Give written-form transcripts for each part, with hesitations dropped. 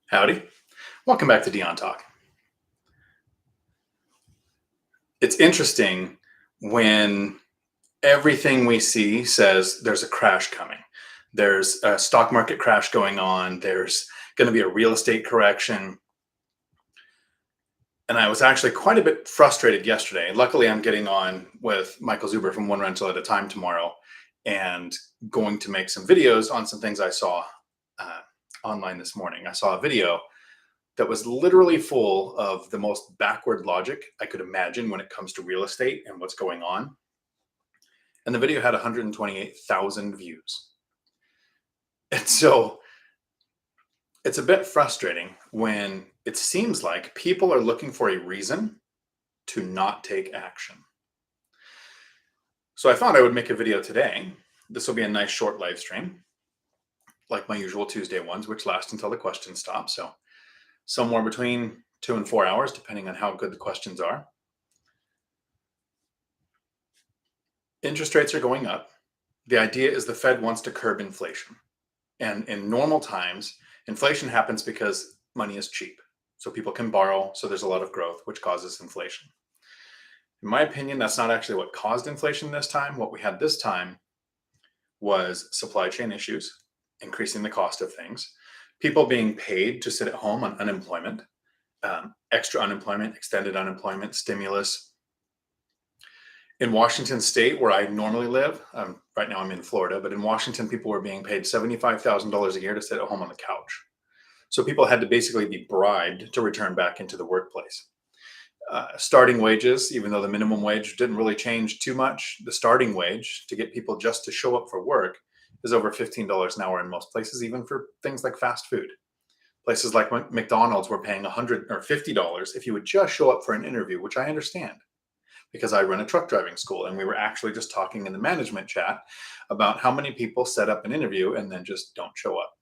Howdy. Welcome back to Dion Talk. It's interesting when everything we see says there's a crash coming. There's a stock market crash going on. There's going to be a real estate correction. And I was actually quite a bit frustrated yesterday. Luckily, I'm getting on with Michael Zuber from One Rental at a Time tomorrow and going to make some videos on some things I saw uh, online this morning. I saw a video that was literally full of the most backward logic I could imagine when it comes to real estate and what's going on. And the video had 128,000 views. And so it's a bit frustrating when it seems like people are looking for a reason to not take action. So I thought I would make a video today. This will be a nice short live stream, like my usual Tuesday ones, which last until the questions stop. So somewhere between 2 and 4 hours, depending on how good the questions are. Interest rates are going up. The idea is the Fed wants to curb inflation. And in normal times, inflation happens because money is cheap. So people can borrow, so there's a lot of growth, which causes inflation. In my opinion, that's not actually what caused inflation this time. What we had this time was supply chain issues, increasing the cost of things, people being paid to sit at home on unemployment, extra unemployment, extended unemployment, stimulus. In Washington State, where I normally live, right now I'm in Florida, but in Washington, people were being paid $75,000 a year to sit at home on the couch. So people had to basically be bribed to return back into the workplace. Starting wages, even though the minimum wage didn't really change too much, the starting wage to get people just to show up for work is over $15 an hour in most places, even for things like fast food. Places like McDonald's were paying $100 or $50 if you would just show up for an interview, which I understand because I run a truck driving school. And we were actually just talking in the management chat about how many people set up an interview and then just don't show up,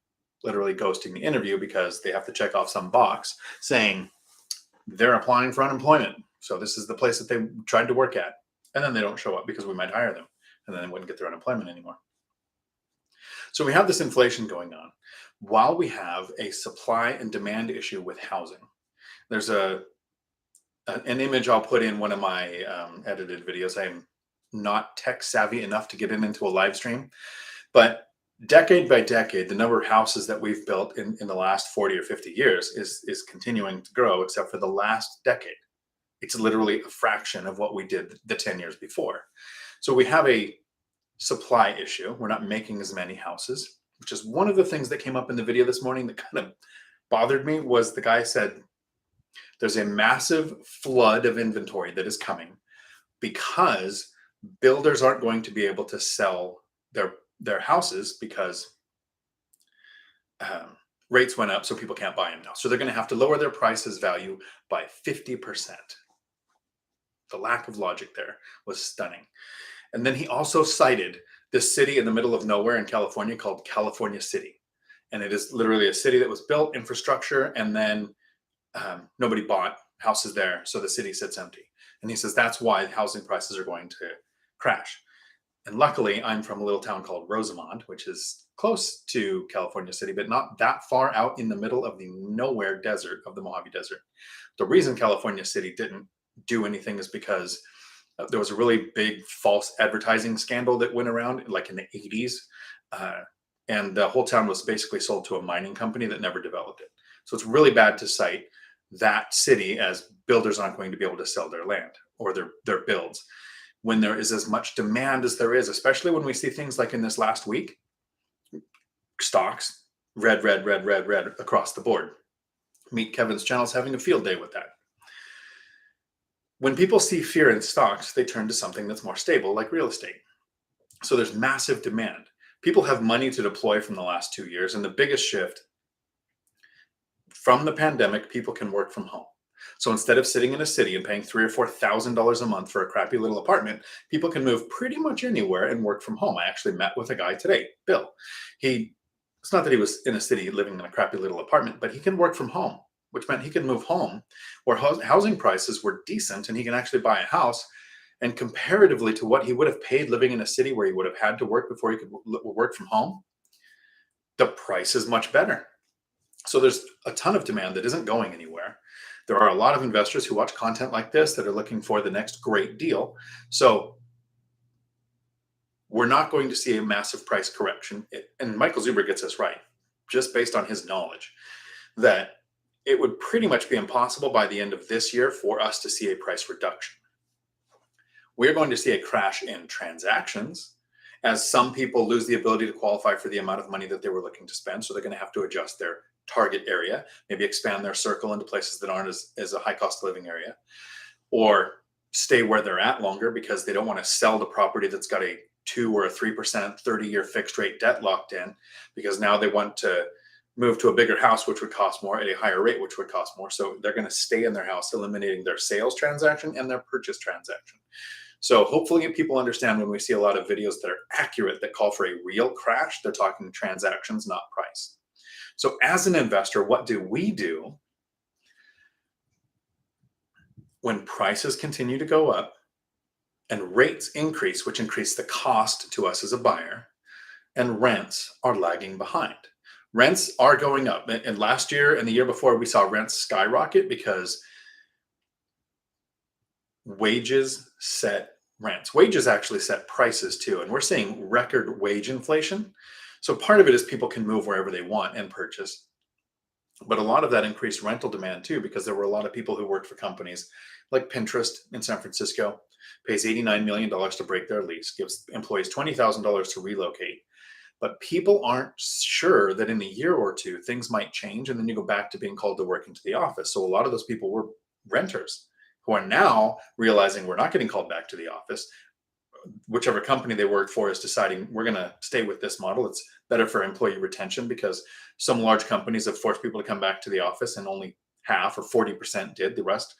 literally ghosting the interview because they have to check off some box saying they're applying for unemployment. So this is the place that they tried to work at. And then they don't show up because we might hire them and then they wouldn't get their unemployment anymore. So we have this inflation going on while we have a supply and demand issue with housing. There's an image I'll put in one of my edited videos. I'm not tech savvy enough to get into a live stream, but decade by decade, the number of houses that we've built in the last 40 or 50 years is continuing to grow, except for the last decade. It's literally a fraction of what we did the 10 years before. So we have a supply issue. We're not making as many houses, which is one of the things that came up in the video this morning that kind of bothered me. Was the guy said there's a massive flood of inventory that is coming because builders aren't going to be able to sell their houses because rates went up, so people can't buy them now. So they're going to have to lower their prices value by 50%. The lack of logic there was stunning. And then he also cited this city in the middle of nowhere in California called California City. And it is literally a city that was built, infrastructure, and then nobody bought houses there. So the city sits empty. And he says that's why housing prices are going to crash. And luckily, I'm from a little town called Rosamond, which is close to California City, but not that far out in the middle of the nowhere desert of the Mojave Desert. The reason California City didn't do anything is because there was a really big false advertising scandal that went around like in the 80s. And the whole town was basically sold to a mining company that never developed it. So it's really bad to cite that city as builders aren't going to be able to sell their land or their builds when there is as much demand as there is, especially when we see things like in this last week, stocks, red across the board. Meet Kevin's channel's having a field day with that. When people see fear in stocks, they turn to something that's more stable, like real estate. So there's massive demand. People have money to deploy from the last 2 years. And the biggest shift from the pandemic, people can work from home. So instead of sitting in a city and paying $3,000 or $4,000 a month for a crappy little apartment, people can move pretty much anywhere and work from home. I actually met with a guy today, Bill. It's not that he was in a city living in a crappy little apartment, but he can work from home, which meant he could move home where housing prices were decent and he can actually buy a house. And comparatively to what he would have paid living in a city where he would have had to work before he could work from home, the price is much better. So there's a ton of demand that isn't going anywhere. There are a lot of investors who watch content like this that are looking for the next great deal. So we're not going to see a massive price correction. And Michael Zuber gets this right, just based on his knowledge, that it would pretty much be impossible by the end of this year for us to see a price reduction. We're going to see a crash in transactions as some people lose the ability to qualify for the amount of money that they were looking to spend. So they're going to have to adjust their target area, maybe expand their circle into places that aren't as a high cost of living area, or stay where they're at longer because they don't want to sell the property that's got a 2 or a 3% 30-year fixed rate debt locked in, because now they want to move to a bigger house, which would cost more, at a higher rate, which would cost more. So they're going to stay in their house, eliminating their sales transaction and their purchase transaction. So hopefully people understand when we see a lot of videos that are accurate that call for a real crash, they're talking transactions, not price. So as an investor, what do we do when prices continue to go up and rates increase, which increase the cost to us as a buyer, and rents are lagging behind? Rents are going up. And last year and the year before, we saw rents skyrocket because wages set rents. Wages actually set prices too. And we're seeing record wage inflation. So part of it is people can move wherever they want and purchase. But a lot of that increased rental demand too, because there were a lot of people who worked for companies like Pinterest in San Francisco, pays $89 million to break their lease, gives employees $20,000 to relocate. But people aren't sure that in a year or two, things might change. And then you go back to being called to work into the office. So a lot of those people were renters who are now realizing we're not getting called back to the office. Whichever company they work for is deciding we're going to stay with this model. It's better for employee retention because some large companies have forced people to come back to the office and only half or 40% did. The rest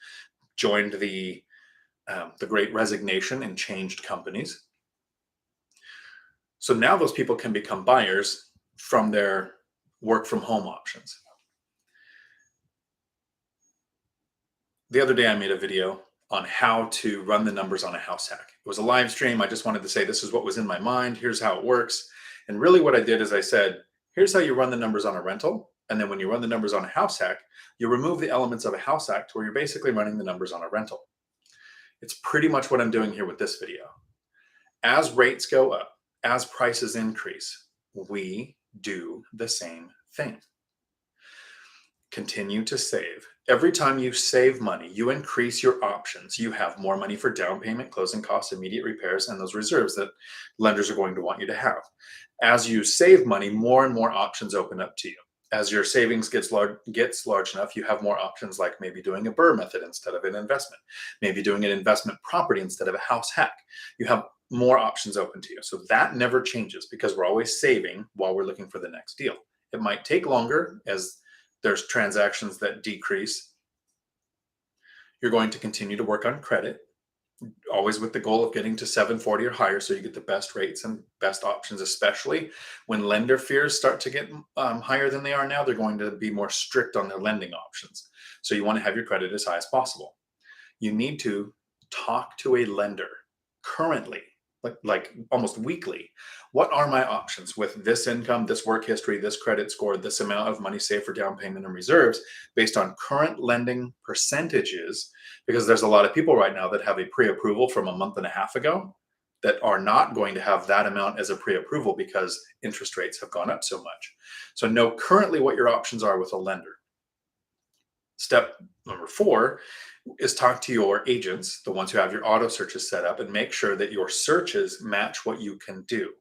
joined the great resignation and changed companies. So now those people can become buyers from their work from home options. The other day I made a video on how to run the numbers on a house hack. It was a live stream. I just wanted to say, this is what was in my mind. Here's how it works. And really what I did is I said, here's how you run the numbers on a rental. And then when you run the numbers on a house hack, you remove the elements of a house hack to where you're basically running the numbers on a rental. It's pretty much what I'm doing here with this video. As rates go up, as prices increase, we do the same thing. Continue to save. Every time you save money, you increase your options. You have more money for down payment, closing costs, immediate repairs, and those reserves that lenders are going to want you to have. As you save money, more and more options open up to you. As your savings gets large enough, you have more options, like maybe doing a BRRRR method instead of an investment, maybe doing an investment property instead of a house hack. You have more options open to you. So that never changes because we're always saving while we're looking for the next deal. It might take longer as there's transactions that decrease. You're going to continue to work on credit, always with the goal of getting to 740 or higher so you get the best rates and best options, especially when lender fears start to get higher than they are now. They're going to be more strict on their lending options. So you want to have your credit as high as possible. You need to talk to a lender currently, like almost weekly. What are my options with this income, this work history, this credit score, this amount of money saved for down payment and reserves based on current lending percentages? Because there's a lot of people right now that have a pre-approval from a month and a half ago that are not going to have that amount as a pre-approval because interest rates have gone up so much. So know currently what your options are with a lender. Step number 4 is talk to your agents, the ones who have your auto searches set up, and make sure that your searches match what you can do.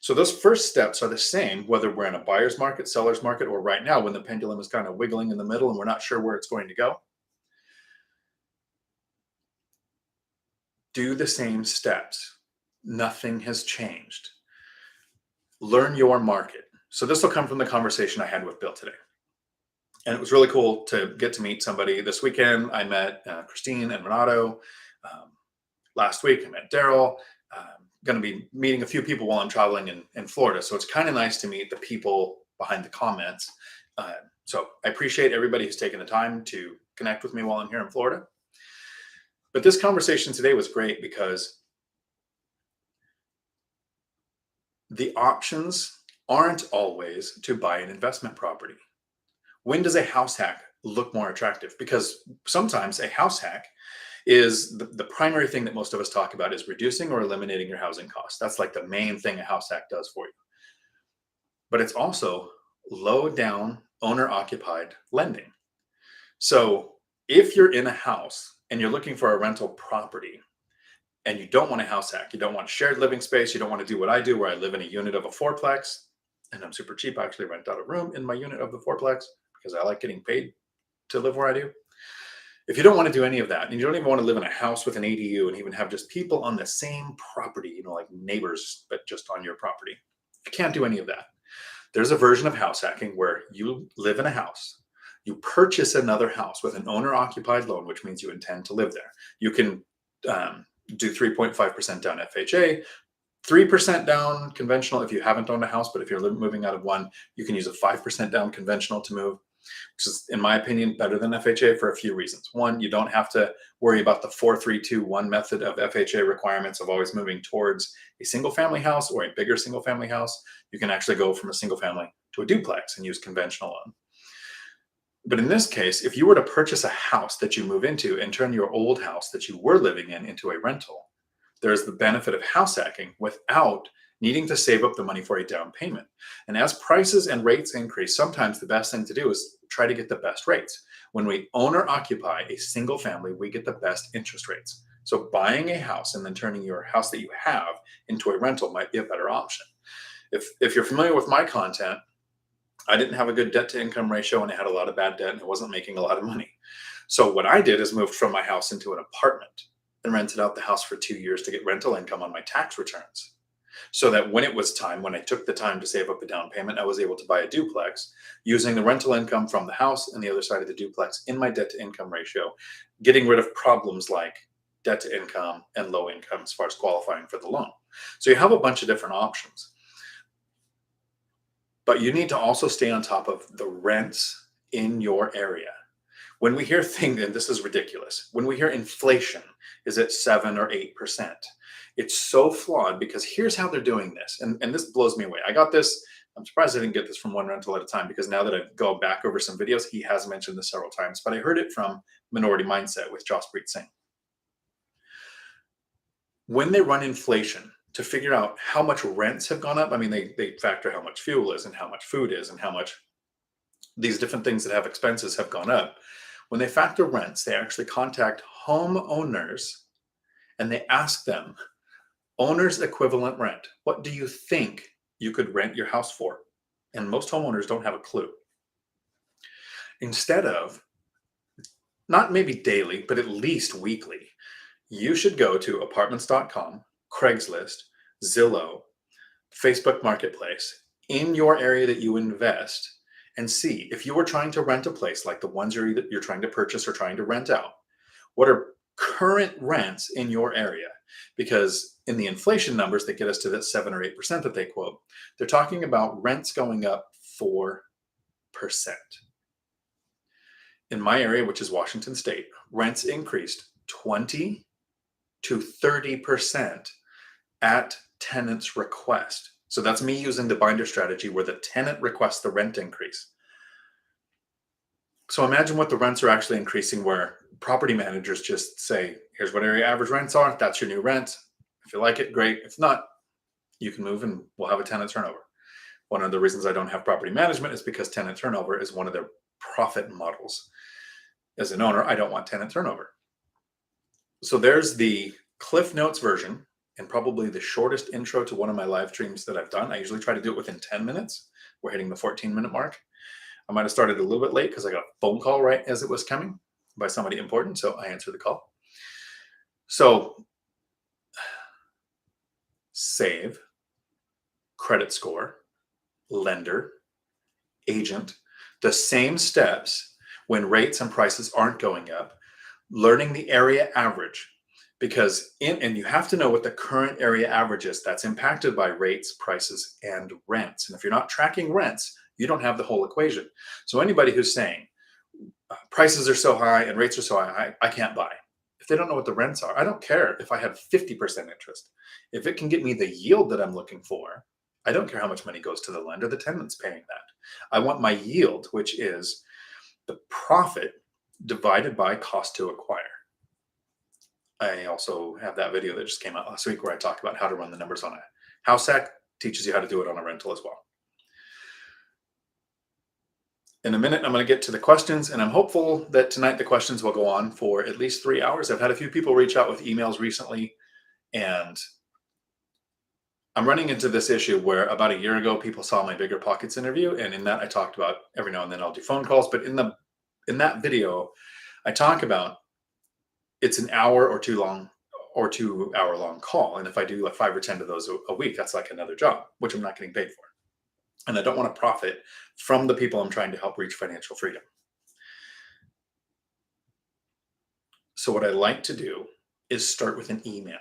So those first steps are the same, whether we're in a buyer's market, seller's market, or right now when the pendulum is kind of wiggling in the middle and we're not sure where it's going to go. Do the same steps. Nothing has changed. Learn your market. So this will come from the conversation I had with Bill today. And it was really cool to get to meet somebody this weekend. I met Christine and Renato. Last week, I met Daryl. Going to be meeting a few people while I'm traveling in Florida. So it's kind of nice to meet the people behind the comments. So I appreciate everybody who's taken the time to connect with me while I'm here in Florida. But this conversation today was great because the options aren't always to buy an investment property. When does a house hack look more attractive? Because sometimes a house hack is the primary thing that most of us talk about is reducing or eliminating your housing costs. That's like the main thing a house hack does for you. But it's also low down owner occupied lending. So if you're in a house and you're looking for a rental property and you don't want a house hack, you don't want shared living space, you don't want to do what I do where I live in a unit of a fourplex and I'm super cheap. I actually rent out a room in my unit of the fourplex because I like getting paid to live where I do. If you don't want to do any of that, and you don't even want to live in a house with an ADU and even have just people on the same property, like neighbors, but just on your property, you can't do any of that. There's a version of house hacking where you live in a house, you purchase another house with an owner occupied loan, which means you intend to live there. You can do 3.5% down FHA, 3% down conventional if you haven't owned a house, but if you're moving out of one, you can use a 5% down conventional to move, which is, in my opinion, better than FHA for a few reasons. One, you don't have to worry about the 4-3-2-1 method of FHA requirements of always moving towards a single family house or a bigger single family house. You can actually go from a single family to a duplex and use conventional loan. But in this case, if you were to purchase a house that you move into and turn your old house that you were living in into a rental, there's the benefit of house hacking without needing to save up the money for a down payment. And as prices and rates increase, sometimes the best thing to do is try to get the best rates. When we own or occupy a single family, we get the best interest rates. So buying a house and then turning your house that you have into a rental might be a better option. If you're familiar with my content, I didn't have a good debt to income ratio and I had a lot of bad debt and I wasn't making a lot of money. So what I did is moved from my house into an apartment and rented out the house for 2 years to get rental income on my tax returns. So that when it was time, when I took the time to save up a down payment, I was able to buy a duplex using the rental income from the house and the other side of the duplex in my debt to income ratio, getting rid of problems like debt to income and low income as far as qualifying for the loan. So you have a bunch of different options. But you need to also stay on top of the rents in your area. When we hear things, and this is ridiculous, when we hear inflation is at 7 or 8%, it's so flawed because here's how they're doing this. And this blows me away. I got this. I'm surprised I didn't get this from One Rental at a Time because now that I've gone back over some videos, he has mentioned this several times, but I heard it from Minority Mindset with Jaspreet Singh. When they run inflation to figure out how much rents have gone up, I mean, they factor how much fuel is and how much food is and how much these different things that have expenses have gone up. When they factor rents, they actually contact homeowners and they ask them, owner's equivalent rent, what do you think you could rent your house for? And most homeowners don't have a clue. Instead of, not maybe daily, but at least weekly, you should go to apartments.com, Craigslist, Zillow, Facebook Marketplace in your area that you invest and see if you were trying to rent a place like the ones you're trying to purchase or trying to rent out, what are current rents in your area? Because in the inflation numbers that get us to that 7 or 8% that they quote, they're talking about rents going up 4%. In my area, which is Washington State, rents increased 20 to 30% at tenant's request. So that's me using the binder strategy where the tenant requests the rent increase. So imagine what the rents are actually increasing where property managers just say, here's what area average rents are. That's your new rent. If you like it, great. If not, you can move and we'll have a tenant turnover. One of the reasons I don't have property management is because tenant turnover is one of their profit models. As an owner, I don't want tenant turnover. So there's the Cliff Notes version and probably the shortest intro to one of my live streams that I've done. I usually try to do it within 10 minutes. We're hitting the 14-minute mark. I might have started a little bit late because I got a phone call right as it was coming by somebody important, so I answered the call. So save, credit score, lender, agent, the same steps when rates and prices aren't going up, learning the area average. Because and you have to know what the current area average is that's impacted by rates, prices, and rents. And if you're not tracking rents, you don't have the whole equation. So anybody who's saying prices are so high and rates are so high, I can't buy. If they don't know what the rents are, I don't care if I have 50% interest. If it can get me the yield that I'm looking for, I don't care how much money goes to the lender, the tenant's paying that. I want my yield, which is the profit divided by cost to acquire. I also have that video that just came out last week where I talk about how to run the numbers on a house hack, teaches you how to do it on a rental as well. In a minute, I'm going to get to the questions, and I'm hopeful that tonight the questions will go on for at least 3 hours. I've had a few people reach out with emails recently, and I'm running into this issue where about a year ago, people saw my BiggerPockets interview, and in that I talked about every now and then I'll do phone calls, but in that video, I talk about it's an hour or 2 hour long call, and if I do like 5 or 10 of those a week, that's like another job, which I'm not getting paid for. And I don't want to profit from the people I'm trying to help reach financial freedom. So what I like to do is start with an email.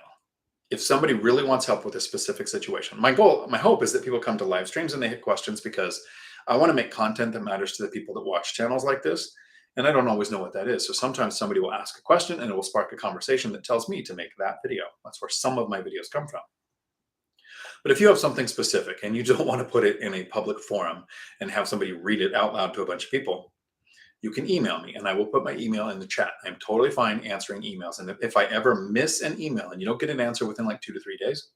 If somebody really wants help with a specific situation, my hope is that people come to live streams and they hit questions, because I want to make content that matters to the people that watch channels like this. And I don't always know what that is. So sometimes somebody will ask a question and it will spark a conversation that tells me to make that video. That's where some of my videos come from. But if you have something specific and you don't want to put it in a public forum and have somebody read it out loud to a bunch of people, you can email me and I will put my email in the chat. I'm totally fine answering emails. And if I ever miss an email and you don't get an answer within like 2 to 3 days,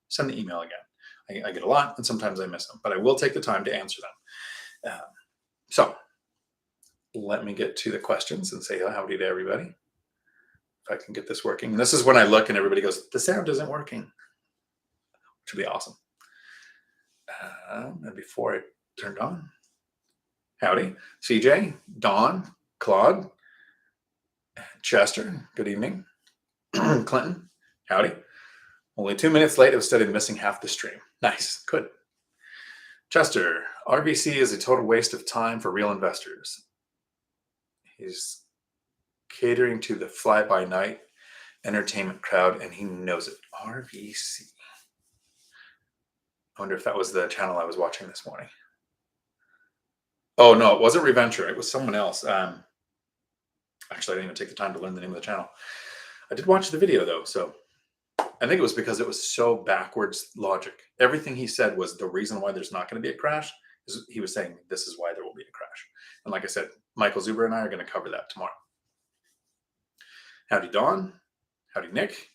send the email again. I get a lot and sometimes I miss them, but I will take the time to answer them. So let me get to the questions and say howdy to everybody. If I can get this working. And this is when I look and everybody goes, the sound isn't working. Which would be awesome. And before it turned on, howdy, CJ, Dawn, Claude, Chester, good evening. Clinton, howdy. Only 2 minutes late, instead of missing half the stream. Nice, good. Chester, RVC is a total waste of time for real investors. He's catering to the fly-by-night entertainment crowd, and he knows it. RVC. I wonder if that was the channel I was watching this morning. Oh, no, it wasn't Reventure. It was someone else. Actually, I didn't even take the time to learn the name of the channel. I did watch the video, though, so I think it was because it was so backwards logic. Everything he said was the reason why there's not going to be a crash. He was saying this is why there will be a crash. And like I said, Michael Zuber and I are going to cover that tomorrow. Howdy, Dawn. Howdy, Nick.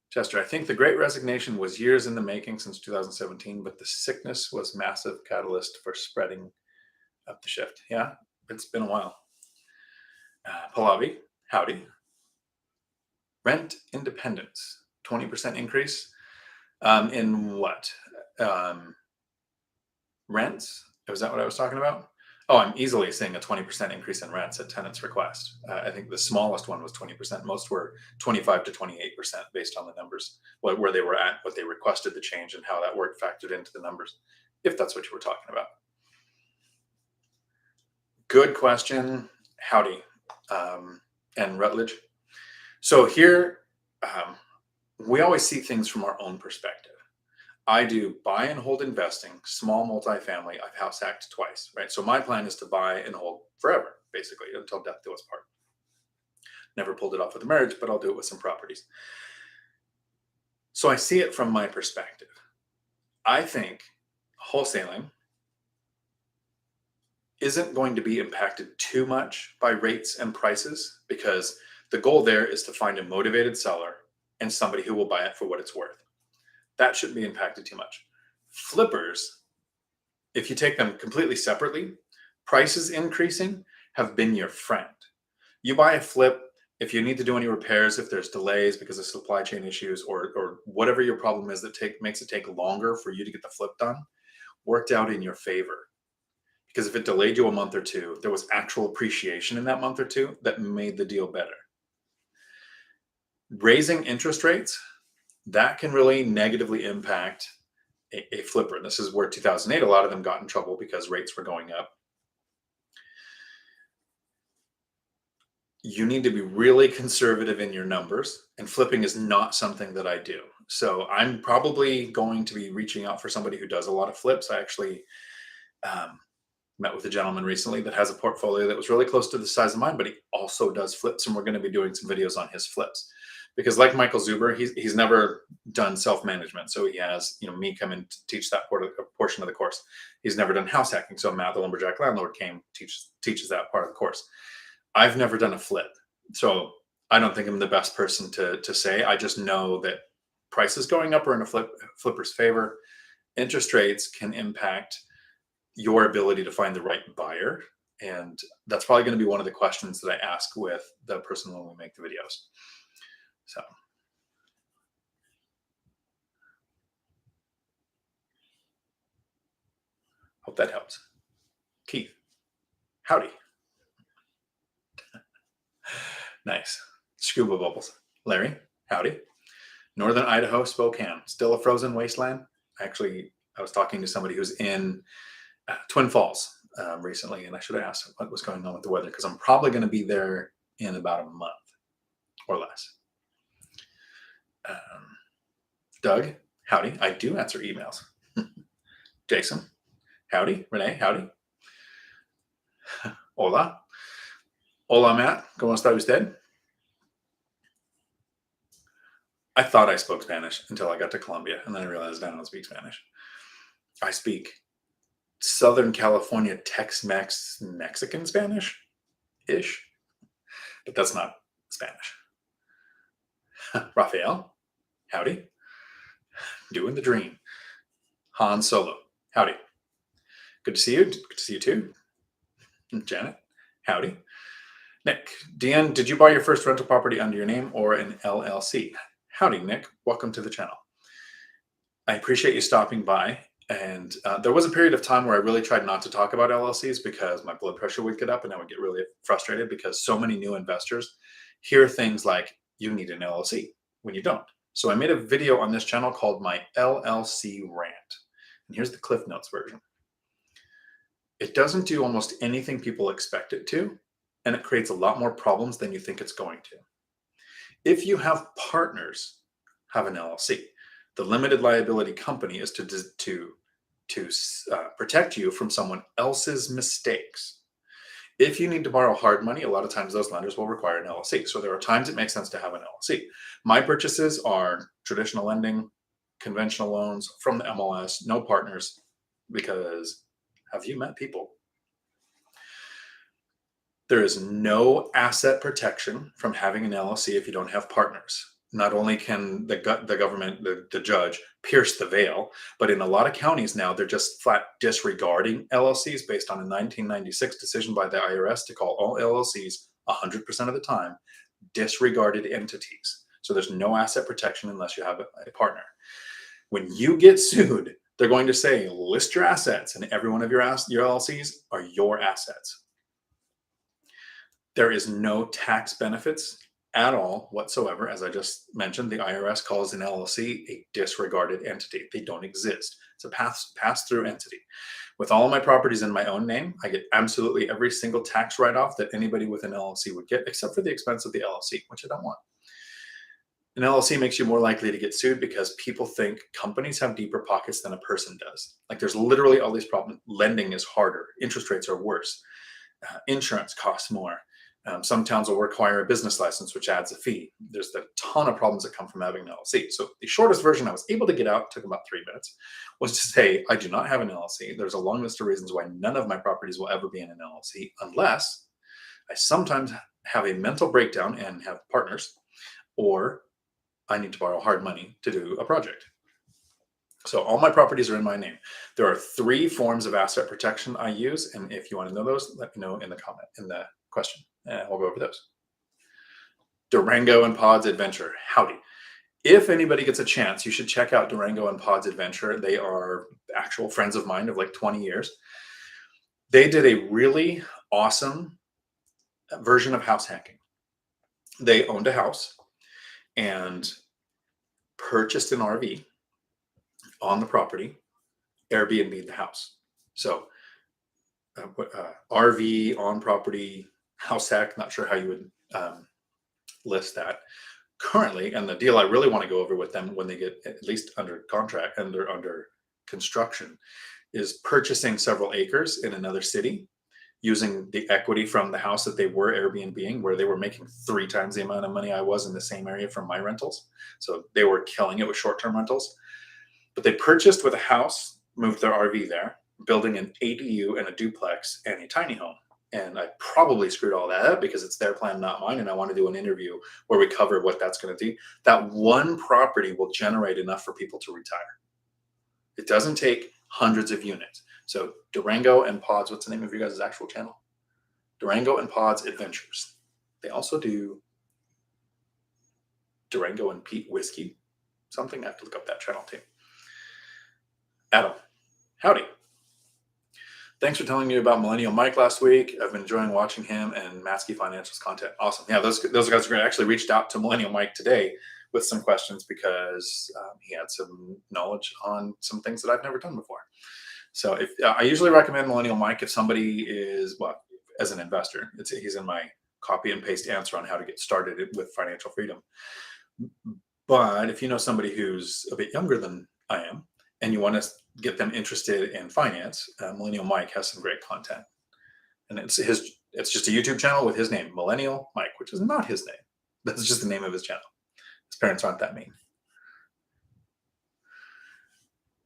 Chester, I think the Great Resignation was years in the making since 2017, but the sickness was massive catalyst for spreading up the shift. Yeah, it's been a while. Pallavi, howdy. Rent independence, 20% increase. In what? Rents? Was that what I was talking about? Oh, I'm easily seeing a 20% increase in rents at tenants' request. I think the smallest one was 20%. Most were 25 to 28% based on the numbers, where they were at, what they requested the change, and how that work factored into the numbers, if that's what you were talking about. Good question. Howdy. And Rutledge. So here, we always see things from our own perspective. I do buy and hold investing, small multifamily. I've house hacked twice, right? So my plan is to buy and hold forever, basically, until death do us part. Never pulled it off with a marriage, but I'll do it with some properties. So I see it from my perspective. I think wholesaling isn't going to be impacted too much by rates and prices, because the goal there is to find a motivated seller and somebody who will buy it for what it's worth. That shouldn't be impacted too much. Flippers, if you take them completely separately, prices increasing have been your friend. You buy a flip, if you need to do any repairs, if there's delays because of supply chain issues, or whatever your problem is that makes it take longer for you to get the flip done, worked out in your favor. Because if it delayed you a month or two, there was actual appreciation in that month or two that made the deal better. Raising interest rates, that can really negatively impact a flipper. And this is where 2008, a lot of them got in trouble because rates were going up. You need to be really conservative in your numbers, and flipping is not something that I do. So I'm probably going to be reaching out for somebody who does a lot of flips. I actually met with a gentleman recently that has a portfolio that was really close to the size of mine, but he also does flips, and we're going to be doing some videos on his flips. because like Michael Zuber, he's never done self-management. So he has, me come and teach that portion of the course. He's never done house hacking. So Matt, the lumberjack landlord, teaches that part of the course. I've never done a flip. So I don't think I'm the best person to say. I just know that prices going up are in a flipper's favor. Interest rates can impact your ability to find the right buyer. And that's probably going to be one of the questions that I ask with the person when we make the videos. So. Hope that helps. Keith, howdy. Nice. Scuba bubbles. Larry, howdy. Northern Idaho, Spokane, still a frozen wasteland. Actually, I was talking to somebody who's in Twin Falls recently, and I should have asked what was going on with the weather, because I'm probably going to be there in about a month or less. Doug, howdy. I do answer emails. Jason, howdy. Renee, howdy. Hola. Hola, Matt. ¿Cómo está usted? I thought I spoke Spanish until I got to Colombia, and then I realized I don't speak Spanish. I speak Southern California Tex-Mex Mexican Spanish-ish, but that's not Spanish. Raphael, howdy. Doing the dream. Han Solo, howdy. Good to see you. Good to see you too. Janet, howdy. Nick, Dion, did you buy your first rental property under your name or an LLC? Howdy, Nick. Welcome to the channel. I appreciate you stopping by. And there was a period of time where I really tried not to talk about LLCs because my blood pressure would get up and I would get really frustrated because so many new investors hear things like, you need an LLC, when you don't. So I made a video on this channel called my LLC rant. And here's the Cliff Notes version. It doesn't do almost anything people expect it to, and it creates a lot more problems than you think it's going to. If you have partners, have an LLC. The limited liability company is to protect you from someone else's mistakes. If you need to borrow hard money, a lot of times those lenders will require an LLC. So there are times it makes sense to have an LLC. My purchases are traditional lending, conventional loans from the MLS, no partners, because have you met people? There is no asset protection from having an LLC if you don't have partners. Not only can the government, the judge, pierce the veil, but in a lot of counties now, they're just flat disregarding LLCs based on a 1996 decision by the IRS to call all LLCs 100% of the time disregarded entities. So there's no asset protection unless you have a partner. When you get sued, they're going to say, list your assets, and every one of your LLCs are your assets. There is no tax benefits at all whatsoever. As I just mentioned, the IRS calls an LLC a disregarded entity. They don't exist. It's a pass-through entity. With all of my properties in my own name, I get absolutely every single tax write-off that anybody with an LLC would get, except for the expense of the LLC, which I don't want. An LLC makes you more likely to get sued because people think companies have deeper pockets than a person does. Like, there's literally all these problems. Lending is harder. Interest rates are worse. Insurance costs more. Some towns will require a business license, which adds a fee. There's a ton of problems that come from having an LLC. So the shortest version I was able to get out, took about 3 minutes, was to say, I do not have an LLC. There's a long list of reasons why none of my properties will ever be in an LLC, unless I sometimes have a mental breakdown and have partners, or I need to borrow hard money to do a project. So all my properties are in my name. There are 3 forms of asset protection I use. And if you want to know those, let me know in the question. We'll go over those. Durango and Pods Adventure. Howdy. If anybody gets a chance, you should check out Durango and Pods Adventure. They are actual friends of mine of like 20 years. They did a really awesome version of house hacking. They owned a house and purchased an RV on the property, Airbnb'd the house. So RV on property, house hack, not sure how you would list that currently. And the deal I really want to go over with them when they get at least under contract and they're under construction is purchasing several acres in another city, using the equity from the house that they were Airbnb-ing, where they were making 3 times the amount of money I was in the same area from my rentals. So they were killing it with short-term rentals. But they purchased with a house, moved their RV there, building an ADU and a duplex and a tiny home. And I probably screwed all that up because it's their plan, not mine. And I want to do an interview where we cover what that's going to do. That one property will generate enough for people to retire. It doesn't take hundreds of units. So Durango and Pods, what's the name of your guys' actual channel? Durango and Pods Adventures. They also do Durango and Pete Whiskey. Something, I have to look up that channel too. Adam, howdy. Thanks for telling me about Millennial Mike last week. I've been enjoying watching him and Matsky Financial's content. Awesome. Yeah, those guys are great. I actually reached out to Millennial Mike today with some questions because he had some knowledge on some things that I've never done before. So if I usually recommend Millennial Mike if somebody is, well, as an investor, he's in my copy and paste answer on how to get started with financial freedom. But if you know somebody who's a bit younger than I am, and you want to get them interested in finance, Millennial Mike has some great content. And it's just a YouTube channel with his name, Millennial Mike, which is not his name. That's just the name of his channel. His parents aren't that mean.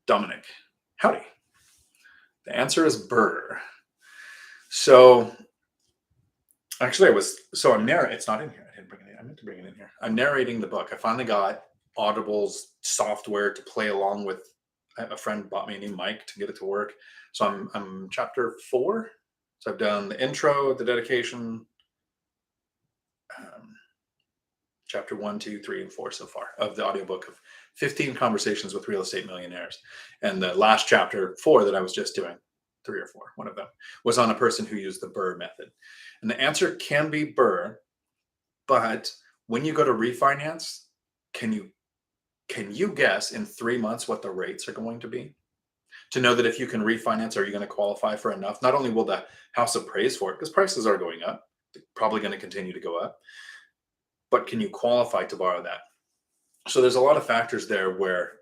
Dominic, howdy. The answer is Burr. So actually it's not in here. I didn't bring it in. I meant to bring it in here. I'm narrating the book. I finally got Audible's software to play along with. A friend bought me a new mic to get it to work. So I'm chapter 4. So I've done the intro, the dedication, chapter 1, 2, 3, and 4 so far of the audiobook of 15 conversations with real estate millionaires. And the last chapter 4 that I was just doing, 3 or 4, one of them, was on a person who used the Burr method. And the answer can be Burr, but when you go to refinance, can you guess in 3 months what the rates are going to be? To know that if you can refinance, are you going to qualify for enough? Not only will the house appraise for it, because prices are going up, they're probably going to continue to go up, but can you qualify to borrow that? So there's a lot of factors there where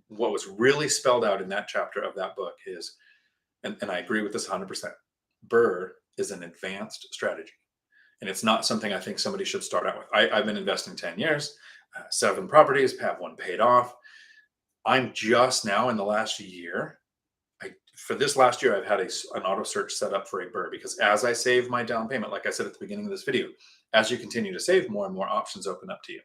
what was really spelled out in that chapter of that book is, and I agree with this 100%, Burr is an advanced strategy. And it's not something I think somebody should start out with. I've been investing 10 years. 7 properties, have 1 paid off. I'm just now in the last year. For this last year, I've had an auto search set up for a Burr because as I save my down payment, like I said at the beginning of this video, as you continue to save, more and more options open up to you.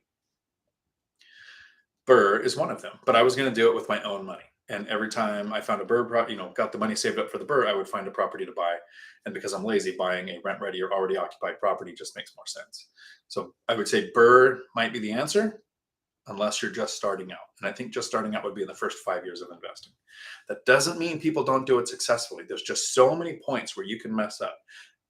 Burr is one of them, but I was going to do it with my own money. And every time I found a Burr, got the money saved up for the Burr, I would find a property to buy. And because I'm lazy, buying a rent-ready or already occupied property just makes more sense. So I would say Burr might be the answer unless you're just starting out. And I think just starting out would be in the first 5 years of investing. That doesn't mean people don't do it successfully. There's just so many points where you can mess up.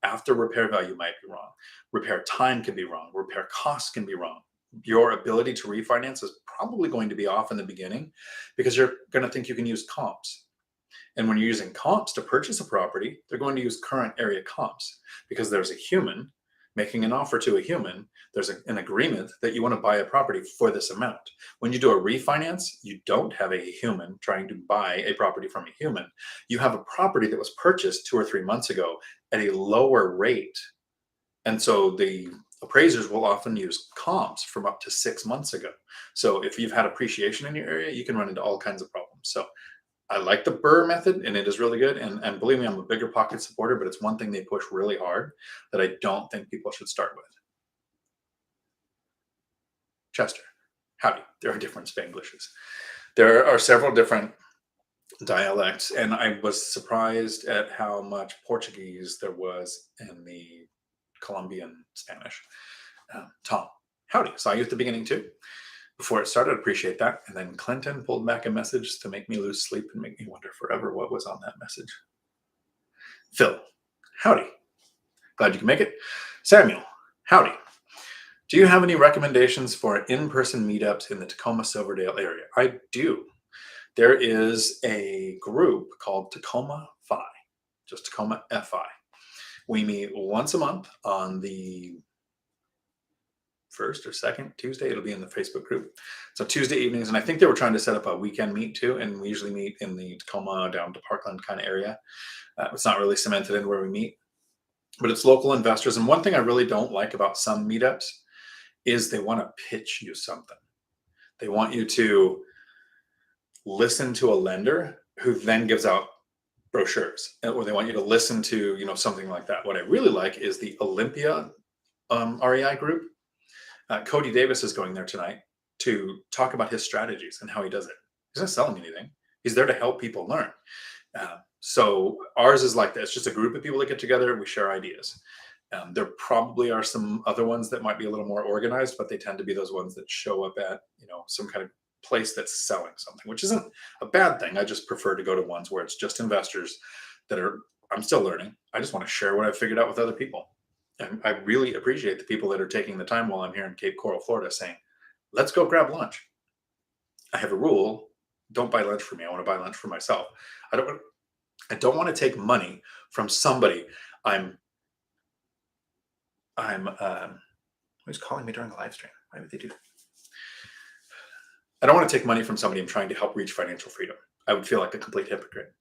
After repair value might be wrong. Repair time can be wrong. Repair costs can be wrong. Your ability to refinance is probably going to be off in the beginning because you're going to think you can use comps. And when you're using comps to purchase a property, they're going to use current area comps because there's a human making an offer to a human. There's an agreement that you want to buy a property for this amount. When you do a refinance, you don't have a human trying to buy a property from a human. You have a property that was purchased 2 or 3 months ago at a lower rate. And so the appraisers will often use comps from up to 6 months ago. So if you've had appreciation in your area, you can run into all kinds of problems. So I like the Burr method, and it is really good. And believe me, I'm a BiggerPockets supporter, but it's one thing they push really hard that I don't think people should start with. Chester, howdy. There are different Spanglishes. There are several different dialects, and I was surprised at how much Portuguese there was in the Colombian Spanish. Tom, howdy. Saw you at the beginning too. Before it started, appreciate that. And then Clinton pulled back a message to make me lose sleep and make me wonder forever what was on that message. Phil, howdy. Glad you can make it. Samuel, howdy. Do you have any recommendations for in-person meetups in the Tacoma Silverdale area? I do. There is a group called Tacoma Fi, just Tacoma FI. We meet once a month on the first or second Tuesday. It'll be in the Facebook group. So Tuesday evenings, and I think they were trying to set up a weekend meet too. And we usually meet in the Tacoma down to Parkland kind of area. It's not really cemented in where we meet. but it's local investors. And one thing I really don't like about some meetups is they want to pitch you something. They want you to listen to a lender who then gives out brochures, or they want you to listen to, something like that. What I really like is the Olympia REI group. Cody Davis is going there tonight to talk about his strategies and how he does it. He's not selling anything. He's there to help people learn. So ours is like that. It's just a group of people that get together. We share ideas. There probably are some other ones that might be a little more organized, but they tend to be those ones that show up at, some kind of place that's selling something, which isn't a bad thing. I just prefer to go to ones where it's just investors I'm still learning. I just want to share what I've figured out with other people. And I really appreciate the people that are taking the time while I'm here in Cape Coral, Florida, saying, let's go grab lunch. I have a rule. Don't buy lunch for me. I want to buy lunch for myself. I don't want to take money from somebody. Who's calling me during a live stream? Why would they do that? I don't want to take money from somebody I'm trying to help reach financial freedom. I would feel like a complete hypocrite.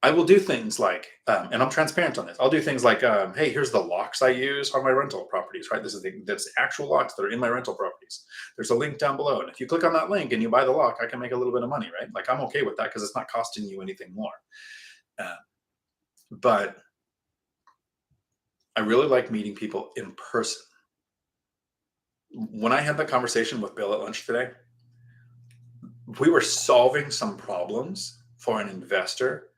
I will do things like, and I'm transparent on this. I'll do things like, hey, here's the locks I use on my rental properties, right? That's the actual locks that are in my rental properties. There's a link down below. And if you click on that link and you buy the lock, I can make a little bit of money, right? Like, I'm okay with that because it's not costing you anything more. But I really like meeting people in person. When I had that conversation with Bill at lunch today, we were solving some problems for an investor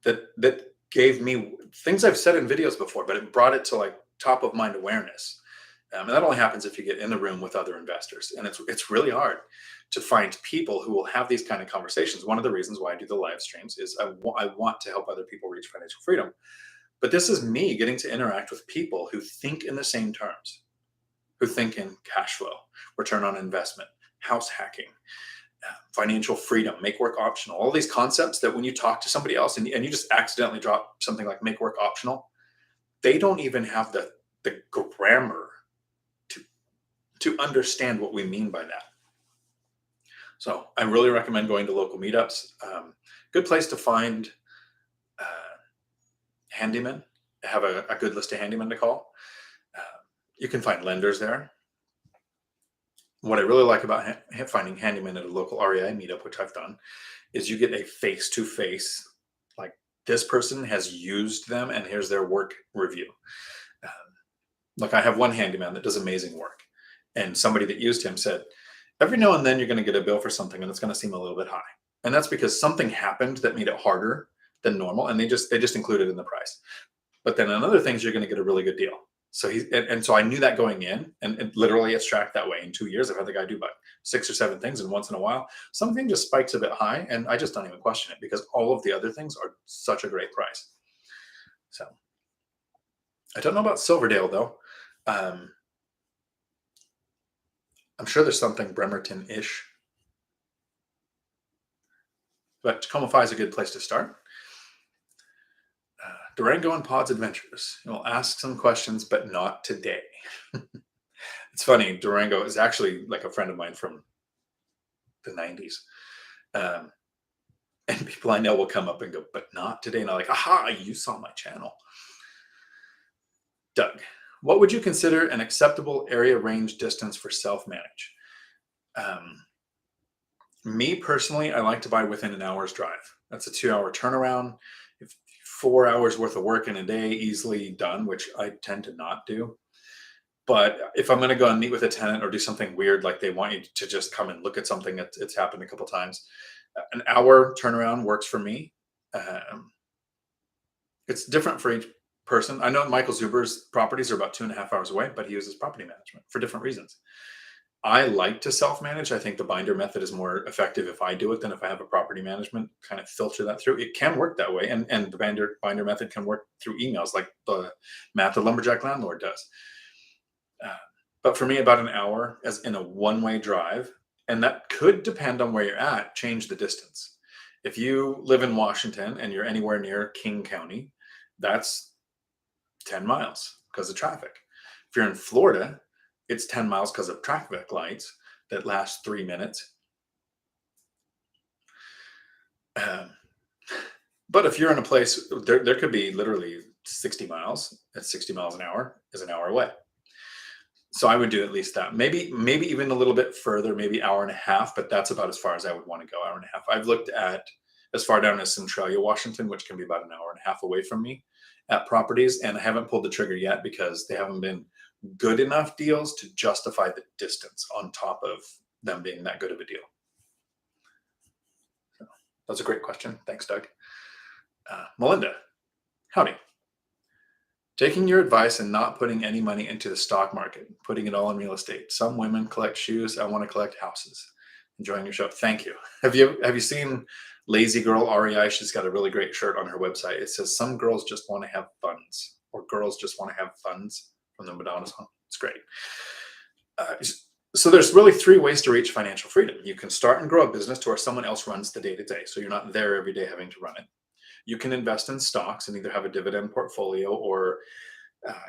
that gave me things I've said in videos before, but it brought it to like top of mind awareness. And that only happens if you get in the room with other investors. And it's really hard to find people who will have these kind of conversations. One of the reasons why I do the live streams is I want to help other people reach financial freedom. But this is me getting to interact with people who think in the same terms, who think in cash flow, return on investment, house hacking, financial freedom, make work optional, all these concepts that when you talk to somebody else and you just accidentally drop something like make work optional, they don't even have the grammar to understand what we mean by that. So I really recommend going to local meetups. Good place to find handymen, have a good list of handymen to call. You can find lenders there. What I really like about finding handymen at a local REI meetup, which I've done, is you get a face-to-face, like this person has used them and here's their work review. Like I have one handyman that does amazing work, and somebody that used him said, every now and then you're going to get a bill for something and it's going to seem a little bit high. And that's because something happened that made it harder than normal, and they just include it in the price. But then on other things, you're going to get a really good deal. So so I knew that going in, and literally it's tracked that way. In 2 years, I've had the guy do about 6 or 7 things, and once in a while, something just spikes a bit high, and I just don't even question it because all of the other things are such a great price. So I don't know about Silverdale though. I'm sure there's something Bremerton-ish, but Tacoma Fi is a good place to start. Durango and Pod's Adventures. You'll ask some questions, but not today. It's funny. Durango is actually like a friend of mine from the 90s. And people I know will come up and go, but not today. And I'm like, aha, you saw my channel. Doug, what would you consider an acceptable area range distance for self-manage? Me personally, I like to buy within an hour's drive. That's a 2-hour turnaround. 4 hours worth of work in a day, easily done, which I tend to not do. But if I'm going to go and meet with a tenant or do something weird, like they want you to just come and look at something, it's happened a couple of times. An hour turnaround works for me. It's different for each person. I know Michael Zuber's properties are about 2.5 hours away, but he uses property management for different reasons. I like to self-manage. I think the binder method is more effective if I do it than if I have a property management kind of filter that through. It can work that way. And the binder method can work through emails like the Matt the Lumberjack Landlord does. But for me, about an hour as in a one-way drive, and that could depend on where you're at, change the distance. If you live in Washington and you're anywhere near King County, that's 10 miles because of traffic. If you're in Florida, it's 10 miles because of traffic lights that last 3 minutes. But if you're in a place, there could be literally 60 miles at 60 miles an hour is an hour away. So I would do at least that. Maybe even a little bit further, maybe hour and a half, but that's about as far as I would want to go, hour and a half. I've looked at as far down as Centralia, Washington, which can be about an hour and a half away from me at properties. And I haven't pulled the trigger yet because they haven't been good enough deals to justify the distance on top of them being that good of a deal. So that's a great question. Thanks, Doug. Melinda, howdy. Taking your advice and not putting any money into the stock market, putting it all in real estate. Some women collect shoes. I want to collect houses. Enjoying your show. Thank you. Have you seen Lazy Girl REI? She's got a really great shirt on her website. It says, some girls just want to have funds, or girls just want to have funds, from the Madonna song. It's great. So there's really 3 ways to reach financial freedom. You can start and grow a business to where someone else runs the day-to-day. So you're not there every day having to run it. You can invest in stocks and either have a dividend portfolio or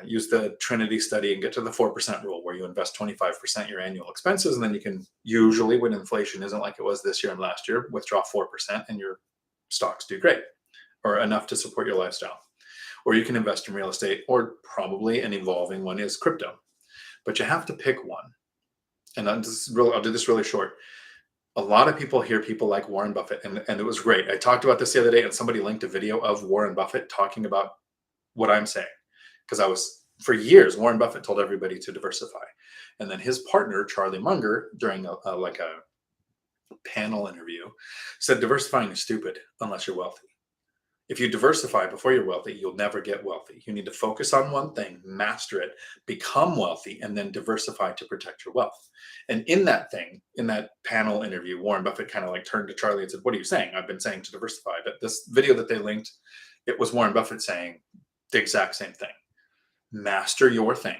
use the Trinity study and get to the 4% rule, where you invest 25% your annual expenses. And then you can usually, when inflation isn't like it was this year and last year, withdraw 4% and your stocks do great, or enough to support your lifestyle. Or you can invest in real estate, or probably an evolving one is crypto. But you have to pick one. And I'll do this really short. A lot of people hear people like Warren Buffett, and it was great. I talked about this the other day, and somebody linked a video of Warren Buffett talking about what I'm saying. Because for years, Warren Buffett told everybody to diversify. And then his partner, Charlie Munger, during a panel interview, said diversifying is stupid unless you're wealthy. If you diversify before you're wealthy, you'll never get wealthy. You need to focus on one thing, master it, become wealthy, and then diversify to protect your wealth. And in that panel interview, Warren Buffett kind of like turned to Charlie and said, what are you saying? I've been saying to diversify. But this video that they linked, it was Warren Buffett saying the exact same thing. Master your thing.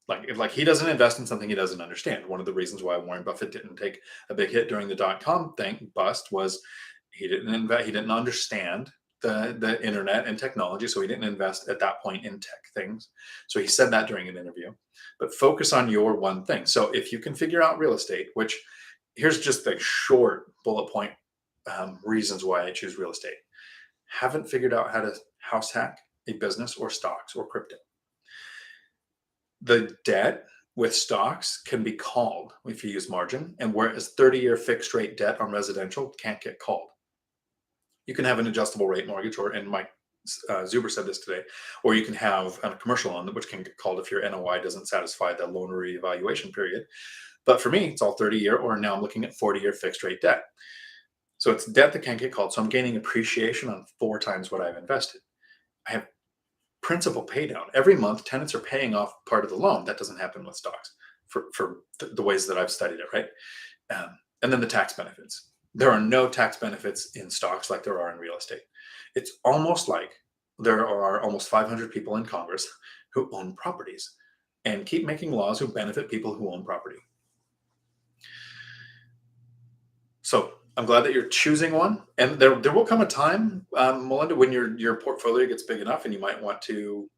Like he doesn't invest in something he doesn't understand. One of the reasons why Warren Buffett didn't take a big hit during the .com bust was he didn't understand the internet and technology, so he didn't invest at that point in tech things. So he said that during an interview. But focus on your one thing. So if you can figure out real estate, which here's just the short bullet point reasons why I choose real estate. Haven't figured out how to house hack a business or stocks or crypto. The debt with stocks can be called if you use margin, and whereas 30-year fixed rate debt on residential can't get called. You can have an adjustable rate mortgage, and Mike Zuber said this today, or you can have a commercial loan, which can get called if your NOI doesn't satisfy the loan reevaluation period. But for me, it's all 30-year, or now I'm looking at 40-year fixed rate debt. So it's debt that can't get called. So I'm gaining appreciation on 4 times what I've invested. I have principal pay down. Every month, tenants are paying off part of the loan. That doesn't happen with stocks for the ways that I've studied it, right? And then the tax benefits. There are no tax benefits in stocks like there are in real estate. It's almost like there are almost 500 people in Congress who own properties and keep making laws who benefit people who own property. So I'm glad that you're choosing one. And there will come a time, Melinda, when your portfolio gets big enough and you might want to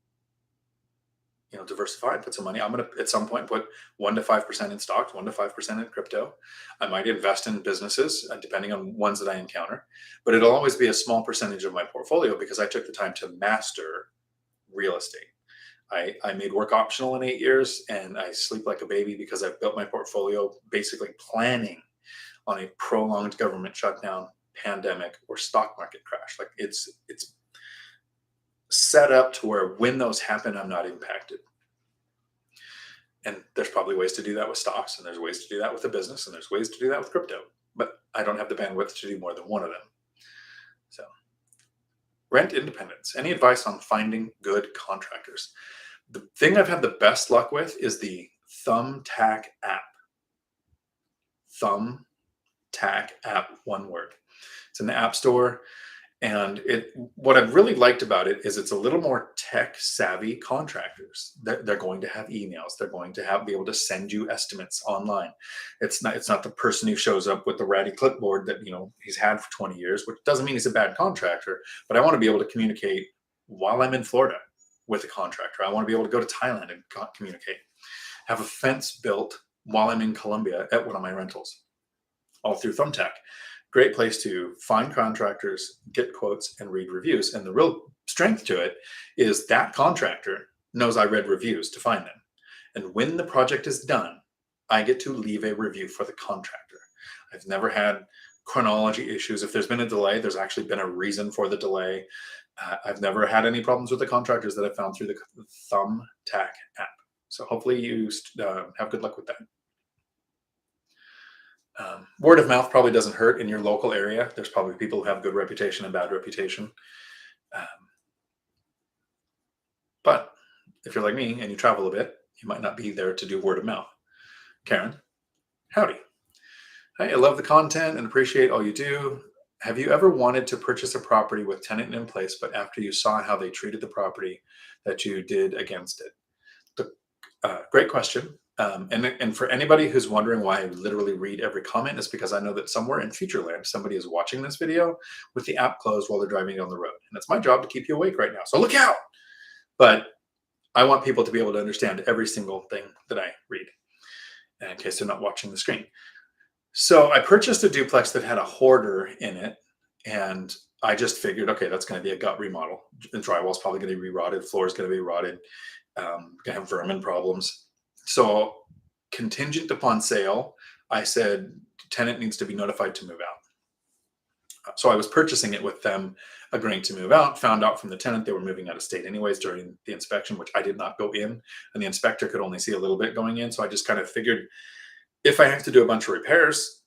diversify and put some money. I'm going to, at some point, put 1 to 5% in stocks, 1 to 5% in crypto. I might invest in businesses, depending on ones that I encounter. But it'll always be a small percentage of my portfolio because I took the time to master real estate. I made work optional in 8 years, and I sleep like a baby because I've built my portfolio basically planning on a prolonged government shutdown, pandemic, or stock market crash. Like it's set up to where when those happen, I'm not impacted. And there's probably ways to do that with stocks, and there's ways to do that with a business, and there's ways to do that with crypto. But I don't have the bandwidth to do more than one of them. So, rent independence. Any advice on finding good contractors? The thing I've had the best luck with is the Thumbtack app. Thumbtack app, one word. It's in the App Store. And what I've really liked about it is it's a little more tech savvy contractors. They're going to have emails. They're going to be able to send you estimates online. It's not the person who shows up with the ratty clipboard that he's had for 20 years, which doesn't mean he's a bad contractor. But I want to be able to communicate while I'm in Florida with a contractor. I want to be able to go to Thailand and communicate. Have a fence built while I'm in Colombia at one of my rentals, all through Thumbtack. Great place to find contractors, get quotes, and read reviews. And the real strength to it is that contractor knows I read reviews to find them. And when the project is done, I get to leave a review for the contractor. I've never had chronology issues. If there's been a delay, there's actually been a reason for the delay. I've never had any problems with the contractors that I found through the Thumbtack app. So hopefully you have good luck with that. Word of mouth probably doesn't hurt in your local area. There's probably people who have good reputation and bad reputation. But if you're like me and you travel a bit, you might not be there to do word of mouth. Karen, howdy. Hi, I love the content and appreciate all you do. Have you ever wanted to purchase a property with tenant in place, but after you saw how they treated the property, that you did against it? Great question. And for anybody who's wondering why I literally read every comment, is because I know that somewhere in Futureland, somebody is watching this video with the app closed while they're driving down the road. And it's my job to keep you awake right now. So look out. But I want people to be able to understand every single thing that I read, in case they're not watching the screen. So I purchased a duplex that had a hoarder in it. And I just figured, okay, that's going to be a gut remodel. The drywall's probably going to be rotted. Floor's going to be rotted. Going to have vermin problems. So contingent upon sale, I said tenant needs to be notified to move out. So I was purchasing it with them agreeing to move out, found out from the tenant they were moving out of state anyways during the inspection, which I did not go in, and the inspector could only see a little bit going in. So I just kind of figured if I have to do a bunch of repairs,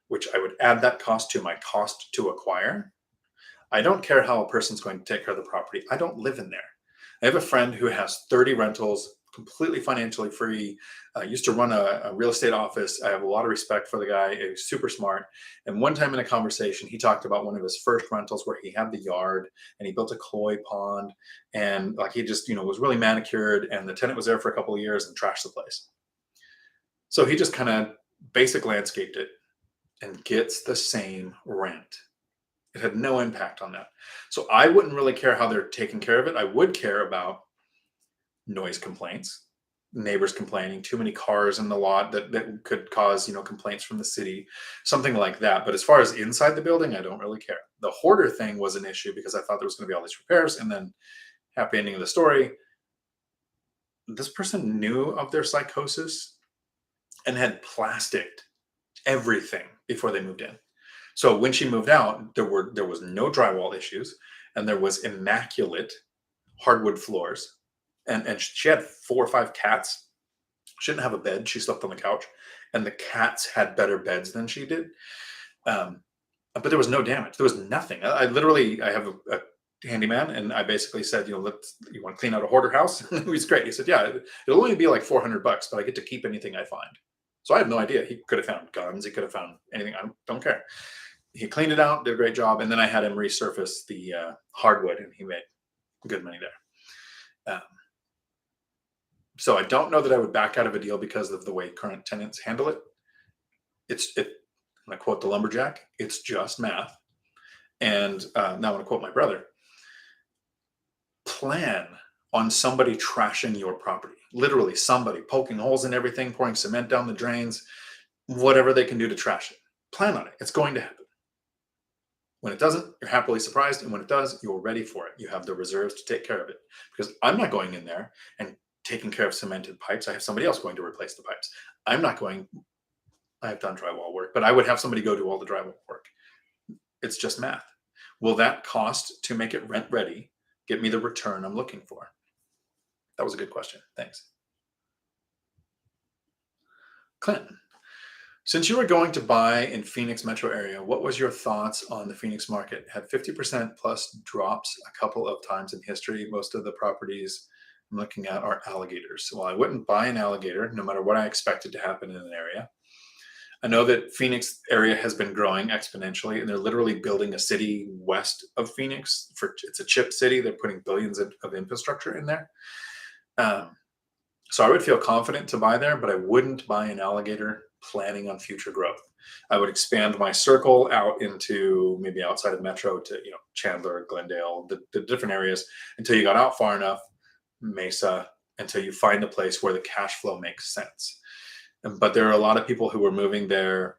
which I would add that cost to my cost to acquire, I don't care how a person's going to take care of the property. I don't live in there. I have a friend who has 30 rentals, completely financially free, used to run a real estate office. I have a lot of respect for the guy. He's super smart. And one time in a conversation, he talked about one of his first rentals where he had the yard and he built a koi pond, and like he just, was really manicured, and the tenant was there for a couple of years and trashed the place. So he just kind of basic landscaped it and gets the same rent. It had no impact on that. So I wouldn't really care how they're taking care of it. I would care about noise complaints, neighbors complaining, too many cars in the lot that could cause, complaints from the city, something like that. But as far as inside the building, I don't really care. The hoarder thing was an issue because I thought there was going to be all these repairs, and then happy ending of the story. This person knew of their psychosis and had plasticked everything before they moved in. So when she moved out, there was no drywall issues, and there was immaculate hardwood floors. And she had 4 or 5 cats. She didn't have a bed. She slept on the couch, and the cats had better beds than she did. But there was no damage. There was nothing. I have a handyman, and I basically said, you want to clean out a hoarder house? He was great. He said, yeah, it'll only be like $400, but I get to keep anything I find. So I have no idea. He could have found guns. He could have found anything. I don't care. He cleaned it out, did a great job. And then I had him resurface the hardwood, and he made good money there. So I don't know that I would back out of a deal because of the way current tenants handle it. And I quote the lumberjack, it's just math. And now I'm going to quote my brother. Plan on somebody trashing your property. Literally somebody poking holes in everything, pouring cement down the drains, whatever they can do to trash it. Plan on it. It's going to happen. When it doesn't, you're happily surprised. And when it does, you're ready for it. You have the reserves to take care of it. Because I'm not going in there and taking care of cemented pipes. I have somebody else going to replace the pipes. I have done drywall work, but I would have somebody go do all the drywall work. It's just math. Will that cost to make it rent ready get me the return I'm looking for? That was a good question. Thanks. Clinton, since you were going to buy in Phoenix metro area, what was your thoughts on the Phoenix market? Had 50% plus drops a couple of times in history. Most of the properties I'm looking at are alligators. Well, I wouldn't buy an alligator no matter what I expected to happen in an area. I know that Phoenix area has been growing exponentially, and they're literally building a city west of Phoenix. It's a chip city. They're putting billions of infrastructure in there. So I would feel confident to buy there, but I wouldn't buy an alligator planning on future growth. I would expand my circle out into maybe outside of metro to Chandler, Glendale, the different areas until you got out far enough, Mesa, until you find a place where the cash flow makes sense. But there are a lot of people who were moving there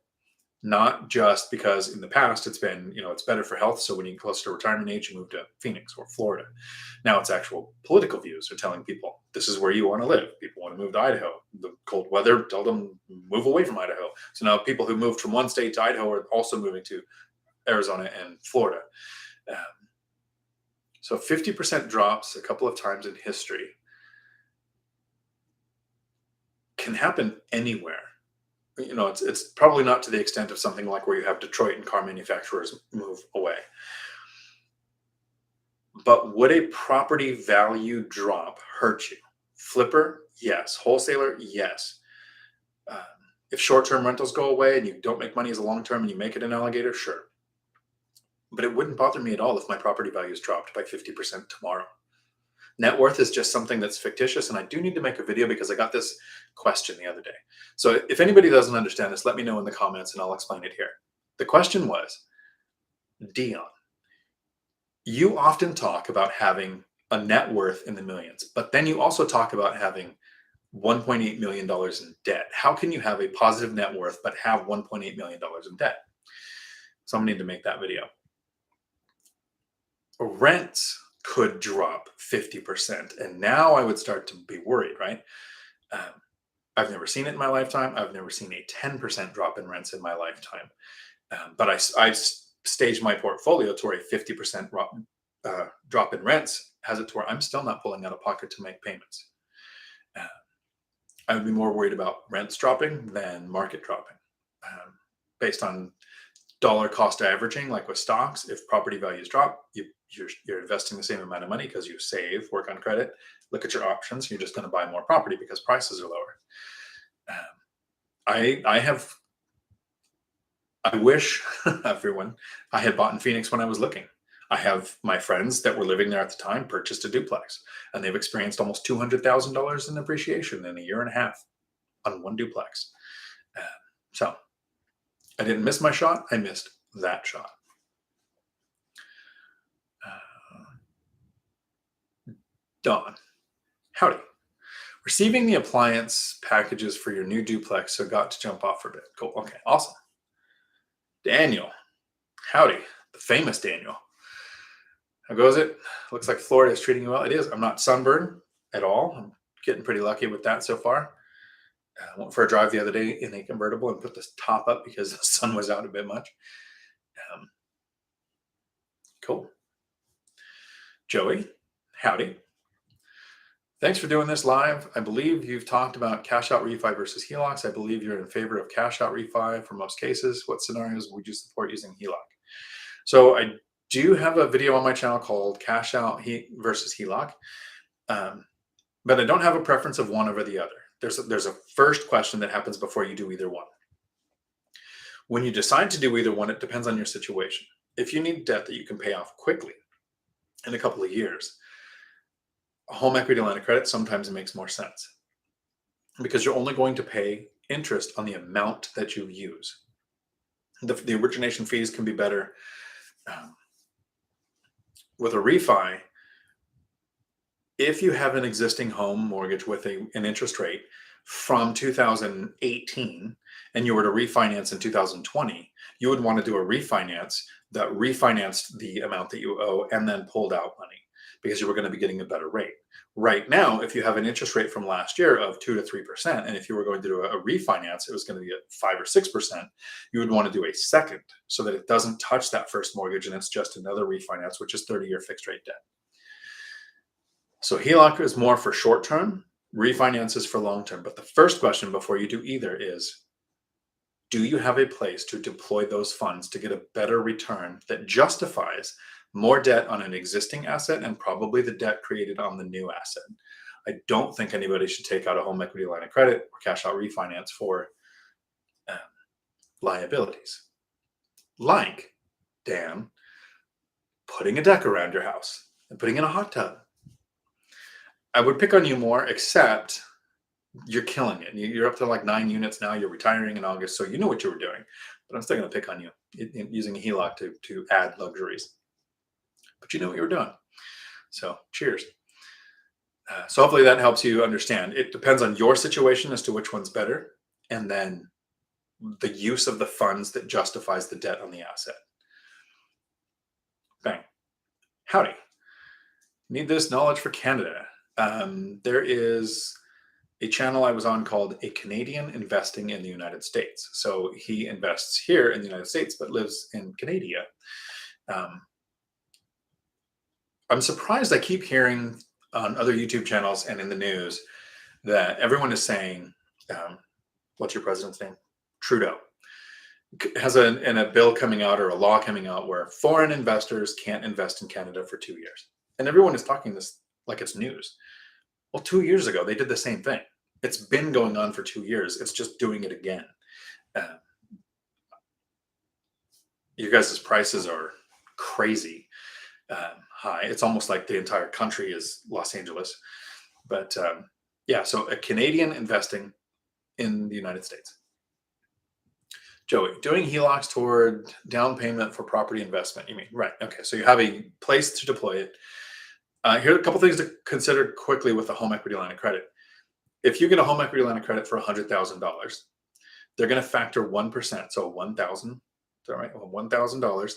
not just because in the past it's been, it's better for health. So when you get close to retirement age, you move to Phoenix or Florida. Now it's actual political views are telling people this is where you want to live. People want to move to Idaho. The cold weather, tell them move away from Idaho. So now people who moved from one state to Idaho are also moving to Arizona and Florida. Um, so 50% drops a couple of times in history can happen anywhere. It's probably not to the extent of something like where you have Detroit and car manufacturers move away. But would a property value drop hurt you? Flipper, yes. Wholesaler, yes. Um, if short-term rentals go away and you don't make money as a long-term and you make it an alligator, sure. But it wouldn't bother me at all if my property values dropped by 50% tomorrow. Net worth is just something that's fictitious, and I do need to make a video because I got this question the other day. So if anybody doesn't understand this, let me know in the comments and I'll explain it here. The question was, Dion, you often talk about having a net worth in the millions, but then you also talk about having $1.8 million in debt. How can you have a positive net worth but have $1.8 million in debt? So I'm going to need to make that video. Rents could drop 50%. And now I would start to be worried, right? I've never seen it in my lifetime. I've never seen a 10% drop in rents in my lifetime. But I've staged my portfolio to where a 50% drop in rents has it to where I'm still not pulling out of pocket to make payments. I would be more worried about rents dropping than market dropping. Based on dollar cost averaging, like with stocks, if property values drop, you're investing the same amount of money because you save, work on credit, look at your options. You're just going to buy more property because prices are lower. I wish everyone I had bought in Phoenix when I was looking. I have my friends that were living there at the time purchased a duplex, and they've experienced almost $200,000 in appreciation in a year and a half on one duplex. So I didn't miss my shot. I missed that shot. Dawn, howdy. Receiving the appliance packages for your new duplex, so got to jump off for a bit. Cool. Okay, awesome. Daniel, howdy. The famous Daniel. How goes it? Looks like Florida is treating you well. It is. I'm not sunburned at all. I'm getting pretty lucky with that so far. I went for a drive the other day in a convertible and put the top up because the sun was out a bit much. Cool. Joey, howdy. Thanks for doing this live. I believe you've talked about cash out refi versus HELOCs. I believe you're in favor of cash out refi for most cases. What scenarios would you support using HELOC? So I do have a video on my channel called Cash Out versus HELOC, but I don't have a preference of one over the other. There's a first question that happens before you do either one. When you decide to do either one, it depends on your situation. If you need debt that you can pay off quickly in a couple of years, a home equity line of credit sometimes makes more sense because you're only going to pay interest on the amount that you use. The origination fees can be better. With a refi, if you have an existing home mortgage with an interest rate from 2018 and you were to refinance in 2020, you would want to do a refinance that refinanced the amount that you owe and then pulled out money because you were going to be getting a better rate. Right now, if you have an interest rate from last year of 2 to 3%, and if you were going to do a refinance, it was going to be at 5 or 6%, you would want to do a second so that it doesn't touch that first mortgage and it's just another refinance, which is 30-year fixed rate debt. So HELOC is more for short term, refinance is for long term. But the first question before you do either is, do you have a place to deploy those funds to get a better return that justifies more debt on an existing asset and probably the debt created on the new asset? I don't think anybody should take out a home equity line of credit or cash out refinance for liabilities. Like, Dan, putting a deck around your house and putting in a hot tub. I would pick on you more, except you're killing it. You're up to like 9 units now. You're retiring in August, so you know what you were doing. But I'm still going to pick on you using a HELOC to add luxuries. But you know what you were doing. So cheers. So hopefully that helps you understand. It depends on your situation as to which one's better. And then the use of the funds that justifies the debt on the asset. Bang. Howdy. Need this knowledge for Canada. There is a channel I was on called A Canadian Investing in the United States. So he invests here in the United States, but lives in Canada. I'm surprised I keep hearing on other YouTube channels and in the news that everyone is saying, what's your president's name? Trudeau has a bill coming out or a law coming out where foreign investors can't invest in Canada for 2 years. And everyone is talking this like it's news. Well, 2 years ago, they did the same thing. It's been going on for 2 years. It's just doing it again. You guys' prices are crazy high. It's almost like the entire country is Los Angeles. But yeah, so a Canadian investing in the United States. Joey, doing HELOCs toward down payment for property investment. You mean, right. Okay, so you have a place to deploy it. Here are a couple things to consider quickly with a home equity line of credit. If you get a home equity line of credit for $100,000, they're going to factor 1%, so $1,000, is that right? $1,000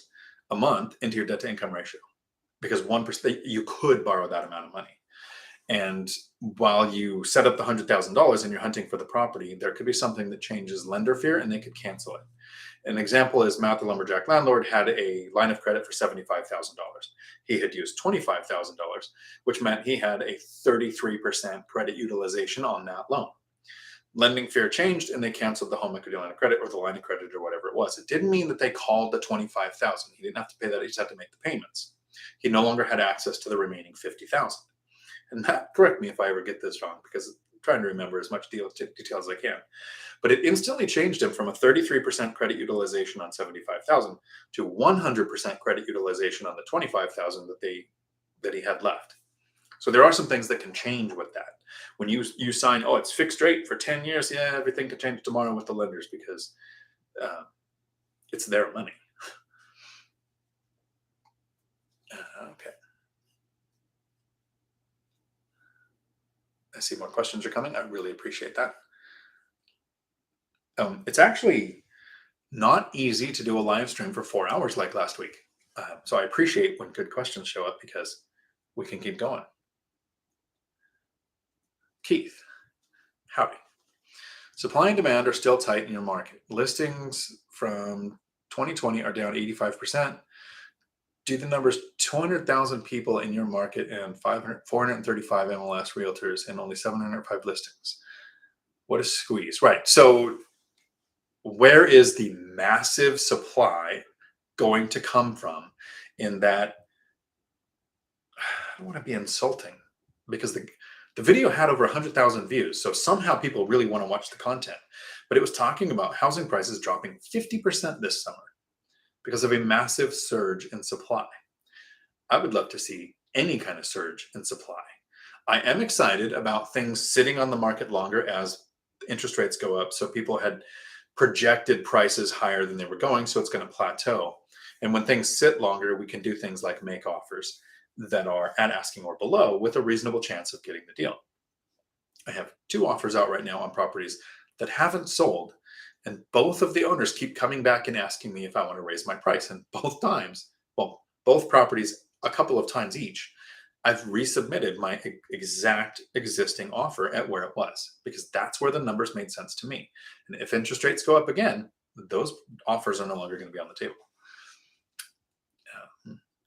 a month into your debt to income ratio, because 1% you could borrow that amount of money. And while you set up the $100,000 and you're hunting for the property, there could be something that changes lender fear and they could cancel it. An example is Matt, the lumberjack landlord, had a line of credit for $75,000. He had used $25,000, which meant he had a 33% credit utilization on that loan. Lending fear changed and they canceled the home equity line of credit or the line of credit or whatever it was. It didn't mean that they called the $25,000. He didn't have to pay that. He just had to make the payments. He no longer had access to the remaining $50,000. And Matt, correct me if I ever get this wrong, because I'm trying to remember as much detail as I can. But it instantly changed him from a 33% credit utilization on $75,000 to 100% credit utilization on the $25,000 that he had left. So there are some things that can change with that. When you sign, oh, it's fixed rate for 10 years, yeah, everything could change tomorrow with the lenders because it's their money. Okay. I see more questions are coming. I really appreciate that. It's actually not easy to do a live stream for 4 hours like last week. So I appreciate when good questions show up because we can keep going. Keith, howdy. Supply and demand are still tight in your market. Listings from 2020 are down 85%. Do the numbers 200,000 people in your market and 435 MLS realtors and only 705 listings. What a squeeze. Right. So where is the massive supply going to come from in that? I don't want to be insulting because the video had over 100,000 views. So somehow people really want to watch the content. But it was talking about housing prices dropping 50% this summer because of a massive surge in supply. I would love to see any kind of surge in supply. I am excited about things sitting on the market longer as interest rates go up. So people had projected prices higher than they were going. So it's going to plateau. And when things sit longer, we can do things like make offers that are at asking or below with a reasonable chance of getting the deal. I have 2 offers out right now on properties that haven't sold. And both of the owners keep coming back and asking me if I want to raise my price. And both times, well, both properties, a couple of times each, I've resubmitted my exact existing offer at where it was because that's where the numbers made sense to me. And if interest rates go up again, those offers are no longer going to be on the table.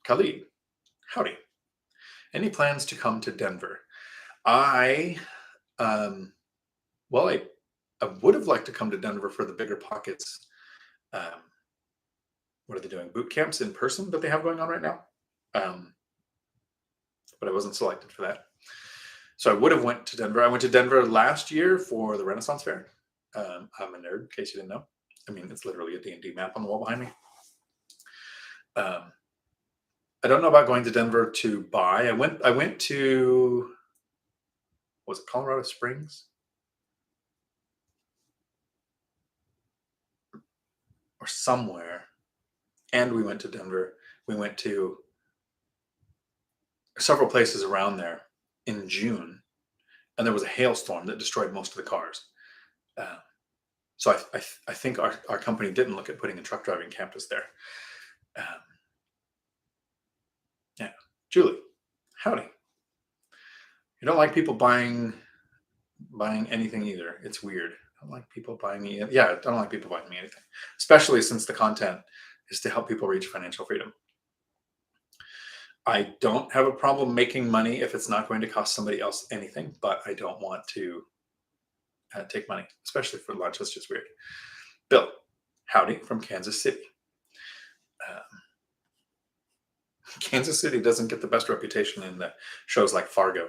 Khalid, howdy. Any plans to come to Denver? I would have liked to come to Denver for the BiggerPockets. What are they doing? Boot camps in person that they have going on right now. But I wasn't selected for that. So I would have went to Denver. I went to Denver last year for the Renaissance Fair. I'm a nerd, in case you didn't know. I mean, it's literally a D&D map on the wall behind me. I don't know about going to Denver to buy. I went to, was it Colorado Springs? Or somewhere. And we went to Denver. We went to several places around there in June. And there was a hailstorm that destroyed most of the cars. So I think our company didn't look at putting a truck driving campus there. Um, yeah. Julie, howdy. You don't like people buying anything either. It's weird. I don't like people buying me. Yeah, I don't like people buying me anything, especially since the content is to help people reach financial freedom. I don't have a problem making money if it's not going to cost somebody else anything, but I don't want to take money, especially for lunch. That's just weird. Bill, howdy from Kansas City. Kansas City doesn't get the best reputation in the shows like Fargo.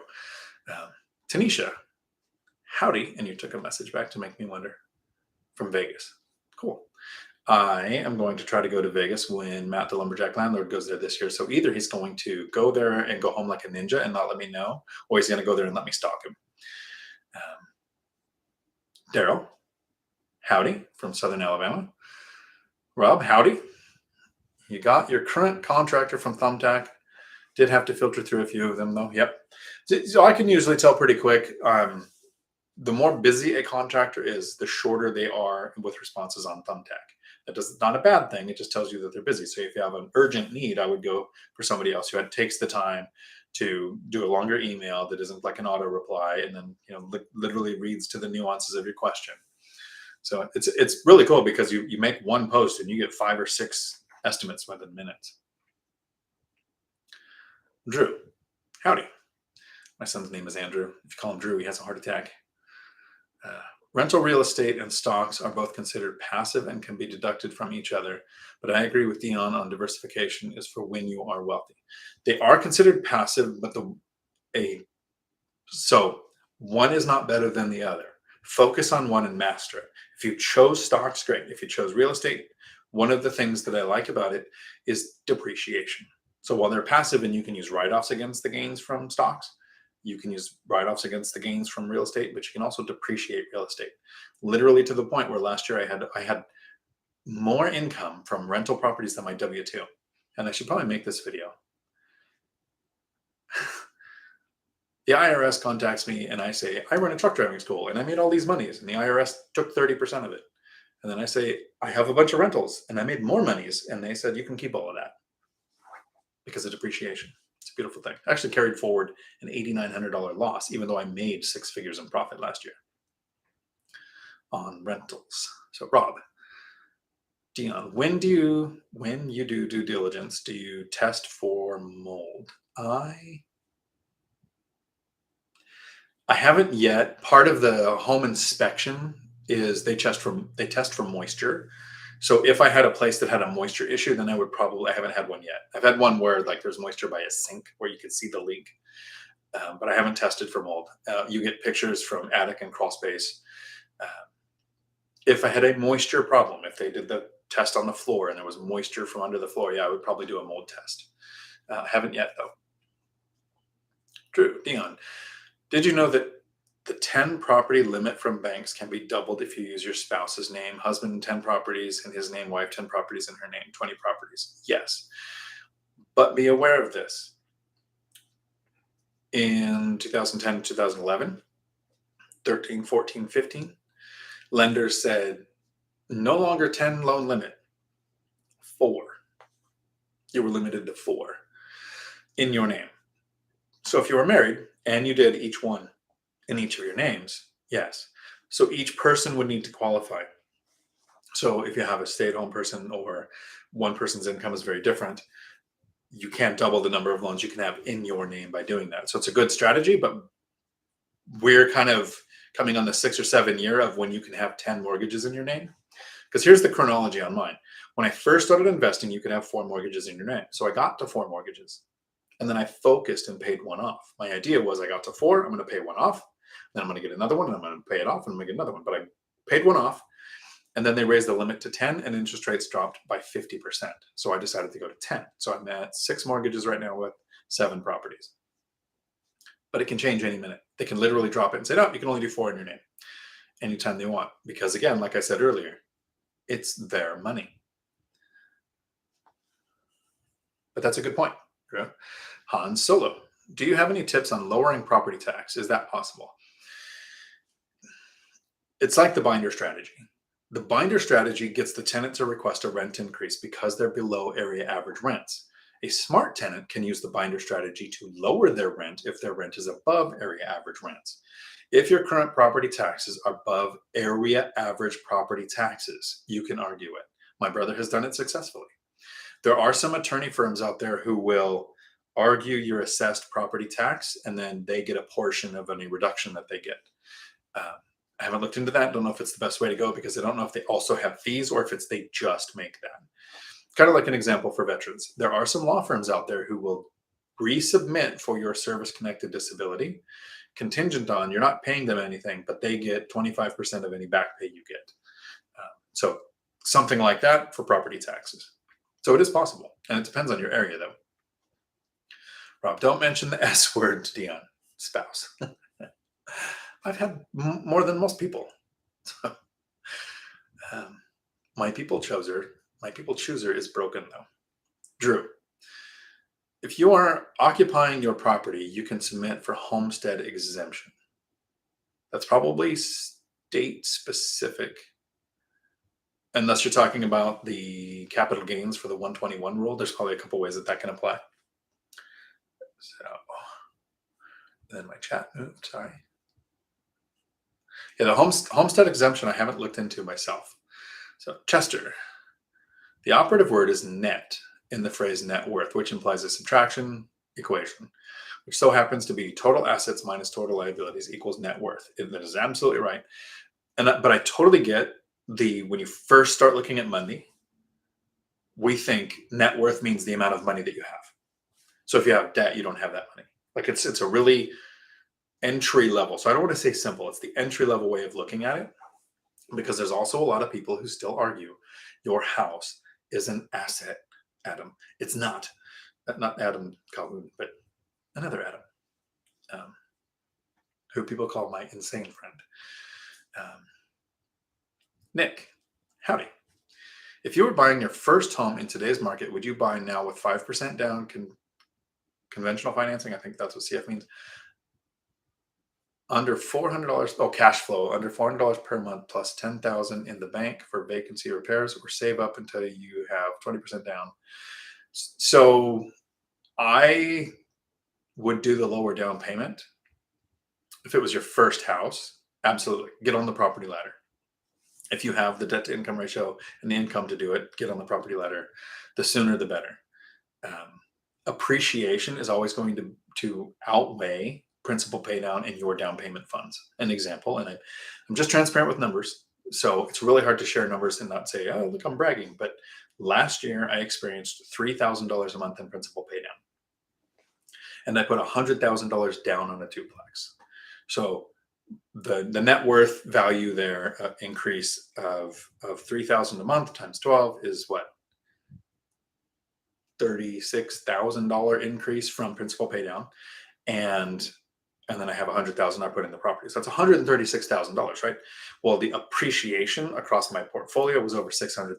Tanisha, howdy, and you took a message back to make me wonder, from Vegas. Cool. I am going to try to go to Vegas when Matt the Lumberjack Landlord goes there this year. So either he's going to go there and go home like a ninja and not let me know, or he's going to go there and let me stalk him. Daryl, howdy from Southern Alabama. Rob, howdy. You got your current contractor from Thumbtack. Did have to filter through a few of them though. Yep. So I can usually tell pretty quick. The more busy a contractor is, the shorter they are with responses on Thumbtack. That does not a bad thing. It just tells you that they're busy. So if you have an urgent need, I would go for somebody else who takes the time to do a longer email that isn't like an auto reply and then literally reads to the nuances of your question. So it's really cool because you make one post and you get 5 or 6 estimates within minutes. Drew, howdy. My son's name is Andrew. If you call him Drew, he has a heart attack. Rental real estate and stocks are both considered passive and can be deducted from each other. But I agree with Dion on diversification is for when you are wealthy. They are considered passive, but so one is not better than the other. Focus on one and master it. If you chose stocks, great. If you chose real estate, one of the things that I like about it is depreciation. So while they're passive and you can use write-offs against the gains from stocks, you can use write-offs against the gains from real estate, but you can also depreciate real estate. Literally to the point where last year I had more income from rental properties than my W-2. And I should probably make this video. The IRS contacts me and I say, I run a truck driving school and I made all these monies, and the IRS took 30% of it. And then I say, I have a bunch of rentals and I made more monies. And they said, you can keep all of that because of depreciation. It's a beautiful thing. I actually carried forward an $8,900 loss, even though I made 6 figures in profit last year on rentals. So Rob, Dion, when you do due diligence, do you test for mold? I haven't yet. Part of the home inspection is they test for moisture. So if I had a place that had a moisture issue, then I haven't had one yet. I've had one where like there's moisture by a sink where you could see the leak, but I haven't tested for mold. You get pictures from attic and crawl space. If I had a moisture problem, if they did the test on the floor and there was moisture from under the floor, yeah, I would probably do a mold test. Haven't yet though. Drew, Dion, did you know that the 10 property limit from banks can be doubled if you use your spouse's name? Husband 10 properties in his name, wife 10 properties in her name, 20 properties. Yes. But be aware of this. In 2010, 2011, 13, 14, 15, lenders said no longer 10 loan limit, 4. You were limited to 4 in your name. So if you were married and you did each one in each of your names, yes. So each person would need to qualify. So if you have a stay-at-home person or one person's income is very different, you can't double the number of loans you can have in your name by doing that. So it's a good strategy, but we're kind of coming on the 6 or 7 year of when you can have 10 mortgages in your name. Because here's the chronology on mine. When I first started investing, you could have 4 mortgages in your name. So I got to 4 mortgages. And then I focused and paid one off. My idea was I got to 4, I'm going to pay one off. Then I'm going to get another one, and I'm going to pay it off, and I'm going to get another one. But I paid one off, and then they raised the limit to 10, and interest rates dropped by 50%. So I decided to go to 10. So I'm at 6 mortgages right now with 7 properties. But it can change any minute. They can literally drop it and say, no, you can only do 4 in your name anytime they want. Because again, like I said earlier, it's their money. But that's a good point. Yeah. Han Solo, do you have any tips on lowering property tax? Is that possible? It's like the binder strategy. The binder strategy gets the tenant to request a rent increase because they're below area average rents. A smart tenant can use the binder strategy to lower their rent if their rent is above area average rents. If your current property taxes are above area average property taxes, you can argue it. My brother has done it successfully. There are some attorney firms out there who will argue your assessed property tax and then they get a portion of any reduction that they get. Uh, I haven't looked into that. Don't know if it's the best way to go because I don't know if they also have fees or if it's they just make that. Kind of like an example for veterans. There are some law firms out there who will resubmit for your service-connected disability, contingent on you're not paying them anything, but they get 25% of any back pay you get. So something like that for property taxes. So it is possible, and it depends on your area, though. Rob, don't mention the S word, Dion. Spouse. I've had more than most people. So, my people chooser is broken, though. Drew, if you are occupying your property, you can submit for homestead exemption. That's probably state specific. Unless you're talking about the capital gains for the 121 rule, there's probably a couple ways that can apply. So then my chat moved, sorry. Yeah, the homestead exemption I haven't looked into myself. So Chester, the operative word is net in the phrase net worth, which implies a subtraction equation, which so happens to be total assets minus total liabilities equals net worth. That is absolutely right. But I totally get when you first start looking at money, we think net worth means the amount of money that you have. So if you have debt, you don't have that money. Like it's a really entry level. So I don't want to say simple. It's the entry level way of looking at it, because there's also a lot of people who still argue your house is an asset, Adam. It's not Adam Calhoun, but another Adam, who people call my insane friend. Nick, howdy. If you were buying your first home in today's market, would you buy now with 5% down conventional financing? I think that's what CF means. Under $400, cash flow, under $400 per month plus $10,000 in the bank for vacancy repairs, or save up until you have 20% down. So I would do the lower down payment. If it was your first house, absolutely. Get on the property ladder. If you have the debt to income ratio and the income to do it, get on the property ladder. The sooner, the better. Appreciation is always going to outweigh principal pay down and your down payment funds. An example, and I'm just transparent with numbers. So it's really hard to share numbers and not say, oh, look, I'm bragging. But last year I experienced $3,000 a month in principal pay down. And I put $100,000 down on a duplex. So the net worth value there, increase of $3,000 a month times 12 is what? $36,000 increase from principal pay down. And then I have $100,000 I put in the property. So that's $136,000, right? Well, the appreciation across my portfolio was over $600,000.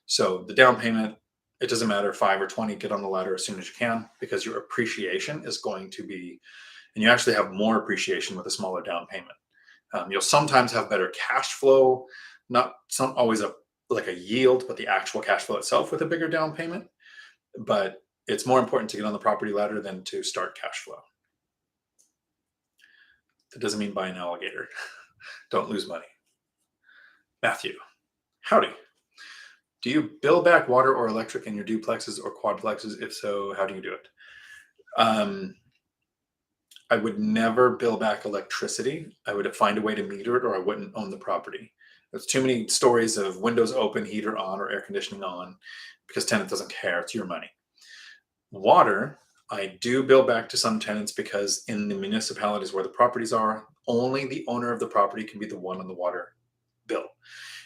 So the down payment, it doesn't matter 5 or 20, get on the ladder as soon as you can, because your appreciation is going to be, and you actually have more appreciation with a smaller down payment. You'll sometimes have better cash flow, not always like a yield, but the actual cash flow itself with a bigger down payment. But it's more important to get on the property ladder than to start cash flow. That doesn't mean buy an alligator. Don't lose money. Matthew, howdy. Do you bill back water or electric in your duplexes or quadplexes? If so, how do you do it? I would never bill back electricity. I would find a way to meter it, or I wouldn't own the property. There's too many stories of windows open, heater on, or air conditioning on, because tenant doesn't care. It's your money. Water, I do bill back to some tenants, because in the municipalities where the properties are, only the owner of the property can be the one on the water bill.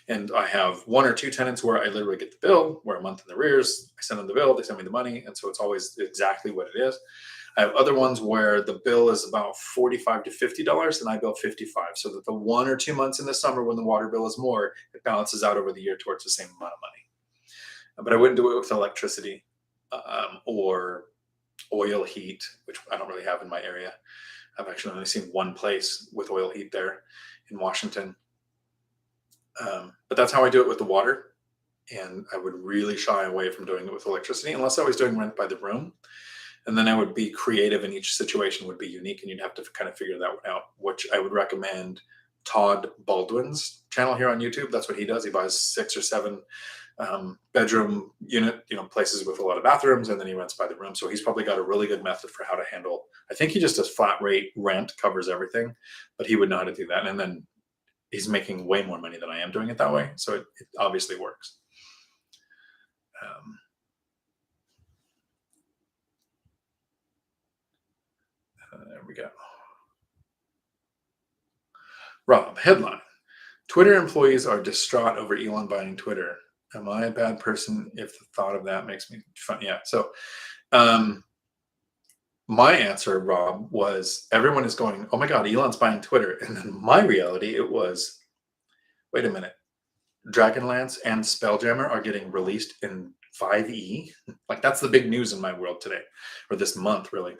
And I have 1 or 2 tenants where I literally get the bill, we're a month in the arrears, I send them the bill, they send me the money, and so it's always exactly what it is. I have other ones where the bill is about $45 to $50 and I bill $55, so that the 1 or 2 months in the summer when the water bill is more, it balances out over the year towards the same amount of money. But I wouldn't do it with electricity or oil heat, which I don't really have in my area. I've actually only seen one place with oil heat there in Washington. But that's how I do it with the water. And I would really shy away from doing it with electricity unless I was doing rent by the room. And then I would be creative, and each situation would be unique, and you'd have to kind of figure that one out, which I would recommend Todd Baldwin's channel here on YouTube. That's what he does. He buys 6 or 7 bedroom unit, places with a lot of bathrooms, and then he rents by the room. So he's probably got a really good method for how to handle. I think he just does flat rate rent, covers everything, but he would know how to do that. And then he's making way more money than I am doing it that way. So it obviously works. There we go. Rob, headline: Twitter employees are distraught over Elon buying Twitter. Am I a bad person if the thought of that makes me fun? Yeah. So my answer, Rob, was everyone is going, oh my God, Elon's buying Twitter. And then my reality, it was, wait a minute. Dragonlance and Spelljammer are getting released in 5e. Like, that's the big news in my world today, or this month, really.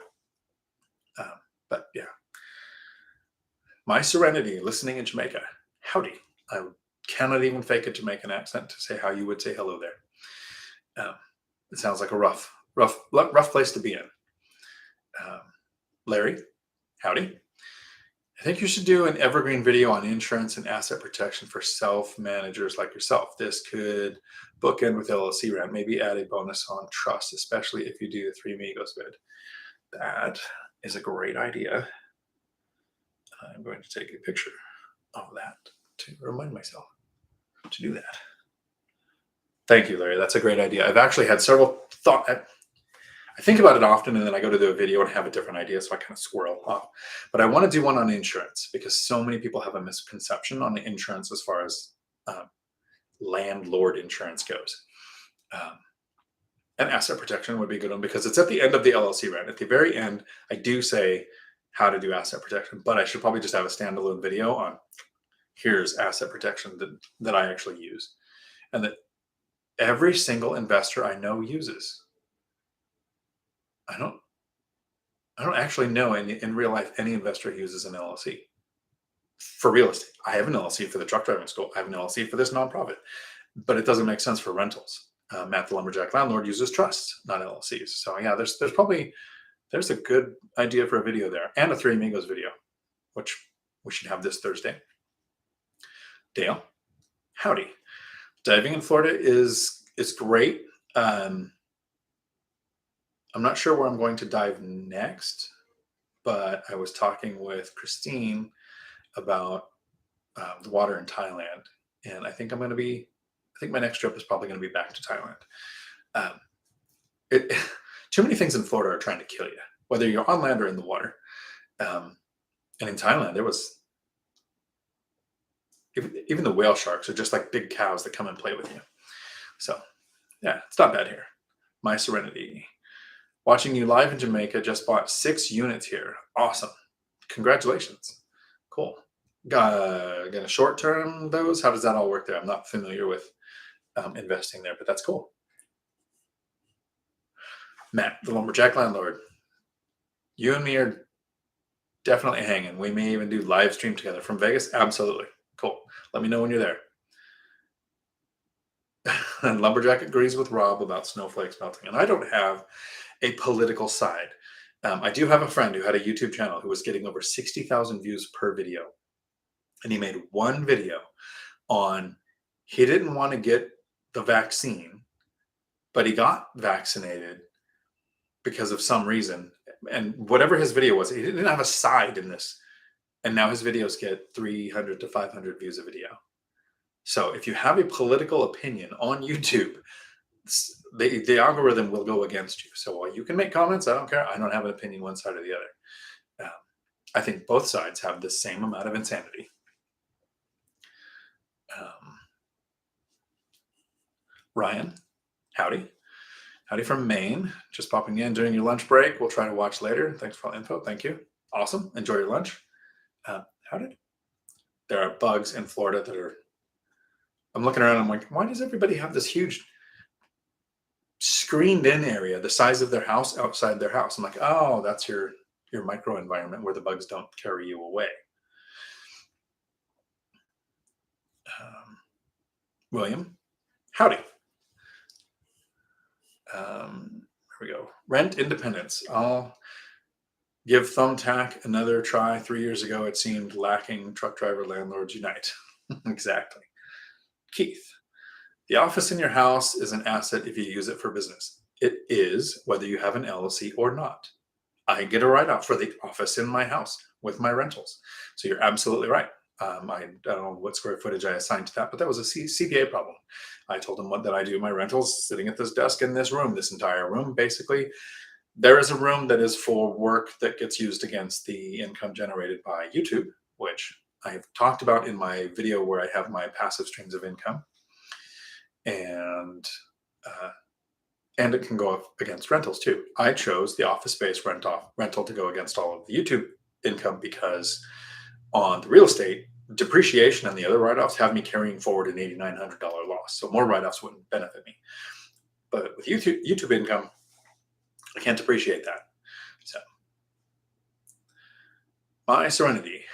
But yeah. My Serenity, listening in Jamaica. Howdy. I cannot even fake a Jamaican accent to say how you would say hello there. It sounds like a rough place to be in. Larry, howdy. I think you should do an evergreen video on insurance and asset protection for self-managers like yourself. This could bookend with LLC rent, maybe add a bonus on trust, especially if you do the Three Amigos vid. That is a great idea. I'm going to take a picture of that to remind myself to do that. Thank you, Larry. That's a great idea. I've actually had several thoughts. I think about it often, and then I go to do a video and have a different idea, so I kind of squirrel off. But I want to do one on insurance because so many people have a misconception on the insurance as far as landlord insurance goes. And asset protection would be a good one because it's at the end of the LLC rent. At the very end, I do say how to do asset protection, but I should probably just have a standalone video on here's asset protection that I actually use and that every single investor I know uses. I don't actually know in real life any investor who uses an LLC for real estate. I have an LLC for the truck driving school. I have an LLC for this nonprofit, but it doesn't make sense for rentals. Matt, the lumberjack landlord, uses trusts, not LLCs. So yeah, there's a good idea for a video there, and a Three Amigos video, which we should have this Thursday. Dale, howdy. Diving in Florida is great. I'm not sure where I'm going to dive next, but I was talking with Christine about the water in Thailand, and I think my next trip is probably going to be back to Thailand. Too many things in Florida are trying to kill you, whether you're on land or in the water. And in Thailand, there was even the whale sharks are just like big cows that come and play with you. So yeah, it's not bad here. My Serenity. Watching you live in Jamaica, just bought 6 units here. Awesome. Congratulations. Cool. Gonna short term those? How does that all work there? I'm not familiar with investing there, but that's cool. Matt, the lumberjack landlord. You and me are definitely hanging. We may even do live stream together from Vegas. Absolutely. Cool. Let me know when you're there. And Lumberjack agrees with Rob about snowflakes melting. And I don't have a political side. I do have a friend who had a YouTube channel who was getting over 60,000 views per video. And he made one video on he didn't want to get the vaccine, but he got vaccinated because of some reason. And whatever his video was, he didn't have a side in this. And now his videos get 300 to 500 views a video. So if you have a political opinion on YouTube, the algorithm will go against you. So while you can make comments, I don't care. I don't have an opinion one side or the other. I think both sides have the same amount of insanity. Ryan, howdy. Howdy from Maine. Just popping in during your lunch break. We'll try to watch later. Thanks for all the info. Thank you. Awesome. Enjoy your lunch. There are bugs in Florida that are, I'm looking around, I'm like, why does everybody have this huge screened in area the size of their house outside their house? I'm like, oh, that's your micro environment where the bugs don't carry you away. William, howdy. Here we go. Rent independence. I'll give Thumbtack another try. 3 years ago, it seemed lacking. Truck driver landlords unite. Exactly. Keith, the office in your house is an asset if you use it for business. It is whether you have an LLC or not. I get a write-off for the office in my house with my rentals. So you're absolutely right. I don't know what square footage I assigned to that, but that was a CPA problem. I told them that I do my rentals sitting at this desk in this room, this entire room. Basically, there is a room that is for work that gets used against the income generated by YouTube, which I've talked about in my video where I have my passive streams of income. And it can go up against rentals too. I chose the office space rental to go against all of the YouTube income because on the real estate, depreciation and the other write-offs have me carrying forward an $8,900 loss. So more write-offs wouldn't benefit me. But with YouTube income, I can't depreciate that. So my serenity,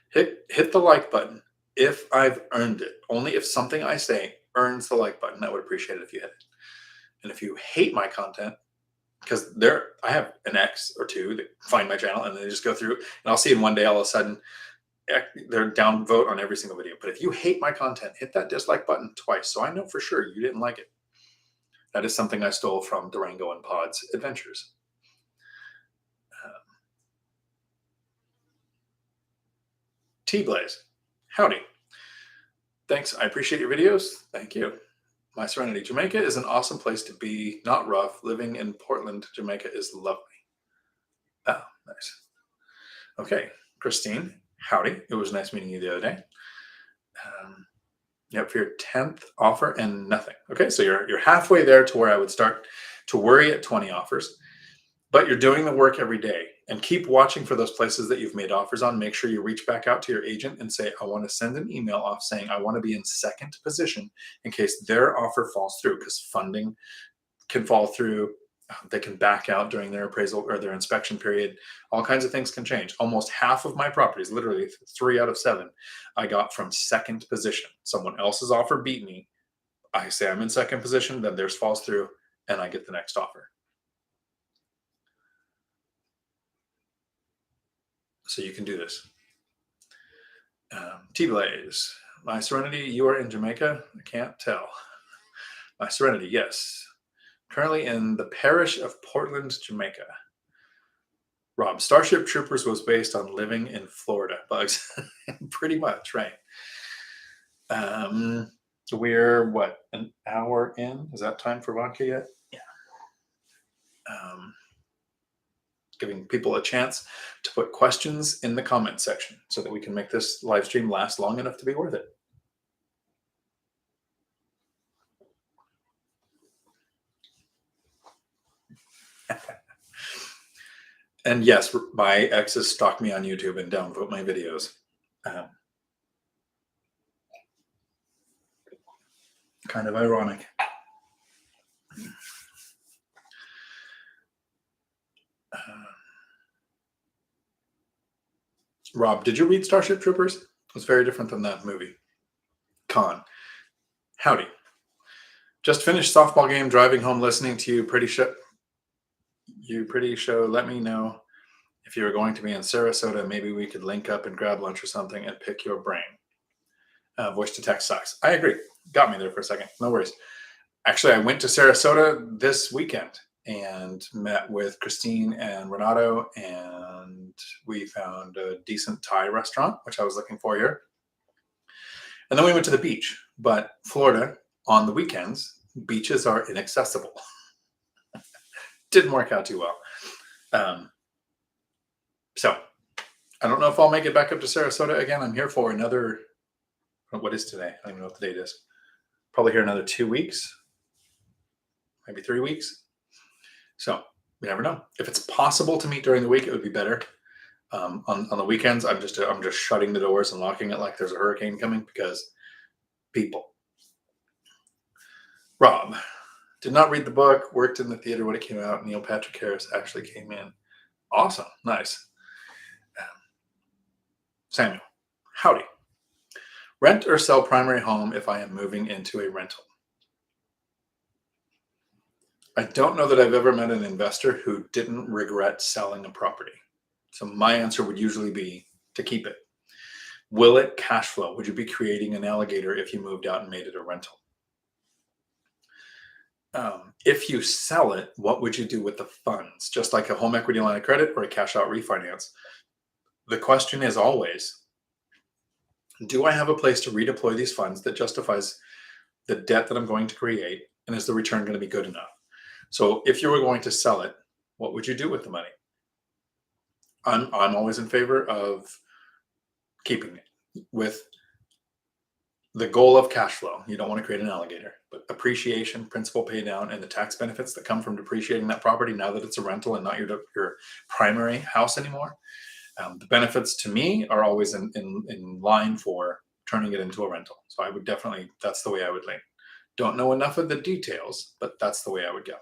hit the like button if I've earned it. Only if something I say earns the like button. I would appreciate it if you hit it. And if you hate my content, because I have an X or two that find my channel and they just go through, and I'll see in one day all of a sudden they're down vote on every single video. But if you hate my content, hit that dislike button twice so I know for sure you didn't like it. That is something I stole from Durango and Pod's adventures. T-Blaze, howdy. Thanks, I appreciate your videos. Thank you. My serenity, Jamaica is an awesome place to be, not rough. Living in Portland, Jamaica is lovely. Oh, nice. Okay, Christine, howdy. It was nice meeting you the other day. Yep, for your 10th offer and nothing. Okay, so you're halfway there to where I would start to worry at 20 offers, but you're doing the work every day. And keep watching for those places that you've made offers on. Make sure you reach back out to your agent and say, I want to send an email off saying I want to be in second position in case their offer falls through, because funding can fall through. They can back out during their appraisal or their inspection period. All kinds of things can change. Almost half of my properties, literally 3 out of 7, I got from second position. Someone else's offer beat me. I say I'm in second position, then theirs falls through, and I get the next offer. So you can do this. T-Blaze, my serenity, you are in Jamaica? I can't tell. My serenity, yes. Currently in the parish of Portland, Jamaica. Rob, Starship Troopers was based on living in Florida. Bugs, pretty much, right? We're, what, an hour in? Is that time for vodka yet? Yeah. Giving people a chance to put questions in the comment section so that we can make this live stream last long enough to be worth it. And yes, my exes stalk me on YouTube and downvote my videos. Kind of ironic. Rob, did you read Starship Troopers? It was very different than that movie. Con, howdy. Just finished softball game, driving home, listening to you. Pretty show. Let me know if you were going to be in Sarasota. Maybe we could link up and grab lunch or something and pick your brain. Voice to text sucks. I agree. Got me there for a second. No worries. Actually, I went to Sarasota this weekend and met with Christine and Renato, and we found a decent Thai restaurant, which I was looking for here. And then we went to the beach. But Florida, on the weekends, beaches are inaccessible. Didn't work out too well. So I don't know if I'll make it back up to Sarasota again. I'm here for another, what is today? I don't even know what the date is. Probably here another 2 weeks, maybe 3 weeks. So you never know. If it's possible to meet during the week, it would be better. On the weekends, I'm just shutting the doors and locking it like there's a hurricane coming because people. Rob, did not read the book, worked in the theater when it came out. Neil Patrick Harris actually came in. Awesome. Nice. Samuel, howdy. Rent or sell primary home if I am moving into a rental? I don't know that I've ever met an investor who didn't regret selling a property. So my answer would usually be to keep it. Will it cash flow? Would you be creating an alligator if you moved out and made it a rental? If you sell it, what would you do with the funds? Just like a home equity line of credit or a cash out refinance. The question is always, do I have a place to redeploy these funds that justifies the debt that I'm going to create? And is the return going to be good enough? So if you were going to sell it, what would you do with the money? I'm always in favor of keeping it with the goal of cash flow. You don't want to create an alligator, but appreciation, principal pay down, and the tax benefits that come from depreciating that property now that it's a rental and not your primary house anymore. The benefits to me are always in line for turning it into a rental. So I would definitely, that's the way I would lean. Don't know enough of the details, but that's the way I would go.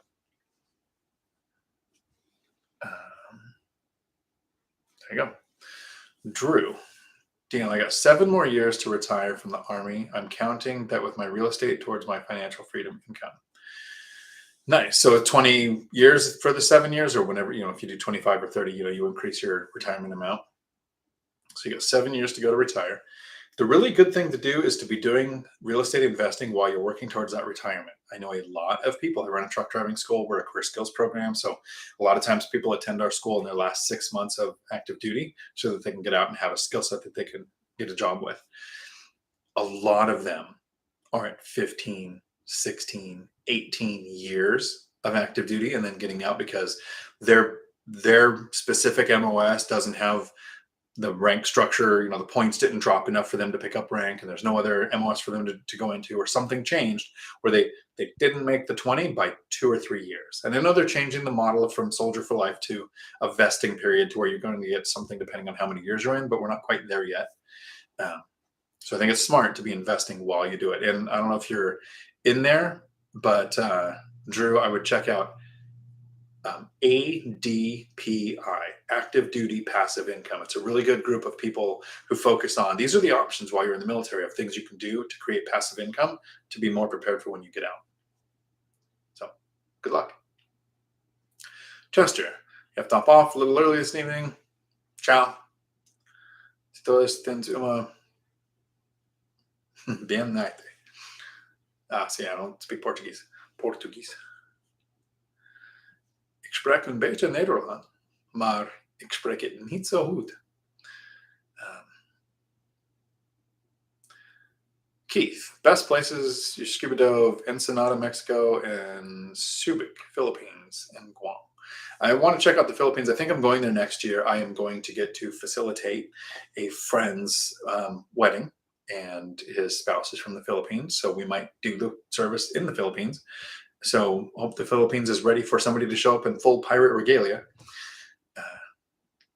There you go. Drew. Dion, I got 7 more years to retire from the Army. I'm counting that with my real estate towards my financial freedom income. Nice. So 20 years for the 7 years, or whenever, if you do 25 or 30, you increase your retirement amount. So you got 7 years to go to retire. The really good thing to do is to be doing real estate investing while you're working towards that retirement. I know a lot of people. I run a truck driving school. We're a career skills program. So a lot of times people attend our school in their last 6 months of active duty so that they can get out and have a skill set that they can get a job with. A lot of them are at 15, 16, 18 years of active duty and then getting out because their specific MOS doesn't have the rank structure, the points didn't drop enough for them to pick up rank, and there's no other MOS for them to go into, or something changed where they didn't make the 20 by 2 or 3 years. And I know they're changing the model from Soldier for Life to a vesting period to where you're going to get something depending on how many years you're in, but we're not quite there yet. So I think it's smart to be investing while you do it. And I don't know if you're in there, but Drew, I would check out ADPI, Active Duty Passive Income. It's a really good group of people who focus on, these are the options while you're in the military of things you can do to create passive income to be more prepared for when you get out. So good luck. Chester, you have to hop off a little early this evening. Ciao. Bien night. See, I don't speak Portuguese. Ik spreek een beetje Nederlands, maar ik spreek het niet zo goed. Keith, best places, you scuba dove, Ensenada, Mexico, and Subic, Philippines, and Guam. I want to check out the Philippines. I think I'm going there next year. I am going to get to facilitate a friend's wedding, and his spouse is from the Philippines. So we might do the service in the Philippines. So hope the Philippines is ready for somebody to show up in full pirate regalia.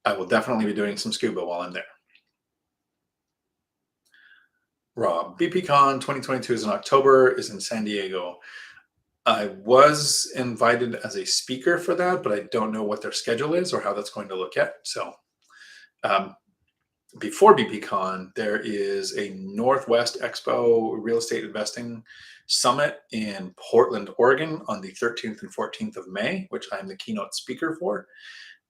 I will definitely be doing some scuba while I'm there. Rob, BPCon 2022 is in October, is in San Diego. I was invited as a speaker for that, but I don't know what their schedule is or how that's going to look at. So before BPCon, there is a Northwest Expo Real Estate Investing Summit in Portland, Oregon on the 13th and 14th of May, which I'm the keynote speaker for.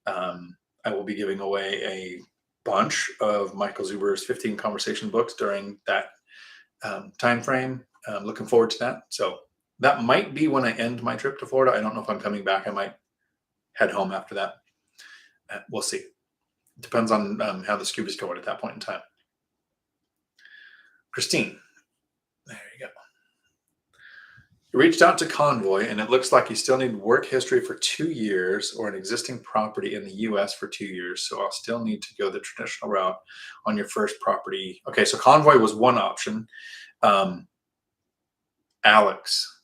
I will be giving away a bunch of Michael Zuber's 15 conversation books during that time frame. I'm looking forward to that. So that might be when I end my trip to Florida. I don't know if I'm coming back. I might head home after that. We'll see. Depends on how the scuba's going at that point in time. Christine, there you go. You reached out to Convoy, and it looks like you still need work history for 2 years or an existing property in the U.S. for 2 years. So I'll still need to go the traditional route on your first property. Okay, so Convoy was one option. Alex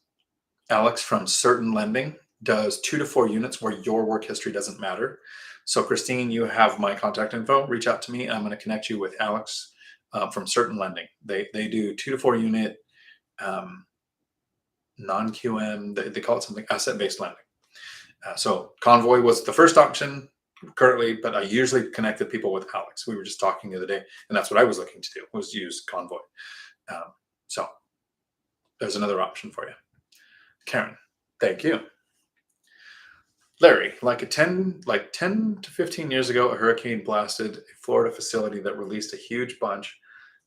from Certain Lending does 2 to 4 units where your work history doesn't matter. So Christine, you have my contact info. Reach out to me. I'm going to connect you with Alex from Certain Lending. They do 2 to 4 unit non-QM. They call it something asset-based lending. So Convoy was the first option. currently, but I usually connect the people with Alex. We were just talking the other day, and that's what I was looking to do, was use Convoy. So there's another option for you. Karen, thank you. Larry, like 10 to 15 years ago, a hurricane blasted a Florida facility that released a huge bunch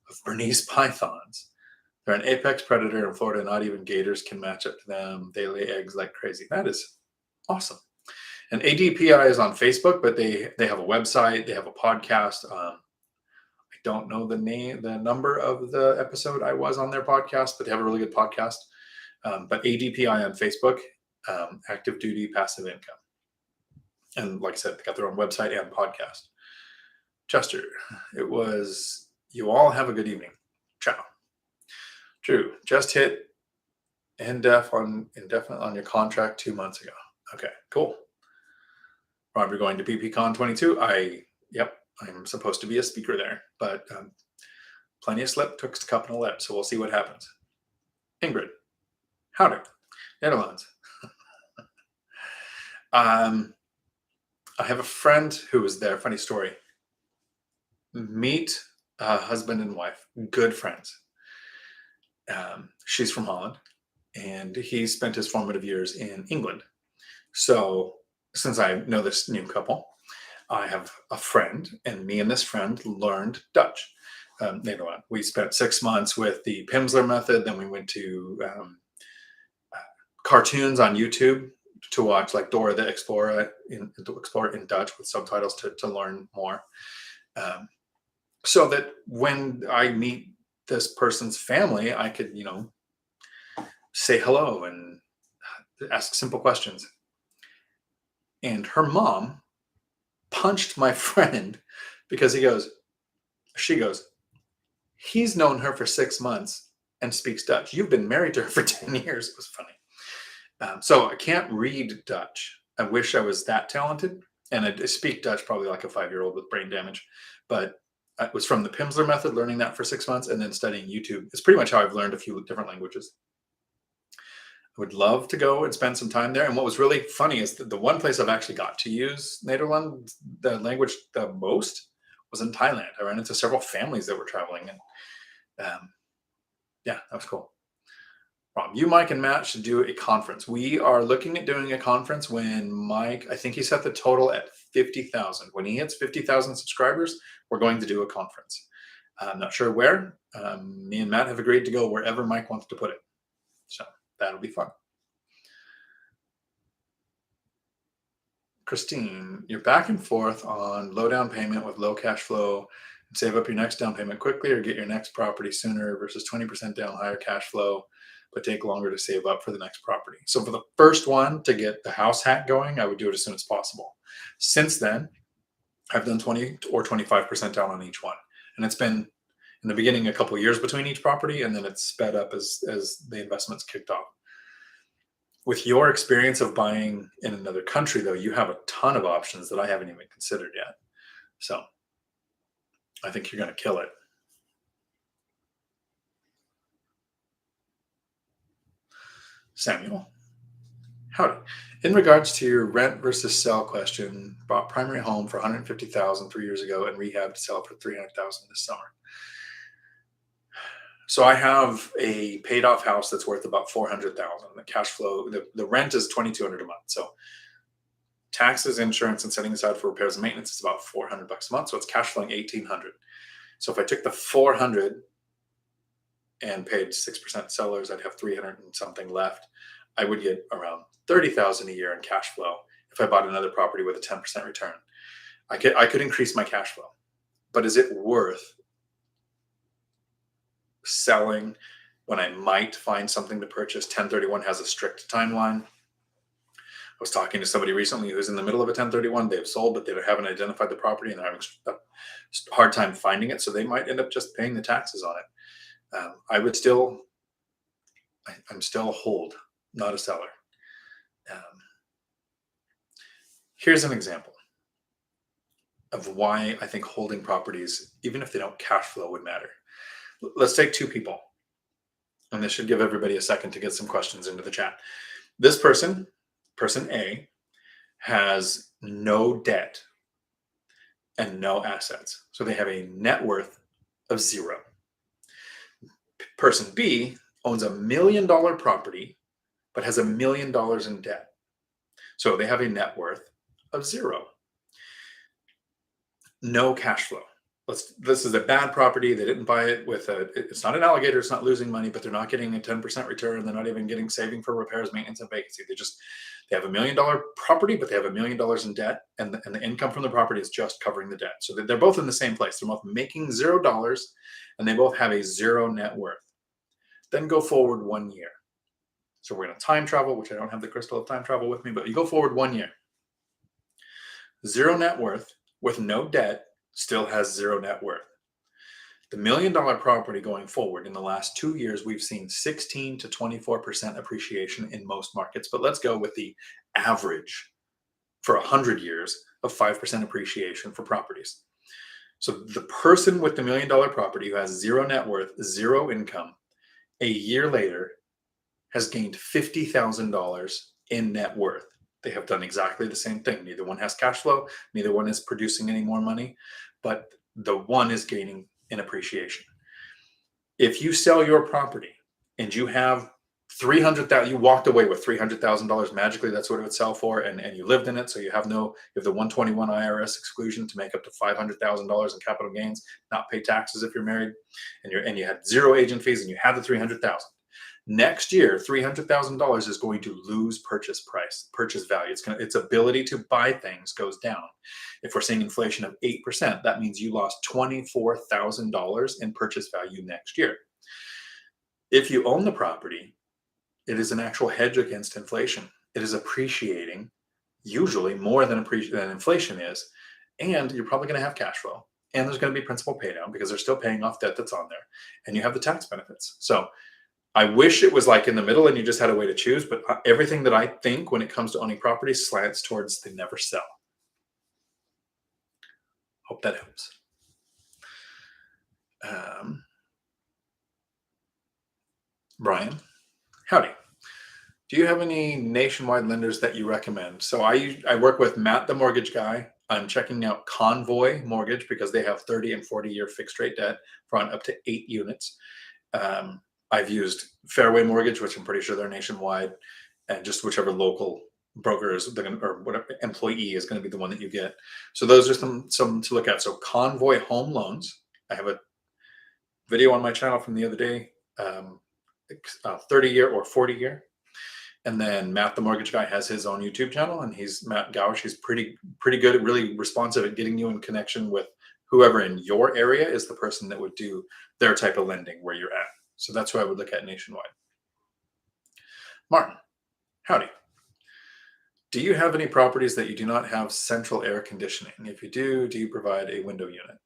of Bernese pythons. They're an apex predator in Florida. Not even gators can match up to them. They lay eggs like crazy. That is awesome. And ADPI is on Facebook, but they have a website. They have a podcast. I don't know the number of the episode I was on their podcast, but they have a really good podcast. But ADPI on Facebook, active duty passive income. And like I said, they got their own website and podcast. Chester, it was, you all have a good evening. Ciao. Drew, just hit indefinite on your contract 2 months ago. Okay, cool. Rob, you're going to BPCon 22. I'm supposed to be a speaker there, but plenty of slip, took a cup and a lip, so we'll see what happens. Ingrid, howdy, Netherlands. I have a friend who was there. Funny story. Meet husband and wife, good friends. She's from Holland, and he spent his formative years in England. So since I know this new couple, I have a friend, and me and this friend learned Dutch. We spent 6 months with the Pimsleur method. Then we went to cartoons on YouTube to watch, like Dora the Explorer, to explore in Dutch with subtitles to learn more. So that when I meet this person's family, I could, say hello and ask simple questions. And her mom punched my friend because she goes, he's known her for 6 months and speaks Dutch. You've been married to her for 10 years. It was funny. So I can't read Dutch. I wish I was that talented. And I speak Dutch probably like a 5-year-old with brain damage. But it was from the Pimsleur method, learning that for 6 months, and then studying YouTube. It's pretty much how I've learned a few different languages. I would love to go and spend some time there. And what was really funny is that the one place I've actually got to use Nederland, the language the most, was in Thailand. I ran into several families that were traveling. And that was cool. You, Mike, and Matt should do a conference. We are looking at doing a conference when Mike, I think he set the total at 50,000. When he hits 50,000 subscribers, we're going to do a conference. I'm not sure where. Me and Matt have agreed to go wherever Mike wants to put it. So that'll be fun. Christine, you're back and forth on low down payment with low cash flow and save up your next down payment quickly or get your next property sooner versus 20% down, higher cash flow, but take longer to save up for the next property. So for the first one, to get the house hack going, I would do it as soon as possible. Since then, I've done 20 or 25% down on each one. And it's been, in the beginning, a couple of years between each property, and then it's sped up as the investments kicked off. With your experience of buying in another country, though, you have a ton of options that I haven't even considered yet. So I think you're going to kill it. Samuel, howdy. In regards to your rent versus sell question, bought primary home for $150,000 3 years ago and rehabbed to sell for $300,000 this summer. So I have a paid off house that's worth about $400,000. The cash flow, the rent is $2,200 a month. So taxes, insurance, and setting aside for repairs and maintenance is about $400 a month. So it's cash flowing $1,800. So if I took the $400 and paid 6% sellers, I'd have 300 and something left. I would get around $30,000 a year in cash flow if I bought another property with a 10% return. I could increase my cash flow, but is it worth selling when I might find something to purchase? 1031 has a strict timeline. I was talking to somebody recently who's in the middle of a 1031. They've sold, but they haven't identified the property and they're having a hard time finding it. So they might end up just paying the taxes on it. I'm still a hold, not a seller. Here's an example of why I think holding properties, even if they don't cash flow, would matter. Let's take two people, and this should give everybody a second to get some questions into the chat. This person A, has no debt and no assets. So they have a net worth of 0. Person B owns $1 million property, but has $1 million in debt. So they have a net worth of 0. No cash flow. This is a bad property. They didn't buy it with it's not an alligator. It's not losing money, but they're not getting a 10% return. They're not even getting saving for repairs, maintenance, and vacancy. They have $1 million property, but they have $1 million in debt, and the income from the property is just covering the debt. So they're both in the same place. They're both making $0, and they both have a 0 net worth. Then go forward 1 year. So we're going to time travel, which I don't have the crystal of time travel with me, but you go forward 1 year. 0 net worth with no debt still has 0 net worth. The $1 million property going forward, in the last 2 years, we've seen 16 to 24% appreciation in most markets. But let's go with the average for 100 years of 5% appreciation for properties. So the person with the $1 million property who has 0 net worth, 0 income, a year later has gained $50,000 in net worth. They have done exactly the same thing. Neither one has cash flow. Neither one is producing any more money, but the one is gaining in appreciation. If you sell your property and you have $300,000, you walked away with $300,000 magically, that's what it would sell for, and you lived in it, so you have the 121 IRS exclusion to make up to $500,000 in capital gains, not pay taxes if you're married, and you had 0 agent fees, and you had the $300,000. Next year, $300,000 is going to lose purchase value. Its ability to buy things goes down. If we're seeing inflation of 8%, that means you lost $24,000 in purchase value next year. If you own the property, it is an actual hedge against inflation. It is appreciating, usually more than inflation is, and you're probably going to have cash flow. And there's going to be principal pay down because they're still paying off debt that's on there, and you have the tax benefits. So I wish it was like in the middle and you just had a way to choose, but everything that I think when it comes to owning property slants towards they never sell. Hope that helps. Brian, howdy. Do you have any nationwide lenders that you recommend? So I work with Matt, the mortgage guy. I'm checking out Convoy Mortgage because they have 30 and 40-year fixed rate debt for up to 8 units. I've used Fairway Mortgage, which I'm pretty sure they're nationwide, and just whichever local broker is, or whatever employee is going to be the one that you get. So those are some to look at. So Convoy Home Loans. I have a video on my channel from the other day, 30-year or 40-year. And then Matt, the mortgage guy, has his own YouTube channel, and he's Matt Gausch. He's pretty good at really responsive at getting you in connection with whoever in your area is the person that would do their type of lending where you're at. So that's who I would look at nationwide. Martin, howdy. Do you have any properties that you do not have central air conditioning? If you do you provide a window unit?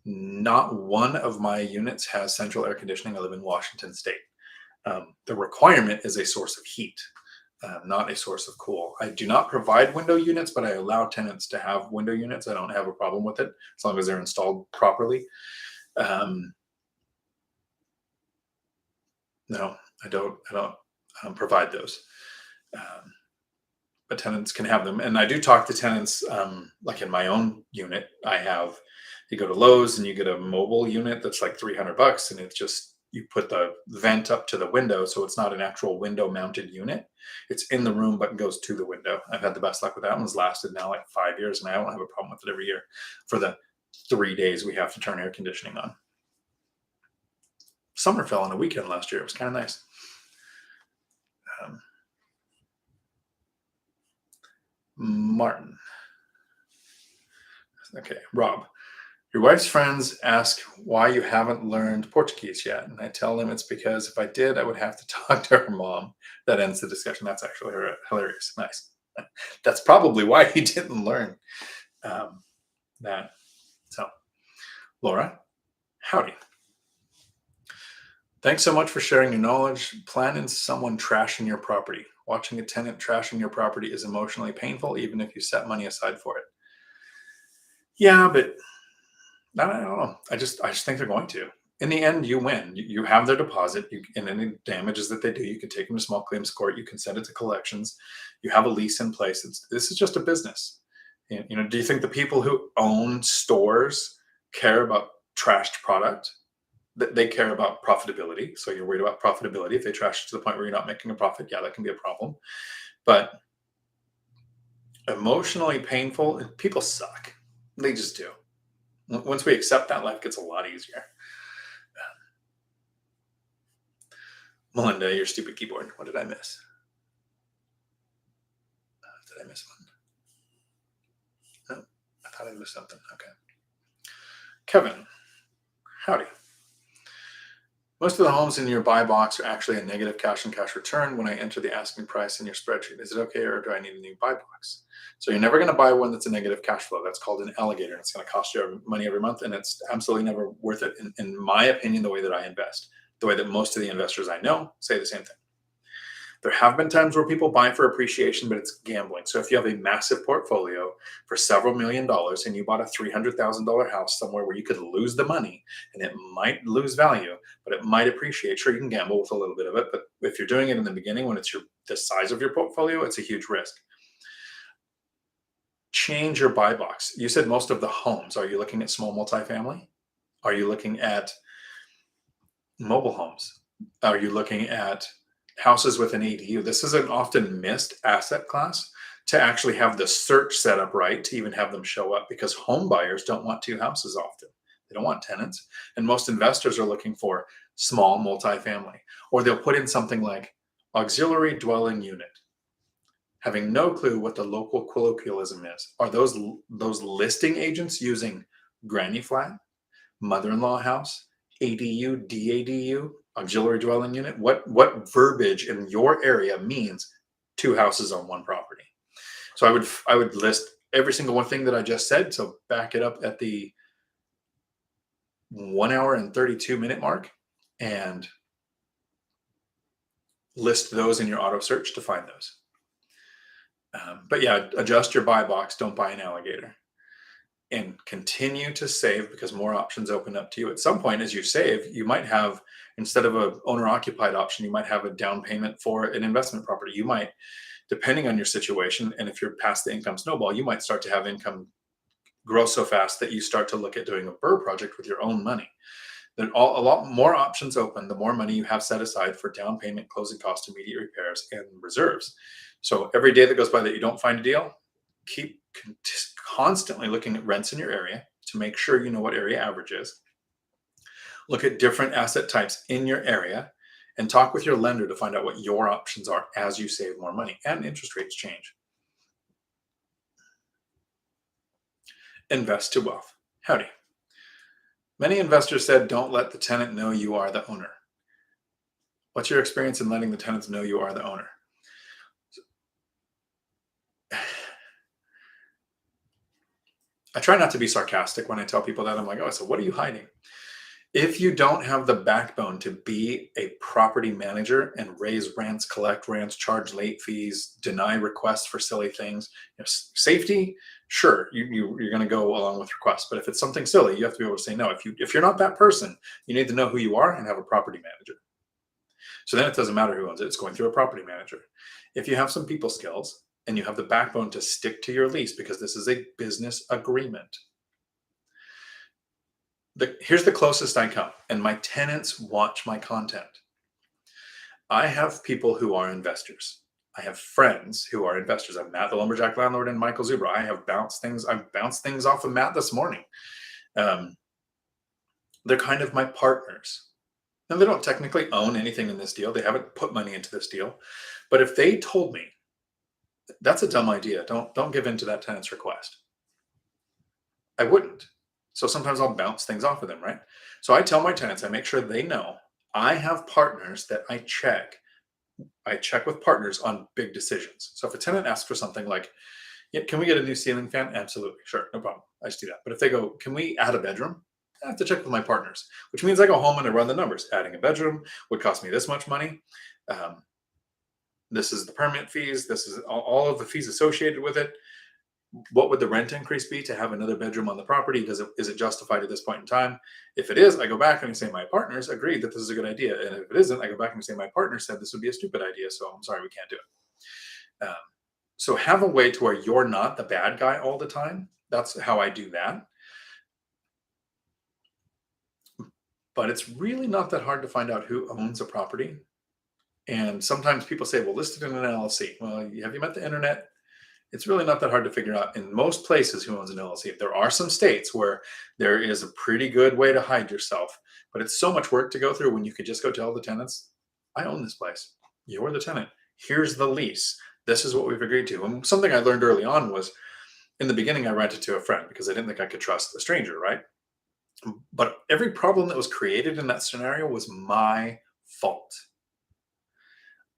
Not one of my units has central air conditioning. I live in Washington State. The requirement is a source of heat, not a source of cool. I do not provide window units, but I allow tenants to have window units. I don't have a problem with it as long as they're installed properly. No, I don't provide those. But tenants can have them. And I do talk to tenants, like in my own unit, you go to Lowe's and you get a mobile unit that's like $300, and it's just, you put the vent up to the window. So it's not an actual window mounted unit. It's in the room, but goes to the window. I've had the best luck with that. One's lasted now like 5 years, and I don't have a problem with it every year for the 3 days we have to turn air conditioning on. Summer fell on a weekend last year. It was kind of nice. Martin. Okay, Rob. Your wife's friends ask why you haven't learned Portuguese yet. And I tell them it's because if I did, I would have to talk to her mom. That ends the discussion. That's actually hilarious. Nice. That's probably why he didn't learn that. So, Laura, howdy. Thanks so much for sharing your knowledge. Planning someone trashing your property. Watching a tenant trashing your property is emotionally painful, even if you set money aside for it. Yeah, but I don't know. I just think they're going to. In the end, you win. You have their deposit, and any damages that they do, you can take them to small claims court. You can send it to collections. You have a lease in place. This is just a business. Do you think the people who own stores care about trashed product? They care about profitability. So you're worried about profitability. If they trash it to the point where you're not making a profit, yeah, that can be a problem. But emotionally painful, people suck. They just do. Once we accept that, life gets a lot easier. Melinda, your stupid keyboard. What did I miss? Did I miss one? No, I thought I missed something. Okay. Kevin, howdy. Most of the homes in your buy box are actually a negative cash and cash return when I enter the asking price in your spreadsheet. Is it okay, or do I need a new buy box? So you're never going to buy one that's a negative cash flow. That's called an alligator. It's going to cost you money every month, and it's absolutely never worth it, in my opinion, the way that I invest, the way that most of the investors I know say the same thing. There have been times where people buy for appreciation, but it's gambling. So if you have a massive portfolio for several $1,000,000 and you bought a $300,000 house somewhere where you could lose the money and it might lose value, but it might appreciate, sure, you can gamble with a little bit of it. But if you're doing it in the beginning when it's the size of your portfolio, it's a huge risk. Change your buy box. You said most of the homes. Are you looking at small multifamily? Are you looking at mobile homes? Are you looking at houses with an ADU? This is an often missed asset class, to actually have the search set up right to even have them show up, because home buyers don't want two houses often. They don't want tenants. And most investors are looking for small multifamily, or they'll put in something like auxiliary dwelling unit, having no clue what the local colloquialism is. Are those listing agents using granny flat, mother-in-law house, ADU, DADU, auxiliary dwelling unit? What verbiage in your area means two houses on one property? So I would list every single one thing that I just said. So back it up at the 1 hour and 32-minute mark and list those in your auto search to find those. But yeah, adjust your buy box. Don't buy an alligator. And continue to save, because more options open up to you. At some point, as you save, you might have, instead of an owner-occupied option, you might have a down payment for an investment property. You might, depending on your situation, and if you're past the income snowball, you might start to have income grow so fast that you start to look at doing a BRRRR project with your own money. Then a lot more options open, the more money you have set aside for down payment, closing costs, immediate repairs, and reserves. So every day that goes by that you don't find a deal, keep constantly looking at rents in your area to make sure you know what area average is. Look at different asset types in your area and talk with your lender to find out what your options are as you save more money and interest rates change. Invest to wealth. Howdy. Many investors said, don't let the tenant know you are the owner. What's your experience in letting the tenants know you are the owner? I try not to be sarcastic when I tell people that. I'm like, oh, so what are you hiding? If you don't have the backbone to be a property manager and raise rents, collect rents, charge late fees, deny requests for silly things, safety, sure, you're going to go along with requests. But if it's something silly, you have to be able to say no. If you're not that person, you need to know who you are and have a property manager. So then it doesn't matter who owns it. It's going through a property manager. If you have some people skills and you have the backbone to stick to your lease, because this is a business agreement. Here's the closest I come, and my tenants watch my content. I have people who are investors. I have friends who are investors. I'm Matt, the Lumberjack Landlord, and Michael Zuber. I've bounced things off of Matt this morning. They're kind of my partners. Now, they don't technically own anything in this deal. They haven't put money into this deal. But if they told me, that's a dumb idea, don't give in to that tenant's request, I wouldn't. So sometimes I'll bounce things off of them, right? So I tell my tenants, I make sure they know I have partners that I check. I check with partners on big decisions. So if a tenant asks for something like, yeah, can we get a new ceiling fan? Absolutely. Sure. No problem. I just do that. But if they go, can we add a bedroom? I have to check with my partners, which means I go home and I run the numbers. Adding a bedroom would cost me this much money. This is the permit fees. This is all of the fees associated with it. What would the rent increase be to have another bedroom on the property? Is it justified at this point in time? If it is, I go back and I say my partners agreed that this is a good idea. And if it isn't, I go back and say my partner said this would be a stupid idea. So I'm sorry, we can't do it. So have a way to where you're not the bad guy all the time. That's how I do that. But it's really not that hard to find out who owns a property. And sometimes people say, well, list it in an LLC. Well, have you met the internet? It's really not that hard to figure out in most places who owns an LLC. There are some states where there is a pretty good way to hide yourself, but it's so much work to go through when you could just go tell the tenants, I own this place. You're the tenant. Here's the lease. This is what we've agreed to. And something I learned early on was in the beginning, I rented to a friend because I didn't think I could trust a stranger, right? But every problem that was created in that scenario was my fault.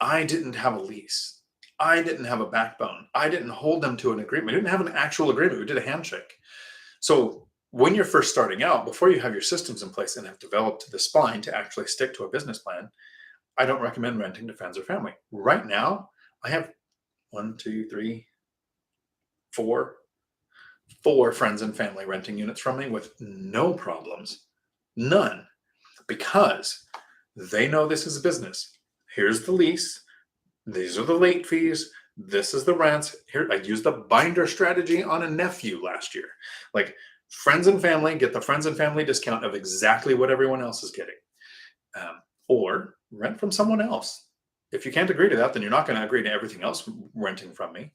I didn't have a lease. I didn't have a backbone. I didn't hold them to an agreement. I didn't have an actual agreement. We did a handshake. So when you're first starting out, before you have your systems in place and have developed the spine to actually stick to a business plan, I don't recommend renting to friends or family. Right now, I have one, two, three, four friends and family renting units from me with no problems. None. Because they know this is a business. Here's the lease. These are the late fees. This is the rents. Here, I used the binder strategy on a nephew last year. Like friends and family get the friends and family discount of exactly what everyone else is getting. Or rent from someone else. If you can't agree to that, then you're not going to agree to everything else renting from me.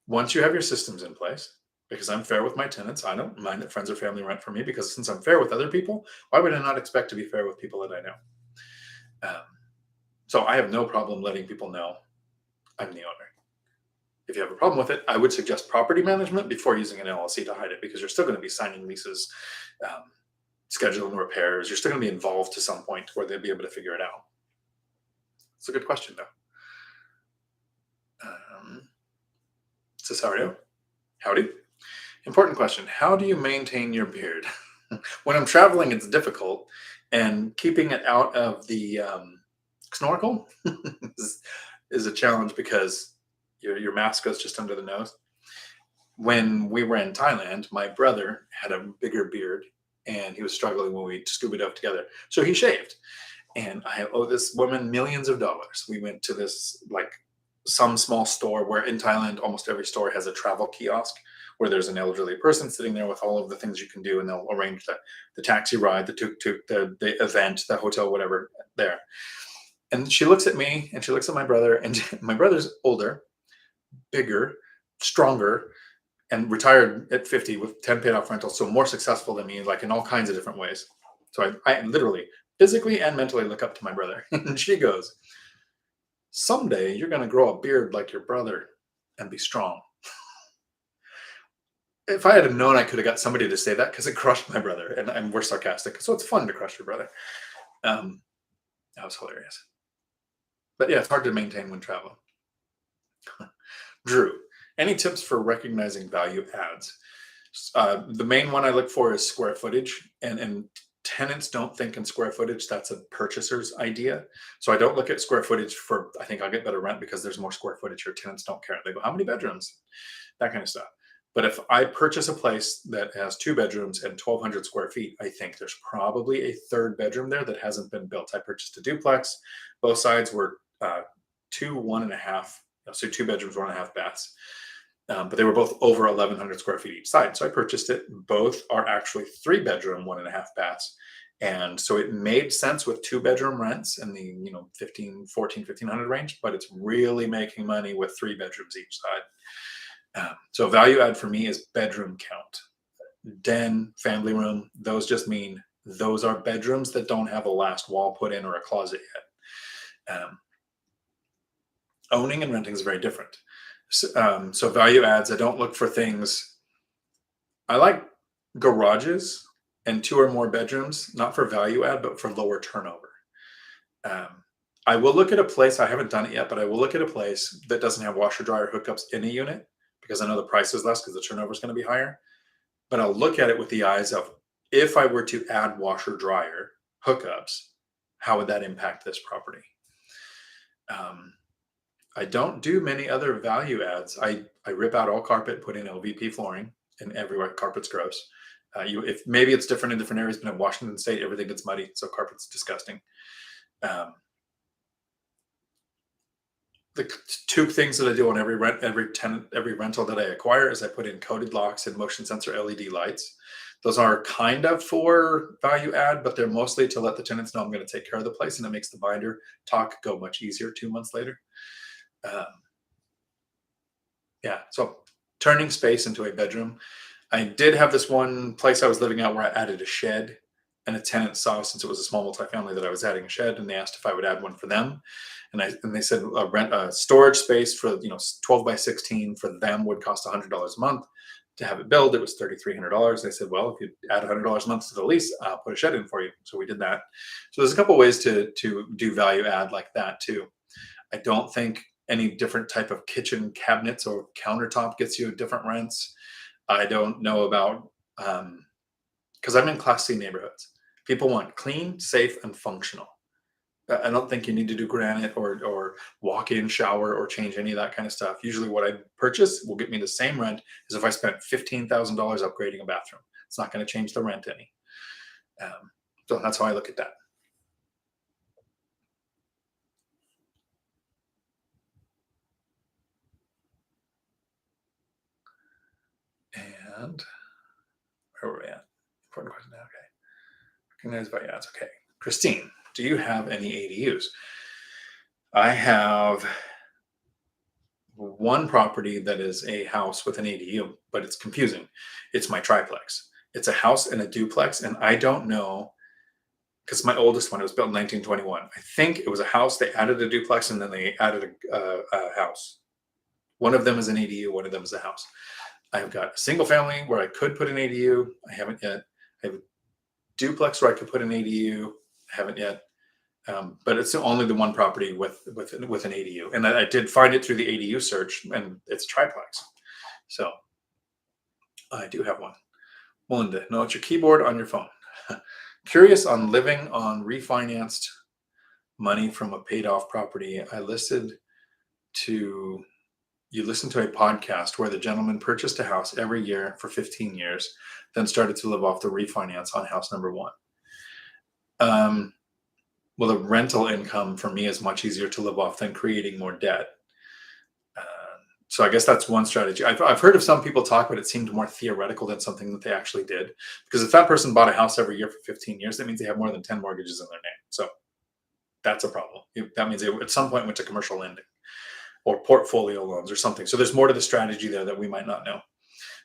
Once you have your systems in place, because I'm fair with my tenants, I don't mind that friends or family rent from me because since I'm fair with other people, why would I not expect to be fair with people that I know? So I have no problem letting people know I'm the owner. If you have a problem with it, I would suggest property management before using an LLC to hide it because you're still going to be signing leases, scheduling repairs. You're still going to be involved to some point where they'll be able to figure it out. It's a good question, though. Cesario, howdy. Important question. How do you maintain your beard? When I'm traveling, it's difficult, and keeping it out of the snorkel is a challenge because your mask goes just under the nose. When we were in Thailand, my brother had a bigger beard, and he was struggling when we scuba dove together. So he shaved, and I owe this woman millions of dollars. We went to this some small store where in Thailand, almost every store has a travel kiosk where there's an elderly person sitting there with all of the things you can do, and they'll arrange the taxi ride, the tuk-tuk, the event, the hotel, whatever there. And she looks at me and she looks at my brother, and my brother's older, bigger, stronger, and retired at 50 with 10 paid off rentals, so more successful than me, like in all kinds of different ways. So I literally, physically and mentally look up to my brother. And she goes, someday you're going to grow a beard like your brother and be strong. If I had known I could have got somebody to say that, because it crushed my brother, and we're sarcastic, so it's fun to crush your brother. That was hilarious. But yeah, it's hard to maintain when traveling. Drew, any tips for recognizing value adds? The main one I look for is square footage, and tenants don't think in square footage. That's a purchaser's idea. So I don't look at square footage for, I think I'll get better rent because there's more square footage here. Tenants don't care. They go, how many bedrooms? That kind of stuff. But if I purchase a place that has 2 bedrooms and 1,200 square feet, I think there's probably a third bedroom there that hasn't been built. I purchased a duplex. Both sides were 2 1.5, so 2 bedrooms, 1.5 baths. But they were both over 1,100 square feet each side. So I purchased it. Both are actually 3 bedroom, 1.5 baths. And so it made sense with 2 bedroom rents in the 1,500 range, but it's really making money with 3 bedrooms each side. So value add for me is bedroom count. Den, family room, those just mean those are bedrooms that don't have a last wall put in or a closet yet. Owning and renting is very different. So value adds, I don't look for things. I like garages and 2 or more bedrooms, not for value add, but for lower turnover. I will look at a place, I haven't done it yet, but I will look at a place that doesn't have washer dryer hookups in a unit because I know the price is less because the turnover is going to be higher. But I'll look at it with the eyes of, if I were to add washer dryer hookups, how would that impact this property? I don't do many other value adds. I rip out all carpet, put in LVP flooring, and everywhere carpet's gross. If maybe it's different in different areas, but in Washington State, everything gets muddy, so carpet's disgusting. the two things that I do on every tenant, every rental that I acquire is I put in coated locks and motion sensor LED lights. Those are kind of for value add, but they're mostly to let the tenants know I'm going to take care of the place, and it makes the binder talk go much easier 2 months later. Um, yeah, so turning space into a bedroom. I did have this one place I was living at where I added a shed, and a tenant saw, since it was a small multifamily, that I was adding a shed, and they asked if I would add one for them. And they said rent a storage space for 12 by 16 for them would cost $100 a month. To have it built, it was $3,300. They said, well, if you add $100 a month to the lease, I'll put a shed in for you. So we did that. So there's a couple ways to do value add like that too. I don't think any different type of kitchen cabinets or countertop gets you different rents. I don't know about, because I'm in Class C neighborhoods. People want clean, safe, and functional. I don't think you need to do granite or walk-in shower or change any of that kind of stuff. Usually what I purchase will get me the same rent as if I spent $15,000 upgrading a bathroom. It's not going to change the rent any. So that's how I look at that. And where were we at? Important question. Okay. Recognized by ads. Okay. Christine, do you have any ADUs? I have one property that is a house with an ADU, but it's confusing. It's my triplex. It's a house and a duplex, and I don't know, because my oldest one, it was built in 1921. I think it was a house. They added a duplex, and then they added a house. One of them is an ADU. One of them is a house. I've got a single family where I could put an ADU. I haven't yet. I have a duplex where I could put an ADU. I haven't yet. But it's only the one property with an ADU, and I did find it through the ADU search, and it's triplex. So I do have one. Melinda, no, it's your keyboard on your phone. Curious on living on refinanced money from a paid off property. You listened to a podcast where the gentleman purchased a house every year for 15 years, then started to live off the refinance on house number one. Well, the rental income for me is much easier to live off than creating more debt. So I guess that's one strategy. I've heard of some people talk, but it seemed more theoretical than something that they actually did. Because if that person bought a house every year for 15 years, that means they have more than 10 mortgages in their name. So that's a problem. That means they at some point went to commercial lending or portfolio loans or something. So there's more to the strategy there that we might not know.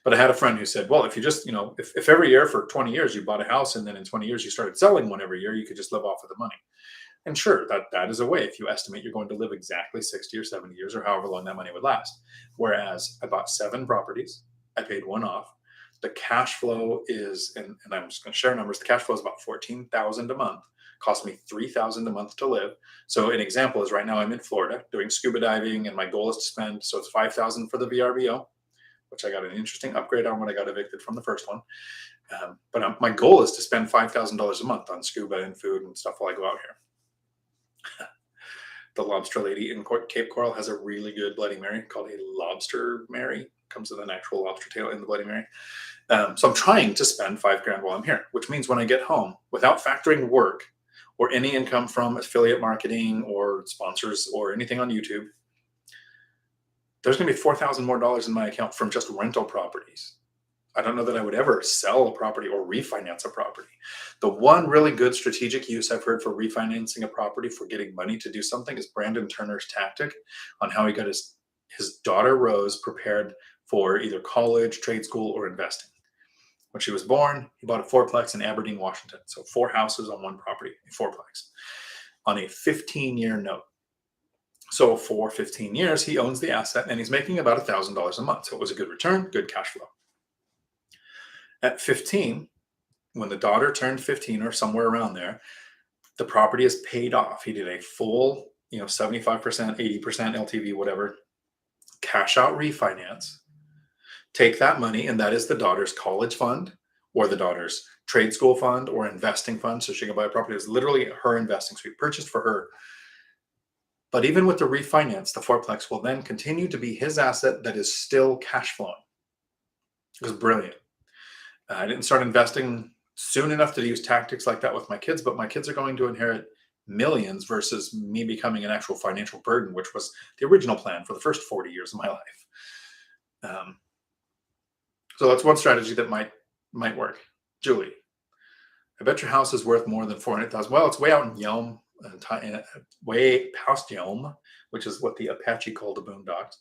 But I had a friend who said, well, if you just, if every year for 20 years you bought a house, and then in 20 years you started selling one every year, you could just live off of the money. And sure, that is a way if you estimate you're going to live exactly 60 or 70 years or however long that money would last. Whereas I bought 7 properties, I paid one off. The cash flow is, and I'm just going to share numbers, the cash flow is about $14,000 a month. Cost me $3,000 a month to live. So an example is right now I'm in Florida doing scuba diving, and my goal is to spend, so it's $5,000 for the VRBO, which I got an interesting upgrade on when I got evicted from the first one. But my goal is to spend $5,000 a month on scuba and food and stuff while I go out here. The lobster lady in Cape Coral has a really good Bloody Mary called a Lobster Mary. Comes with an actual lobster tail in the Bloody Mary. So I'm trying to spend $5,000 while I'm here, which means when I get home, without factoring work or any income from affiliate marketing or sponsors or anything on YouTube, there's going to be $4,000 more in my account from just rental properties. I don't know that I would ever sell a property or refinance a property. The one really good strategic use I've heard for refinancing a property for getting money to do something is Brandon Turner's tactic on how he got his daughter Rose prepared for either college, trade school, or investing. When she was born, he bought a fourplex in Aberdeen, Washington. So 4 houses on one property, a fourplex, on a 15-year note. So for 15 years, he owns the asset, and he's making about $1,000 a month. So it was a good return, good cash flow. At 15, when the daughter turned 15 or somewhere around there, the property is paid off. He did a full, 75%, 80% LTV, whatever, cash out refinance. Take that money, and that is the daughter's college fund or the daughter's trade school fund or investing fund. So she can buy a property. It's literally her investing. So we purchased for her. But even with the refinance, the fourplex will then continue to be his asset that is still cash flowing. It was brilliant. I didn't start investing soon enough to use tactics like that with my kids, but my kids are going to inherit millions versus me becoming an actual financial burden, which was the original plan for the first 40 years of my life. So that's one strategy that might work. Julie, I bet your house is worth more than 400,000. Well, it's way out in Yelm, way past Yelm, which is what the Apache called the boondocks,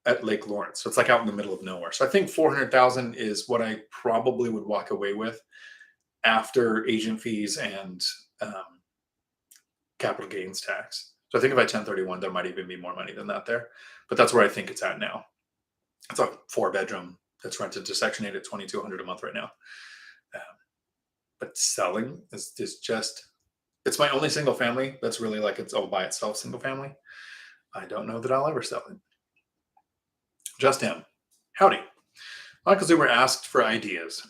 at Lake Lawrence. So it's like out in the middle of nowhere. So I think 400,000 is what I probably would walk away with after agent fees and capital gains tax. So I think if I 1031, there might even be more money than that there, but that's where I think it's at now. It's a 4-bedroom that's rented to Section 8 at $2,200 a month right now. But selling is just, it's my only single family that's really like it's all by itself single family. I don't know that I'll ever sell it. Just him. Howdy. Michael Zoomer asked for ideas.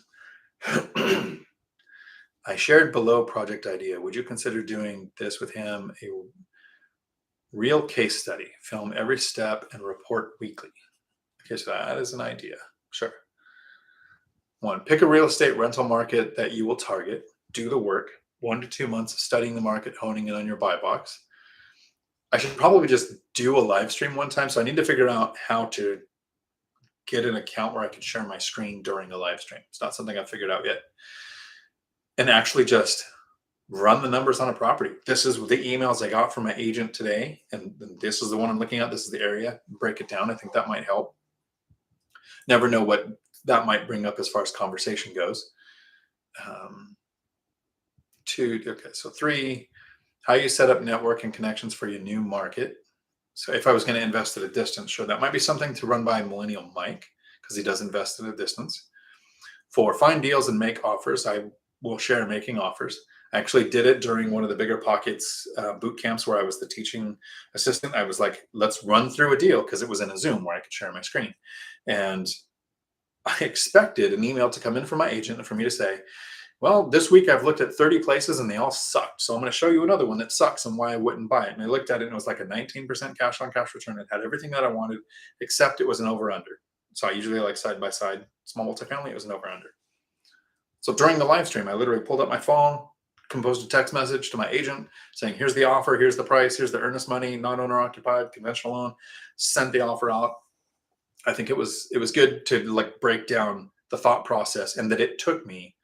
I shared below project idea. Would you consider doing this with him? A real case study, film every step and report weekly. Okay, so that is an idea. Sure. 1, pick a real estate rental market that you will target. Do the work. 1 to 2 months of studying the market, honing in on your buy box. I should probably just do a live stream one time. So I need to figure out how to get an account where I can share my screen during a live stream. It's not something I've figured out yet. And actually just run the numbers on a property. This is the emails I got from my agent today. And this is the one I'm looking at. This is the area. Break it down. I think that might help. Never know what that might bring up as far as conversation goes. 2, okay, so 3, how you set up network and connections for your new market. So if I was going to invest at a distance, sure, that might be something to run by Millennial Mike, because he does invest at a distance. 4, find deals and make offers. I will share making offers. I actually did it during one of the BiggerPockets boot camps where I was the teaching assistant. I was like, let's run through a deal, because it was in a Zoom where I could share my screen. And I expected an email to come in from my agent and for me to say, well, this week I've looked at 30 places and they all sucked. So I'm going to show you another one that sucks and why I wouldn't buy it. And I looked at it and it was like a 19% cash on cash return. It had everything that I wanted, except it was an over under. So I usually like side by side small multifamily. It was an over under. So during the live stream, I literally pulled up my phone, composed a text message to my agent saying, here's the offer, here's the price, here's the earnest money, non-owner occupied, conventional loan, sent the offer out. I think it was good to like break down the thought process, and that it took me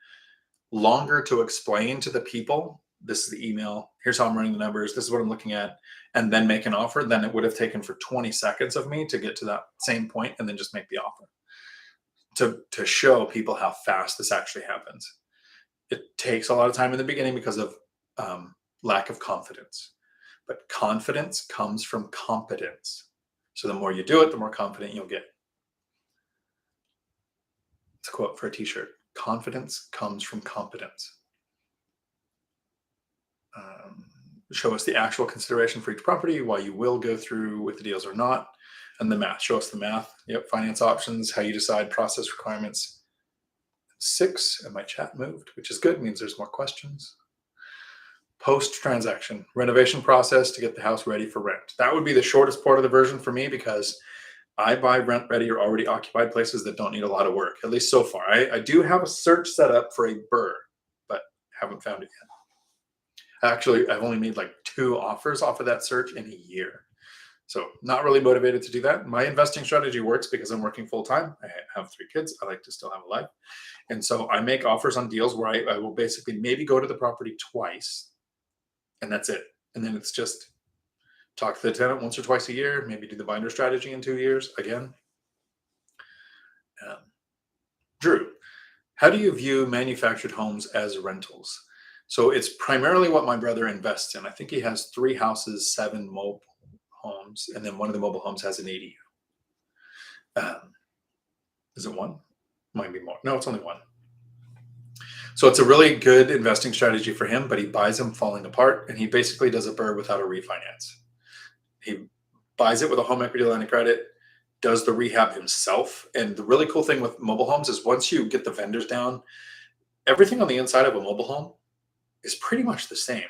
longer to explain to the people, this is the email, here's how I'm running the numbers, this is what I'm looking at, and then make an offer than it would have taken for 20 seconds of me to get to that same point and then just make the offer. To show people how fast this actually happens. It takes a lot of time in the beginning because of lack of confidence, but confidence comes from competence. So the more you do it, the more confident you'll get. It's a quote for a t-shirt. Confidence comes from competence. Show us the actual consideration for each property, why you will go through with the deals or not, and the math. Show us the math. Yep, finance options, how you decide, process requirements. 6, and my chat moved, which is good, means there's more questions. Post-transaction, renovation process to get the house ready for rent. That would be the shortest part of the version for me, because I buy rent-ready or already occupied places that don't need a lot of work, at least so far. I do have a search set up for a BRRRR, but haven't found it yet. Actually, I've only made like 2 offers off of that search in a year. So not really motivated to do that. My investing strategy works because I'm working full-time. I have 3 kids. I like to still have a life. And so I make offers on deals where I will basically maybe go to the property twice, and that's it. And then it's just talk to the tenant once or twice a year, maybe do the binder strategy in 2 years again. Drew, how do you view manufactured homes as rentals? So it's primarily what my brother invests in. I think he has 3 houses, 7 mobile homes, and then one of the mobile homes has an ADU. Is it 1? Might be more. No, it's only 1. So it's a really good investing strategy for him, but he buys them falling apart, and he basically does a BRRRR without a refinance. He buys it with a home equity line of credit, does the rehab himself. And the really cool thing with mobile homes is once you get the vendors down, everything on the inside of a mobile home is pretty much the same.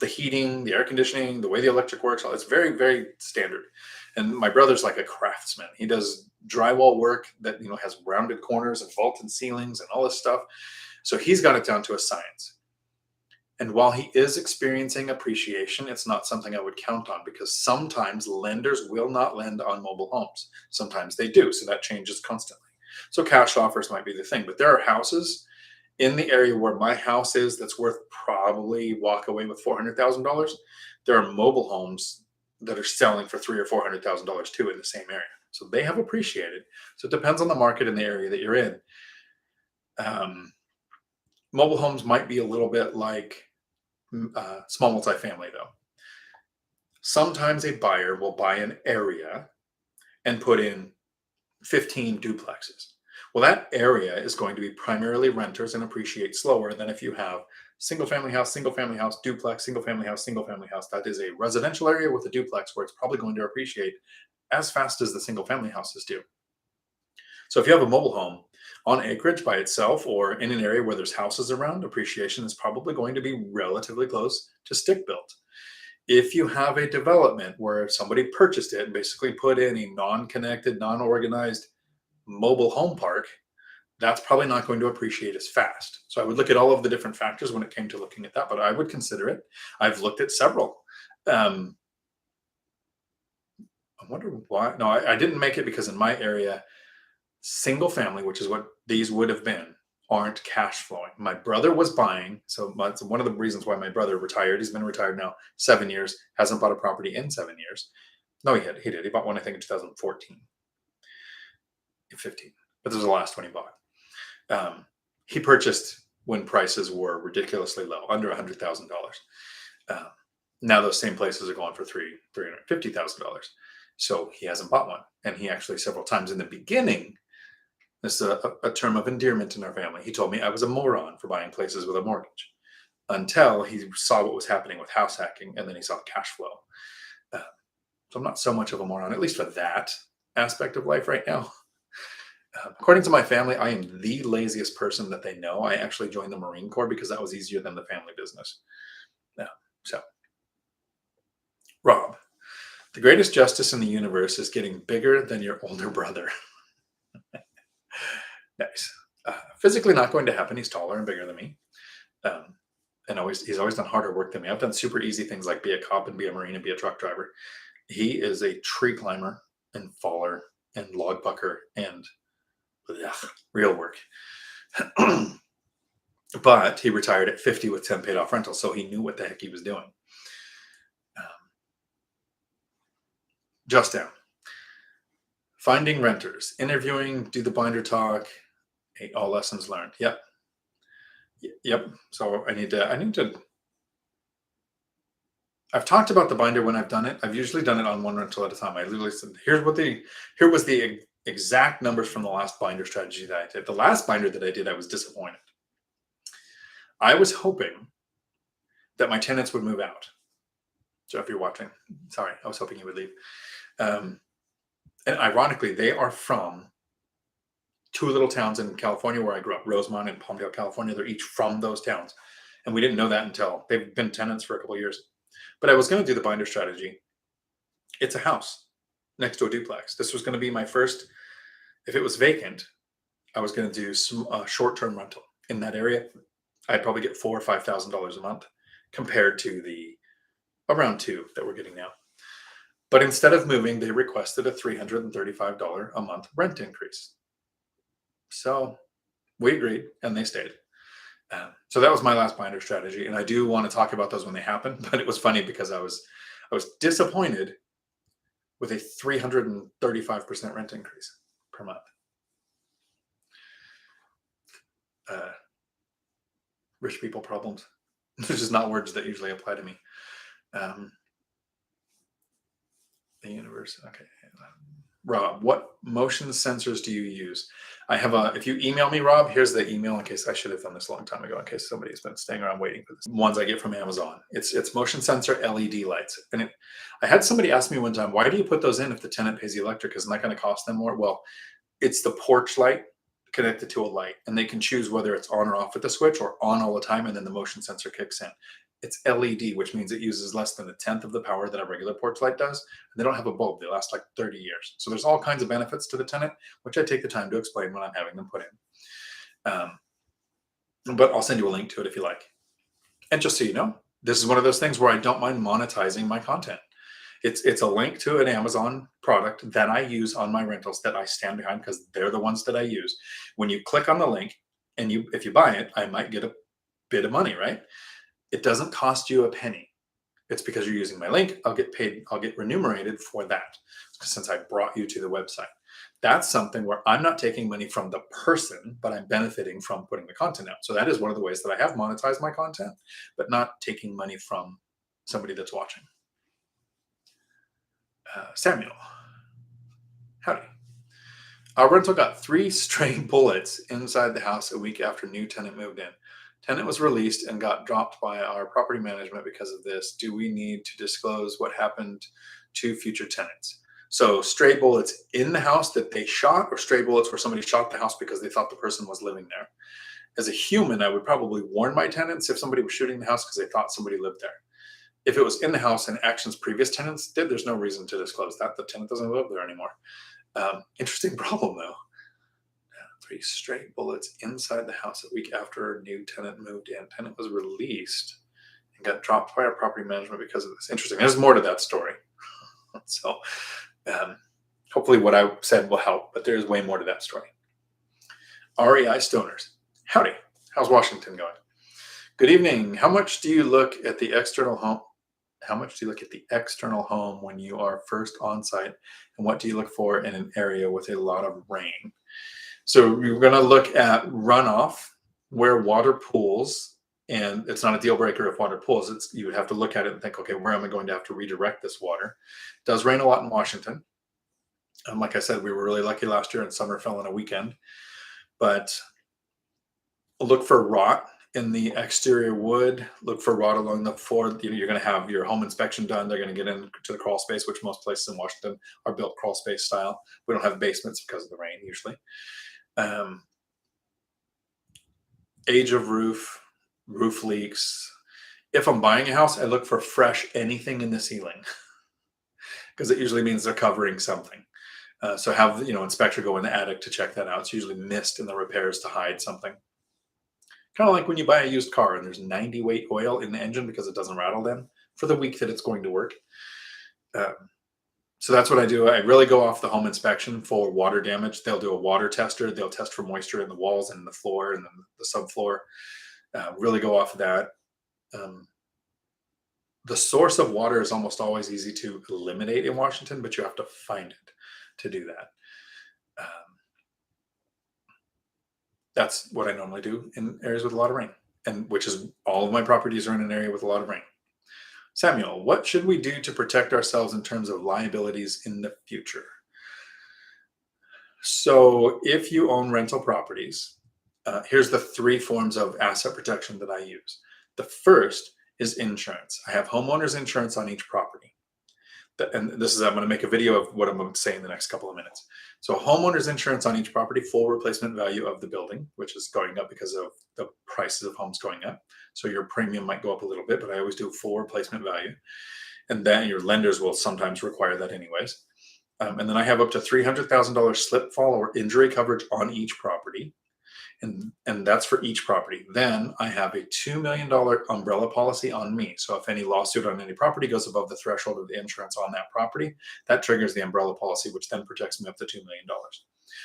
The heating, the air conditioning, the way the electric works, it's very, very standard. And my brother's like a craftsman. He does drywall work that, has rounded corners and vaulted ceilings and all this stuff. So he's got it down to a science. And while he is experiencing appreciation, it's not something I would count on because sometimes lenders will not lend on mobile homes. Sometimes they do. So that changes constantly. So cash offers might be the thing. But there are houses in the area where my house is that's worth probably walk away with $400,000. There are mobile homes that are selling for $300,000 or $400,000 too in the same area. So they have appreciated. So it depends on the market and the area that you're in. Mobile homes might be a little bit like small multifamily though. Sometimes a buyer will buy an area and put in 15 duplexes. Well, that area is going to be primarily renters and appreciate slower than if you have single family house, duplex, single family house. That is a residential area with a duplex where it's probably going to appreciate as fast as the single family houses do. So if you have a mobile home on acreage by itself or in an area where there's houses around, appreciation is probably going to be relatively close to stick built. If you have a development where somebody purchased it and basically put in a non-connected, non-organized mobile home park, that's probably not going to appreciate as fast. So I would look at all of the different factors when it came to looking at that, but I would consider it. I've looked at several. I wonder why. No, I didn't make it because in my area, single family, which is what these would have been, aren't cash flowing. My brother was buying. So that's one of the reasons why my brother retired. He's been retired now 7 years, hasn't bought a property in 7 years. No, he did. He bought one, I think, in 2014. 15, but this was the last one he bought. He purchased when prices were ridiculously low, under $100,000. Now those same places are going for $350,000. So he hasn't bought one, and he actually several times in the beginning. This is a term of endearment in our family. He told me I was a moron for buying places with a mortgage until he saw what was happening with house hacking, and then he saw cash flow. So I'm not so much of a moron, at least for that aspect of life right now. According to my family, I am the laziest person that they know. I actually joined the Marine Corps because that was easier than the family business. So, Rob, the greatest justice in the universe is getting bigger than your older brother. Nice. Physically not going to happen. He's taller and bigger than me. And he's always done harder work than me. I've done super easy things like be a cop and be a Marine and be a truck driver. He is a tree climber and faller and log bucker and real work. But he retired at 50 with 10 paid off rentals, so he knew what the heck he was doing. Just down. Finding renters, interviewing, do the binder talk, all lessons learned. Yep. So I need to. I've talked about the binder when I've done it. I've usually done it on one rental at a time. I literally said, here was the exact numbers from the last binder strategy that I did. The last binder that I did, I was disappointed. I was hoping that my tenants would move out. So if you're watching, sorry, I was hoping you would leave. And ironically, they are from two little towns in California where I grew up, Rosemont and Palmdale, California. They're each from those towns. And we didn't know that until they've been tenants for a couple of years. But I was going to do the binder strategy. It's a house next to a duplex. This was going to be my first. If it was vacant, I was going to do some short-term rental in that area. I'd probably get $4,000 or $5,000 a month compared to the around $2,000 that we're getting now. But instead of moving, they requested a $335 a month rent increase. So we agreed, and they stayed. So that was my last binder strategy, and I do want to talk about those when they happen. But it was funny because I was disappointed with a 335% rent increase per month. Rich people problems. This is not words that usually apply to me. The universe. Okay. Rob, what motion sensors do you use? I have if you email me, Rob, here's the email in case I should have done this a long time ago, in case somebody's been staying around waiting for this. Ones I get from Amazon. It's motion sensor LED lights. And I had somebody ask me one time, why do you put those in if the tenant pays the electric? Isn't that going to cost them more? Well, it's the porch light connected to a light, and they can choose whether it's on or off with the switch or on all the time, and then the motion sensor kicks in. It's LED, which means it uses less than a tenth of the power that a regular porch light does. And they don't have a bulb. They last like 30 years. So there's all kinds of benefits to the tenant, which I take the time to explain when I'm having them put in. But I'll send you a link to it if you like. And just so you know, this is one of those things where I don't mind monetizing my content. It's a link to an Amazon product that I use on my rentals that I stand behind because they're the ones that I use. When you click on the link and if you buy it, I might get a bit of money, right? It doesn't cost you a penny. It's because you're using my link. I'll get paid. I'll get remunerated for that since I brought you to the website. That's something where I'm not taking money from the person, but I'm benefiting from putting the content out. So that is one of the ways that I have monetized my content, but not taking money from somebody that's watching. Samuel, howdy. Our rental got 3 stray bullets inside the house a week after new tenant moved in. Tenant was released and got dropped by our property management because of this. Do we need to disclose what happened to future tenants? So stray bullets in the house that they shot, or stray bullets where somebody shot the house because they thought the person was living there. As a human, I would probably warn my tenants if somebody was shooting the house because they thought somebody lived there. If it was in the house and actions previous tenants did, there's no reason to disclose that. The tenant doesn't live there anymore. Interesting problem, though. 3 straight bullets inside the house a week after a new tenant moved in. Tenant was released and got dropped by our property management because of this. Interesting. There's more to that story. So hopefully what I said will help, but there's way more to that story. REI Stoners. Howdy. How's Washington going? Good evening. How much do you look at the external home? How much do you look at the external home when you are first on site? And what do you look for in an area with a lot of rain? So you're going to look at runoff, where water pools, and it's not a deal breaker if water pools. You would have to look at it and think, okay, where am I going to have to redirect this water? It does rain a lot in Washington. Like I said, we were really lucky last year and summer fell on a weekend. But look for rot in the exterior wood. Look for rot along the floor. You're going to have your home inspection done. They're going to get into the crawl space, which most places in Washington are built crawl space style. We don't have basements because of the rain usually. Age of roof leaks. If I'm buying a house, I look for fresh anything in the ceiling because it usually means they're covering something. So have inspector go in the attic to check that out. It's usually mist in the repairs to hide something. Kind of like when you buy a used car and there's 90 weight oil in the engine because it doesn't rattle then for the week that it's going to work. So that's what I do. I really go off the home inspection for water damage. They'll do a water tester. They'll test for moisture in the walls and the floor and the subfloor. Really go off of that. The source of water is almost always easy to eliminate in Washington, but you have to find it to do that. That's what I normally do in areas with a lot of rain, and which is all of my properties are in an area with a lot of rain. Samuel, what should we do to protect ourselves in terms of liabilities in the future? So if you own rental properties, here's the 3 forms of asset protection that I use. The first is insurance. I have homeowners insurance on each property. And this is, I'm going to make a video of what I'm going to say in the next couple of minutes. So homeowners insurance on each property, full replacement value of the building, which is going up because of the prices of homes going up. So your premium might go up a little bit, but I always do full replacement value. And then your lenders will sometimes require that anyways. And then I have up to $300,000 slip, fall, or injury coverage on each property. And that's for each property. Then I have a $2 million umbrella policy on me. So if any lawsuit on any property goes above the threshold of the insurance on that property, that triggers the umbrella policy, which then protects me up to $2 million.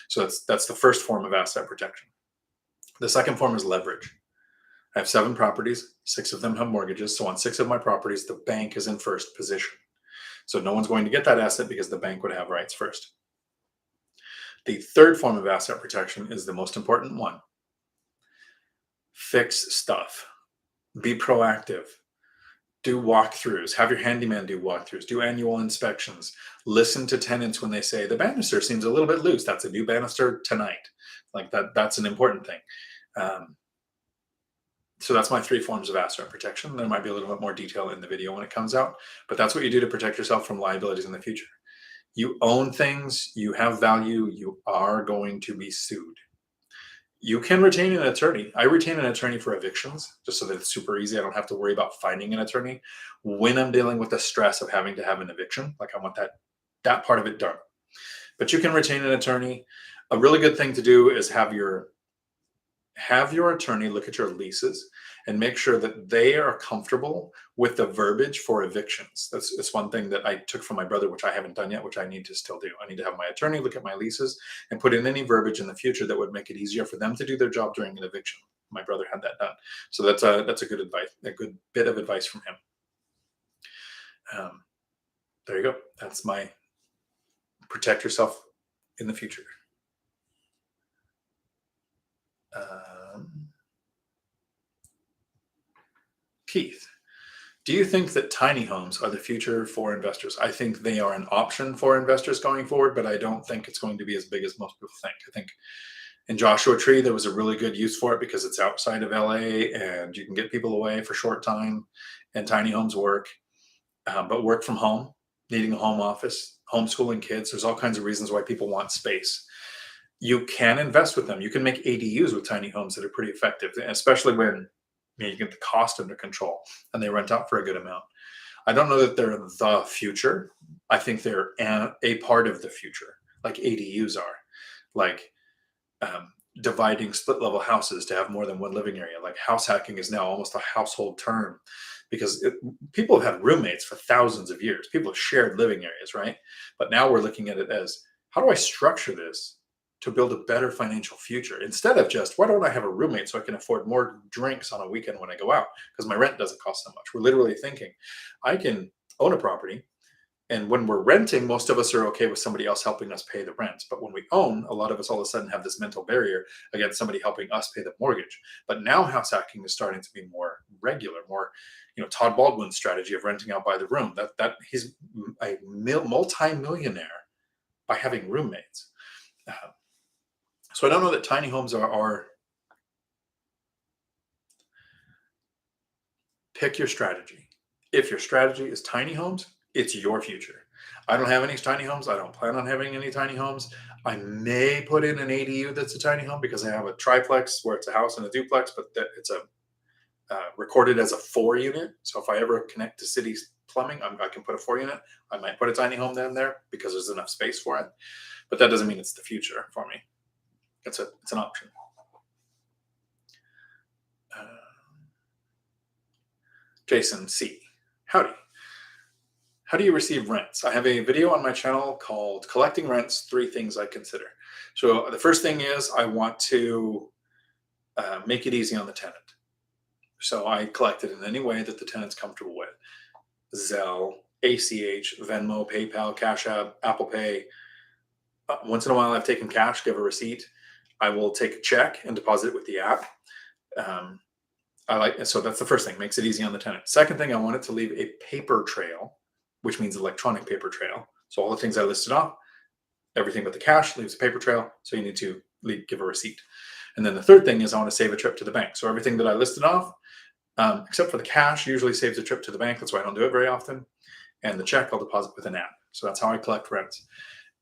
So that's the first form of asset protection. The second form is leverage. I have 7 properties, 6 of them have mortgages. So on 6 of my properties, the bank is in first position. So no one's going to get that asset because the bank would have rights first. The third form of asset protection is the most important one. Fix stuff. Be proactive. Do walkthroughs. Have your handyman do walkthroughs. Do annual inspections. Listen to tenants when they say, the banister seems a little bit loose. That's a new banister tonight. Like that's an important thing. So that's my 3 forms of asset protection. There might be a little bit more detail in the video when it comes out, but that's what you do to protect yourself from liabilities in the future. You own things, you have value, you are going to be sued. You can retain an attorney. I retain an attorney for evictions, just so that it's super easy. I don't have to worry about finding an attorney when I'm dealing with the stress of having to have an eviction. Like I want that part of it done. But you can retain an attorney. A really good thing to do is have your have your attorney look at your leases and make sure that they are comfortable with the verbiage for evictions. That's one thing that I took from my brother, which I haven't done yet, which I need to still do. I need to have my attorney look at my leases and put in any verbiage in the future that would make it easier for them to do their job during an eviction. My brother had that done. So that's a good advice, a good bit of advice from him. There you go. That's my protect yourself in the future. Keith, do you think that tiny homes are the future for investors? I think they are an option for investors going forward, but I don't think it's going to be as big as most people think. I think in Joshua Tree, there was a really good use for it because it's outside of LA and you can get people away for short time, and tiny homes work. But work from home, needing a home office, homeschooling kids, there's all kinds of reasons why people want space. You can invest with them. You can make ADUs with tiny homes that are pretty effective, especially when you get the cost under control and they rent out for a good amount. I don't know that they're the future. I think they're a part of the future, like ADUs are, like dividing split level houses to have more than one living area. Like house hacking is now almost a household term because people have had roommates for thousands of years. People have shared living areas, right? But now we're looking at it as, how do I structure this to build a better financial future, instead of just, why don't I have a roommate so I can afford more drinks on a weekend when I go out because my rent doesn't cost so much. We're literally thinking, I can own a property, and when we're renting, most of us are okay with somebody else helping us pay the rent. But when we own, a lot of us all of a sudden have this mental barrier against somebody helping us pay the mortgage. But now house hacking is starting to be more regular, more, Todd Baldwin's strategy of renting out by the room. That he's a multi-millionaire by having roommates. So I don't know that tiny homes are. Pick your strategy. If your strategy is tiny homes, it's your future. I don't have any tiny homes. I don't plan on having any tiny homes. I may put in an ADU that's a tiny home because I have a triplex where it's a house and a duplex, but it's recorded as a 4-unit. So if I ever connect to city's plumbing, I can put a 4-unit. I might put a tiny home in there because there's enough space for it. But that doesn't mean it's the future for me. It's an option. Jason C. Howdy. How do you receive rents? I have a video on my channel called Collecting Rents, 3 Things I Consider. So the first thing is I want to make it easy on the tenant. So I collect it in any way that the tenant's comfortable with. Zelle, ACH, Venmo, PayPal, Cash App, Apple Pay. Once in a while I've taken cash, give a receipt. I will take a check and deposit it with the app. So that's the first thing, makes it easy on the tenant. Second thing, I want it to leave a paper trail, which means electronic paper trail. So all the things I listed off, everything but the cash leaves a paper trail. So you need to give a receipt. And then the third thing is I want to save a trip to the bank. So everything that I listed off, except for the cash, usually saves a trip to the bank. That's why I don't do it very often. And the check I'll deposit with an app. So that's how I collect rents.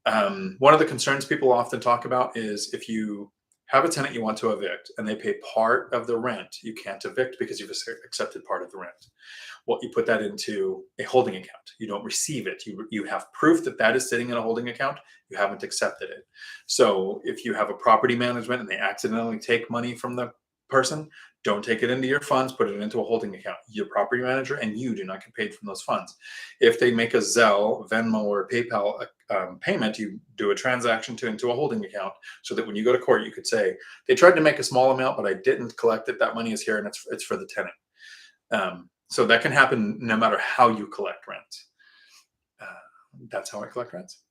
One of the concerns people often talk about is if you have a tenant you want to evict and they pay part of the rent, you can't evict because you've accepted part of the rent. Well, you put that into a holding account. You don't receive it. You have proof that that is sitting in a holding account. You haven't accepted it. So if you have a property management and they accidentally take money from the person, don't take it into your funds, put it into a holding account. Your property manager and you do not get paid from those funds. If they make a Zelle, Venmo, or PayPal payment, you do a transaction into a holding account so that when you go to court, you could say, they tried to make a small amount, but I didn't collect it. That money is here and it's for the tenant. So that can happen no matter how you collect rent. That's how I collect rents.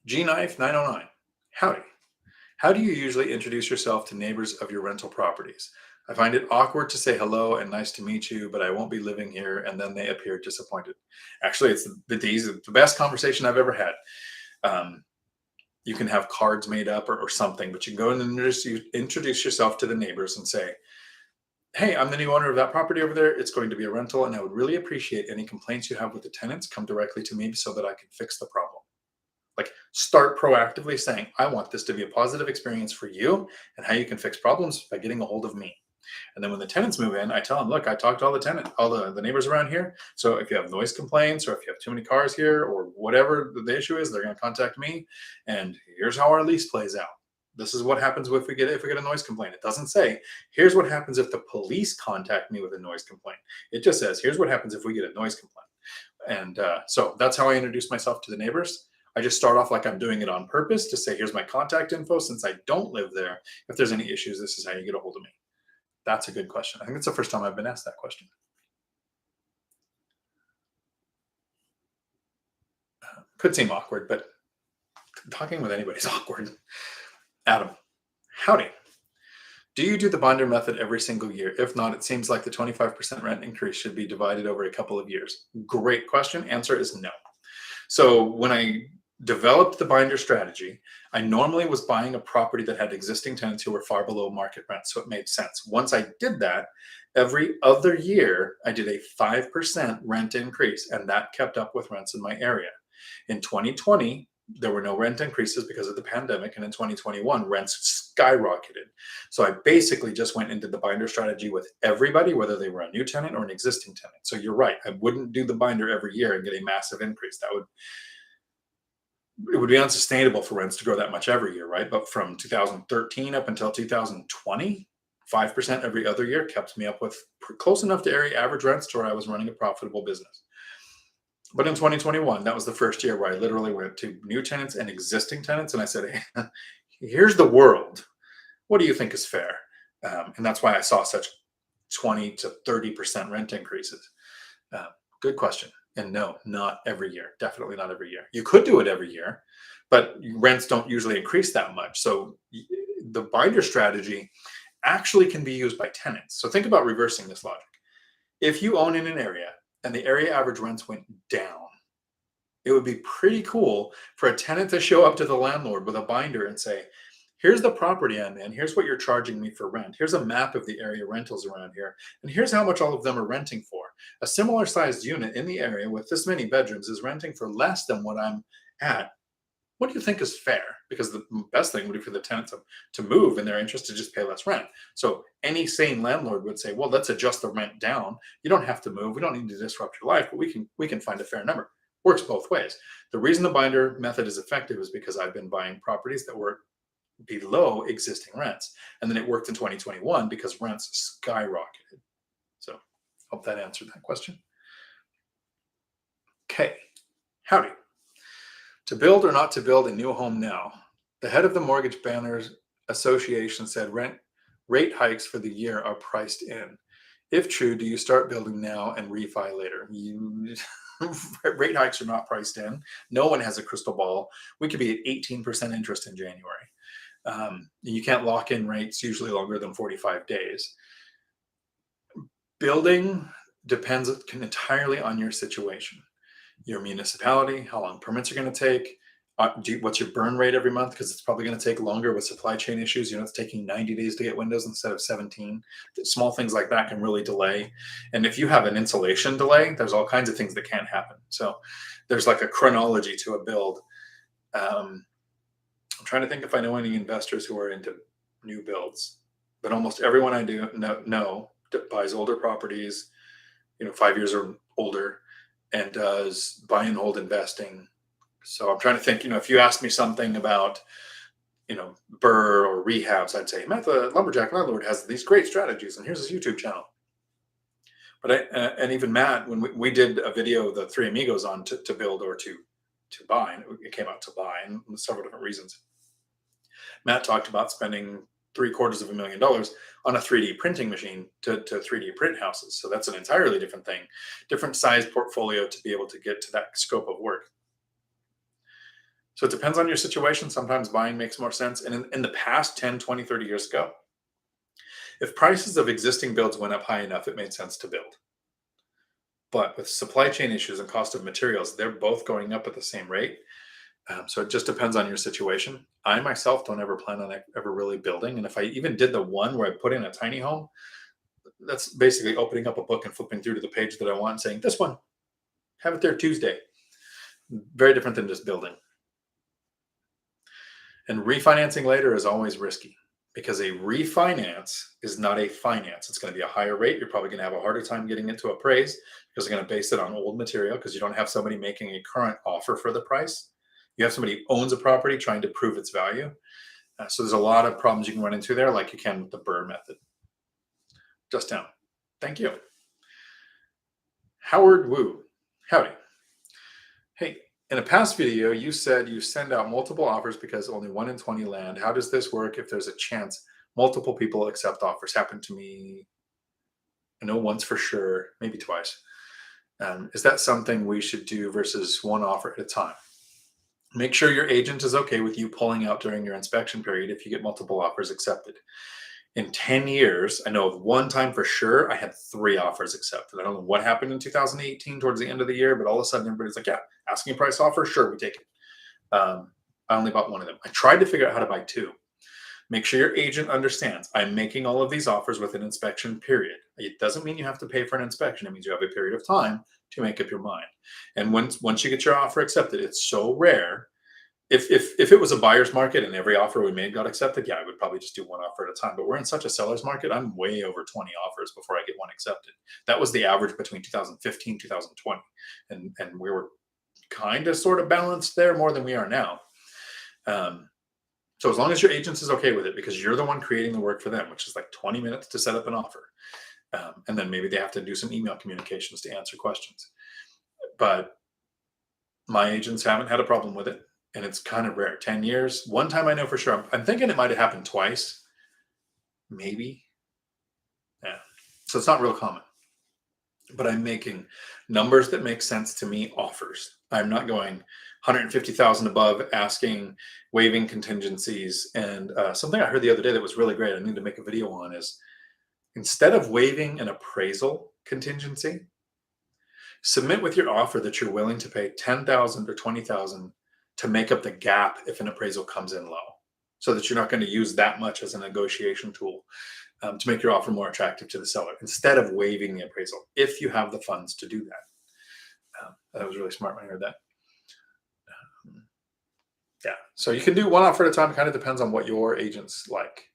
G-Knife 909. Howdy. How do you usually introduce yourself to neighbors of your rental properties? I find it awkward to say hello and nice to meet you, but I won't be living here, and then they appear disappointed. Actually, it's the best conversation I've ever had. You can have cards made up or something, but you can go and introduce yourself to the neighbors and say, hey, I'm the new owner of that property over there. It's going to be a rental, and I would really appreciate any complaints you have with the tenants come directly to me so that I can fix the problem. Like, start proactively saying, I want this to be a positive experience for you, and how you can fix problems by getting a hold of me. And then when the tenants move in, I tell them, look, I talked to all the neighbors around here. So if you have noise complaints or if you have too many cars here or whatever the issue is, they're going to contact me. And here's how our lease plays out. This is what happens if we get a noise complaint. It doesn't say, here's what happens if the police contact me with a noise complaint. It just says, here's what happens if we get a noise complaint. And so that's how I introduce myself to the neighbors. I just start off like I'm doing it on purpose to say, here's my contact info. Since I don't live there, if there's any issues, this is how you get a hold of me. That's a good question. I think it's the first time I've been asked that question. Could seem awkward, but talking with anybody is awkward. Adam, howdy. Do you do the binder method every single year? If not, it seems like the 25% rent increase should be divided over a couple of years. Great question. Answer is no. So when I developed the binder strategy, I normally was buying a property that had existing tenants who were far below market rent. So it made sense. Once I did that, every other year, I did a 5% rent increase, and that kept up with rents in my area. In 2020, there were no rent increases because of the pandemic. And in 2021, rents skyrocketed. So I basically just went into the binder strategy with everybody, whether they were a new tenant or an existing tenant. So you're right. I wouldn't do the binder every year and get a massive increase. It would be unsustainable for rents to grow that much every year, right? But from 2013 up until 2020, 5% every other year kept me up with close enough to area average rents to where I was running a profitable business. But in 2021, that was the first year where I literally went to new tenants and existing tenants. And I said, hey, here's the world. What do you think is fair? And that's why I saw such 20 to 30% rent increases. Good question. And no, not every year. Definitely not every year. You could do it every year, but rents don't usually increase that much. So the binder strategy actually can be used by tenants. So think about reversing this logic. If you own in an area and the area average rents went down, it would be pretty cool for a tenant to show up to the landlord with a binder and say, here's the property I'm in, here's what you're charging me for rent, here's a map of the area rentals around here, and here's how much all of them are renting for. A similar sized unit in the area with this many bedrooms is renting for less than what I'm at. What do you think is fair? Because the best thing would be for the tenant to move in their interest to just pay less rent. So any sane landlord would say, well, let's adjust the rent down. You don't have to move. We don't need to disrupt your life, but we can find a fair number. Works both ways. The reason the binder method is effective is because I've been buying properties that were below existing rents. And then it worked in 2021 because rents skyrocketed. So hope that answered that question. Okay. Howdy. To build or not to build a new home now? The head of the Mortgage Bankers Association said rate hikes for the year are priced in. If true, do you start building now and refi later? Rate hikes are not priced in. No one has a crystal ball. We could be at 18% interest in January. You can't lock in rates usually longer than 45 days. Building depends entirely on your situation. Your municipality, how long permits are going to take, what's your burn rate every month, because it's probably going to take longer with supply chain issues. It's taking 90 days to get windows instead of 17. Small things like that can really delay. And if you have an insulation delay, there's all kinds of things that can't happen. So there's like a chronology to a build. I'm trying to think if I know any investors who are into new builds, but almost everyone I do know buys older properties, 5 years or older, and does buy and hold investing. So I'm trying to think, if you ask me something about, BRRRR or rehabs, I'd say, Matt, the lumberjack landlord has these great strategies, and here's his YouTube channel. But and even Matt, when we did a video, the Three Amigos on to build or to buy, and it came out to buy, and several different reasons. Matt talked about spending $750,000 on a 3D printing machine to 3D print houses. So that's an entirely different thing, different size portfolio to be able to get to that scope of work. So it depends on your situation. Sometimes buying makes more sense. And in the past 10, 20, 30 years ago, if prices of existing builds went up high enough, it made sense to build. But with supply chain issues and cost of materials, they're both going up at the same rate. So it just depends on your situation. I myself don't ever plan on ever really building. And if I even did the one where I put in a tiny home, that's basically opening up a book and flipping through to the page that I want and saying, this one, have it there Tuesday. Very different than just building. And refinancing later is always risky because a refinance is not a finance. It's going to be a higher rate. You're probably going to have a harder time getting it to appraise because they're going to base it on old material because you don't have somebody making a current offer for the price. You have somebody who owns a property trying to prove its value. So there's a lot of problems you can run into there, like you can with the Burr method. Just down. Thank you. Howard Wu. Howdy. Hey, in a past video, you said you send out multiple offers because only 1 in 20 land. How does this work if there's a chance multiple people accept offers? Happened to me, I know once for sure, maybe twice. Is that something we should do versus one offer at a time? Make sure your agent is okay with you pulling out during your inspection period if you get multiple offers accepted. In 10 years, I know of one time for sure, I had 3 offers accepted. I don't know what happened in 2018 towards the end of the year, but all of a sudden everybody's like, yeah, asking price offer, sure, we take it. I only bought one of them. I tried to figure out how to buy 2. Make sure your agent understands I'm making all of these offers with an inspection period. It doesn't mean you have to pay for an inspection. It means you have a period of time to make up your mind. And once you get your offer accepted, it's so rare. If it was a buyer's market and every offer we made got accepted, yeah, I would probably just do one offer at a time. But we're in such a seller's market, I'm way over 20 offers before I get one accepted. That was the average between 2015, 2020. And we were kind of sort of balanced there more than we are now. So as long as your agent is okay with it, because you're the one creating the work for them, which is like 20 minutes to set up an offer. And then maybe they have to do some email communications to answer questions. But my agents haven't had a problem with it. And it's kind of rare. 10 years. One time I know for sure. I'm thinking it might have happened twice. Maybe. Yeah. So it's not real common. But I'm making numbers that make sense to me offers. I'm not going 150,000 above, asking, waiving contingencies. And something I heard the other day that was really great, I need to make a video on, is instead of waiving an appraisal contingency, submit with your offer that you're willing to pay 10,000 or 20,000 to make up the gap if an appraisal comes in low, so that you're not going to use that much as a negotiation tool to make your offer more attractive to the seller, instead of waiving the appraisal, if you have the funds to do that. That was really smart when I heard that. Yeah, so you can do one offer at a time. It kind of depends on what your agents like.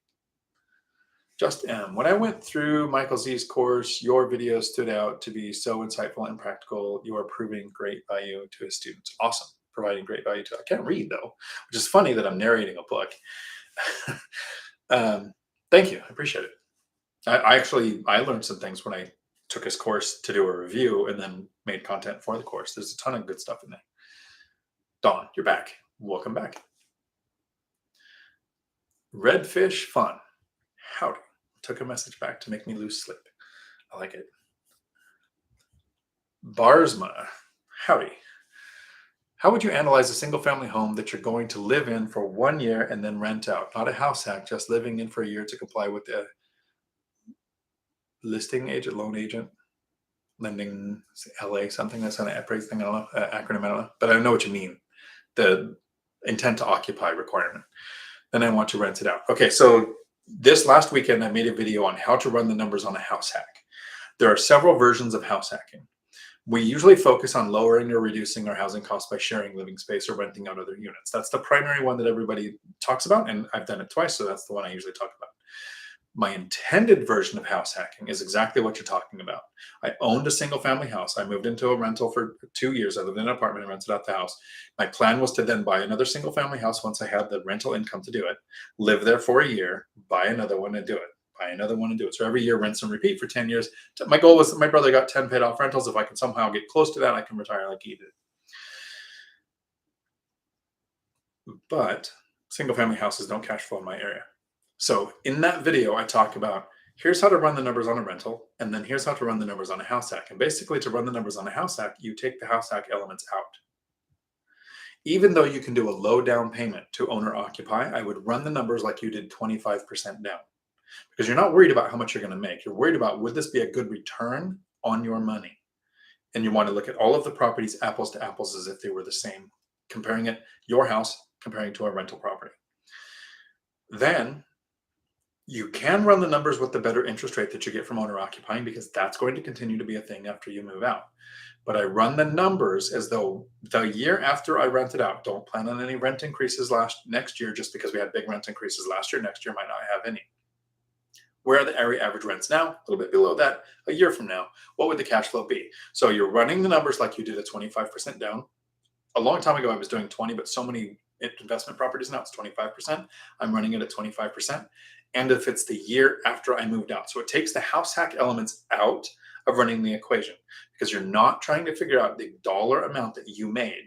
Just when I went through Michael Z's course, your video stood out to be so insightful and practical. You are proving great value to his students. Awesome. Providing great value to. I can't read though, which is funny that I'm narrating a book. Thank you. I appreciate it. I learned some things when I took his course to do a review and then made content for the course. There's a ton of good stuff in there. Dawn, you're back. Welcome back. Redfish Fun. Howdy. Took a message back to make me lose sleep. I like it. Barsma. Howdy. How would you analyze a single family home that you're going to live in for 1 year and then rent out? Not a house hack, just living in for a year to comply with the listing agent, loan agent, lending, LA, something. That's an appraisal thing. I don't know, acronym, I don't know. But I know what you mean. The intent to occupy requirement. Then I want to rent it out. Okay, so this last weekend, I made a video on how to run the numbers on a house hack. There are several versions of house hacking. We usually focus on lowering or reducing our housing costs by sharing living space or renting out other units. That's the primary one that everybody talks about, and I've done it twice, so that's the one I usually talk about. My intended version of house hacking is exactly what you're talking about. I owned a single family house. I moved into a rental for 2 years. I lived in an apartment and rented out the house. My plan was to then buy another single family house once I had the rental income to do it, live there for a year, buy another one and do it, buy another one and do it. So every year, rinse and repeat for 10 years. My goal was that my brother got 10 paid off rentals. If I can somehow get close to that, I can retire like he did. But single family houses don't cash flow in my area. So in that video, I talk about here's how to run the numbers on a rental, and then here's how to run the numbers on a house hack. And basically, to run the numbers on a house hack, you take the house hack elements out. Even though you can do a low down payment to owner occupy, I would run the numbers like you did 25% down, because you're not worried about how much you're going to make. You're worried about, would this be a good return on your money? And you want to look at all of the properties apples to apples as if they were the same, comparing it, your house, comparing to a rental property. Then you can run the numbers with the better interest rate that you get from owner occupying, because that's going to continue to be a thing after you move out. But I run the numbers as though the year after I rent it out, don't plan on any rent increases next year, just because we had big rent increases last year. Next year might not have any. Where are the area average rents now? A little bit below that. A year from now, what would the cash flow be? So you're running the numbers like you did at 25% down. A long time ago, I was doing 20, but so many investment properties now, it's 25%. I'm running it at 25%. And if it's the year after I moved out. So it takes the house hack elements out of running the equation, because you're not trying to figure out the dollar amount that you made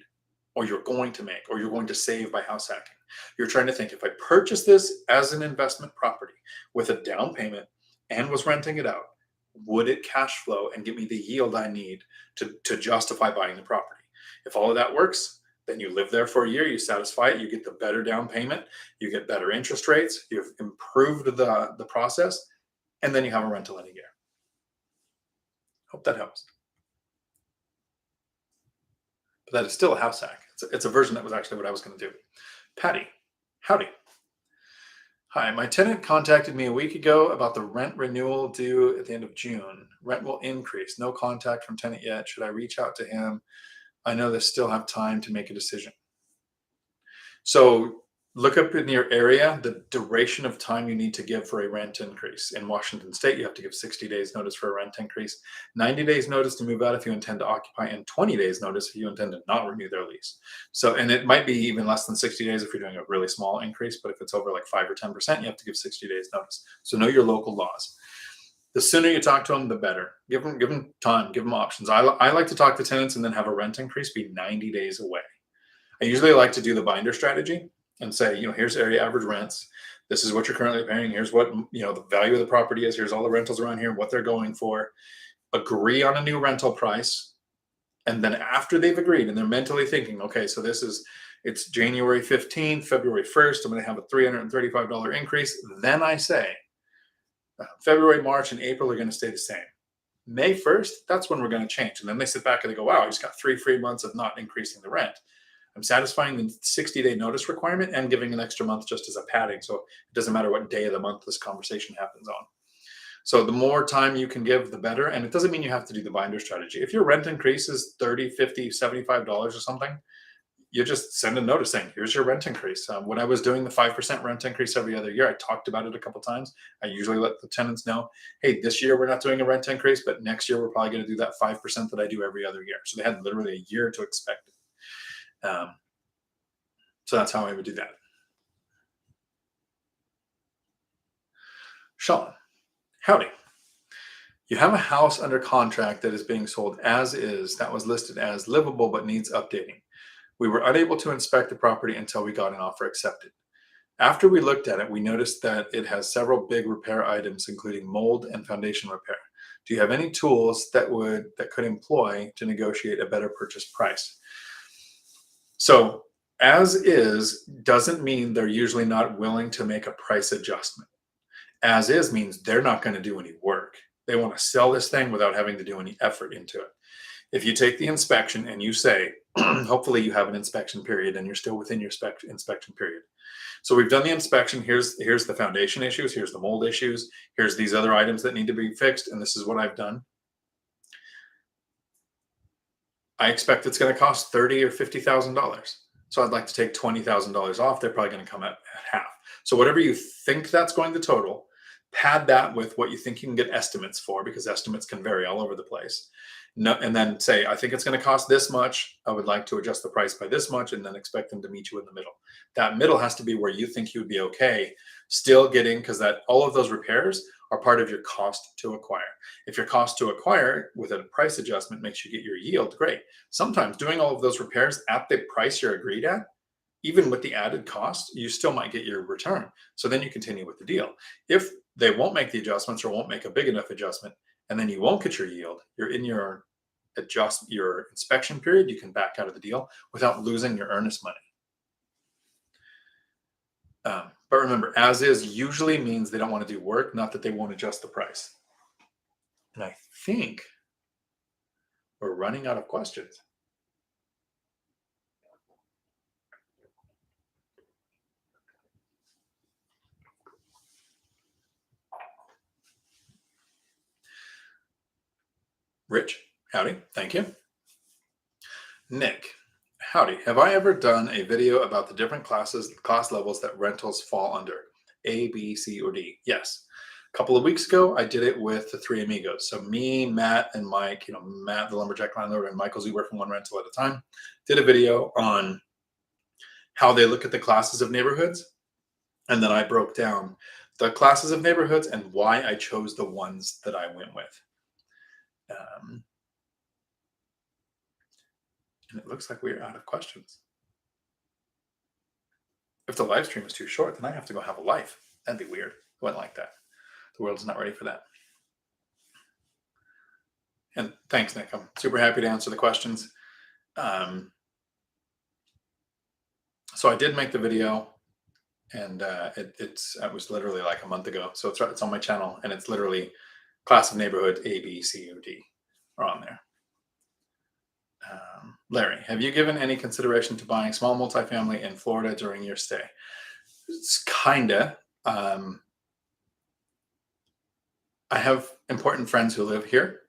or you're going to make or you're going to save by house hacking. You're trying to think, if I purchase this as an investment property with a down payment and was renting it out, would it cash flow and give me the yield I need to justify buying the property? If all of that works, then you live there for a year, you satisfy it, you get the better down payment, you get better interest rates, you've improved the process, and then you have a rental in a year. Hope that helps. But that is still a house hack. It's a version that was actually what I was going to do. Patty, howdy. Hi, my tenant contacted me a week ago about the rent renewal due at the end of June. Rent will increase. No contact from tenant yet. Should I reach out to him? I know they still have time to make a decision. So look up in your area the duration of time you need to give for a rent increase. In Washington State, you have to give 60 days notice for a rent increase, 90 days notice to move out if you intend to occupy, and 20 days notice if you intend to not renew their lease. So, and it might be even less than 60 days if you're doing a really small increase, but if it's over like 5 or 10%, you have to give 60 days notice. So know your local laws. The sooner you talk to them, the better. Give them time, give them options. I like to talk to tenants and then have a rent increase be 90 days away. I usually like to do the binder strategy and say, here's area average rents. This is what you're currently paying. Here's what, the value of the property is. Here's all the rentals around here, what they're going for. Agree on a new rental price. And then after they've agreed and they're mentally thinking, okay, so it's January 15th, February 1st, I'm going to have a $335 increase. Then I say, February, March, and April are going to stay the same. May 1st, that's when we're going to change. And then they sit back and they go, wow, he's got 3 free months of not increasing the rent. I'm satisfying the 60-day notice requirement and giving an extra month just as a padding. So it doesn't matter what day of the month this conversation happens on. So the more time you can give, the better. And it doesn't mean you have to do the binder strategy. If your rent increase is $30, $50, $75 or something, you just send a notice saying, here's your rent increase. When I was doing the 5% rent increase every other year, I talked about it a couple of times. I usually let the tenants know, hey, this year we're not doing a rent increase, but next year we're probably going to do that 5% that I do every other year. So they had literally a year to expect it. So that's how I would do that. Sean, howdy. You have a house under contract that is being sold as is, that was listed as livable but needs updating. We were unable to inspect the property until we got an offer accepted. After we looked at it, we noticed that it has several big repair items, including mold and foundation repair. Do you have any tools that could employ to negotiate a better purchase price? So as is doesn't mean they're usually not willing to make a price adjustment. As is means they're not going to do any work. They want to sell this thing without having to do any effort into it. If you take the inspection and you say, hopefully you have an inspection period and you're still within your inspection period. So we've done the inspection. Here's the foundation issues. Here's the mold issues. Here's these other items that need to be fixed. And this is what I've done. I expect it's going to cost $30,000 or $50,000. So I'd like to take $20,000 off. They're probably going to come at half. So whatever you think that's going to total, pad that with what you think you can get estimates for, because estimates can vary all over the place. No, and then say, I think it's going to cost this much. I would like to adjust the price by this much, and then expect them to meet you in the middle. That middle has to be where you think you would be okay, still getting, because that all of those repairs are part of your cost to acquire. If your cost to acquire with a price adjustment makes you get your yield, great. Sometimes doing all of those repairs at the price you're agreed at, even with the added cost, you still might get your return. So then you continue with the deal. If they won't make the adjustments or won't make a big enough adjustment, and then you won't get your yield, you're in your inspection period, you can back out of the deal without losing your earnest money. But remember, as is usually means they don't want to do work, not that they won't adjust the price. And I think we're running out of questions. Rich, howdy, thank you. Nick, howdy. Have I ever done a video about the different class levels that rentals fall under? A, B, C, or D? Yes. A couple of weeks ago, I did it with the 3 amigos. So me, Matt, and Mike, Matt, the lumberjack landlord, and Michael Zuber from One Rental at a Time, did a video on how they look at the classes of neighborhoods. And then I broke down the classes of neighborhoods and why I chose the ones that I went with. Um, and it looks like we're out of questions. If the live stream is too short, then I have to go have a life. That'd be weird. I wouldn't like that. The world's not ready for that. And thanks, Nick. I'm super happy to answer the questions. So I did make the video, and it was literally like a month ago. So it's on my channel, and it's literally class of neighborhood A, B, C, or D are on there. Larry, have you given any consideration to buying small multifamily in Florida during your stay? It's kinda. I have important friends who live here,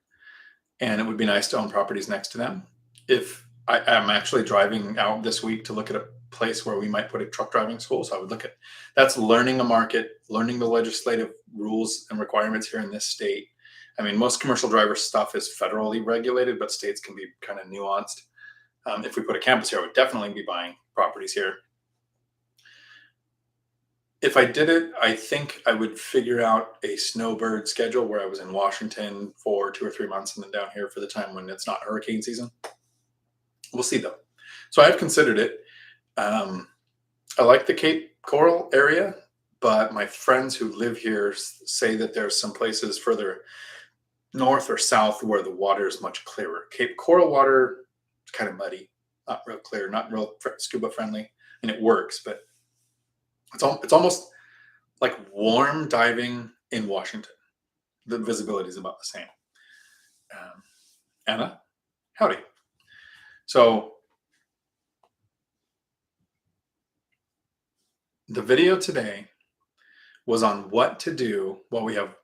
and it would be nice to own properties next to them. If I'm actually driving out this week to look at a place where we might put a truck driving school, so I would look at that's learning a market, learning the legislative rules and requirements here in this state. I mean, most commercial driver stuff is federally regulated, but states can be kind of nuanced. If we put a campus here, I would definitely be buying properties here. If I did it, I think I would figure out a snowbird schedule where I was in Washington for 2 or 3 months and then down here for the time when it's not hurricane season. We'll see though. So I've considered it. I like the Cape Coral area, but my friends who live here say that there's some places further north or south where the water is much clearer. Cape Coral water is kind of muddy, not real clear, not real scuba friendly, and it works, but it's almost like warm diving in Washington. The visibility is about the same. Anna, howdy. So the video today was on what to do while we have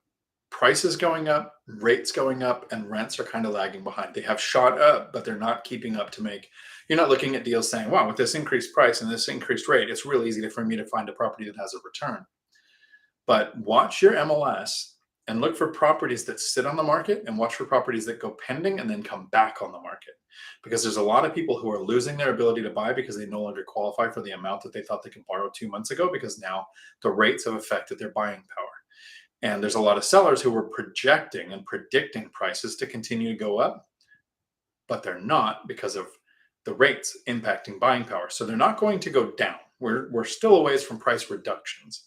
prices going up, rates going up, and rents are kind of lagging behind. They have shot up, but they're not keeping up to make, you're not looking at deals saying, wow, with this increased price and this increased rate, it's really easy for me to find a property that has a return. But watch your MLS and look for properties that sit on the market and watch for properties that go pending and then come back on the market. Because there's a lot of people who are losing their ability to buy because they no longer qualify for the amount that they thought they could borrow 2 months ago, because now the rates have affected their buying power. And there's a lot of sellers who were projecting and predicting prices to continue to go up, but they're not because of the rates impacting buying power. So they're not going to go down. We're still a ways from price reductions,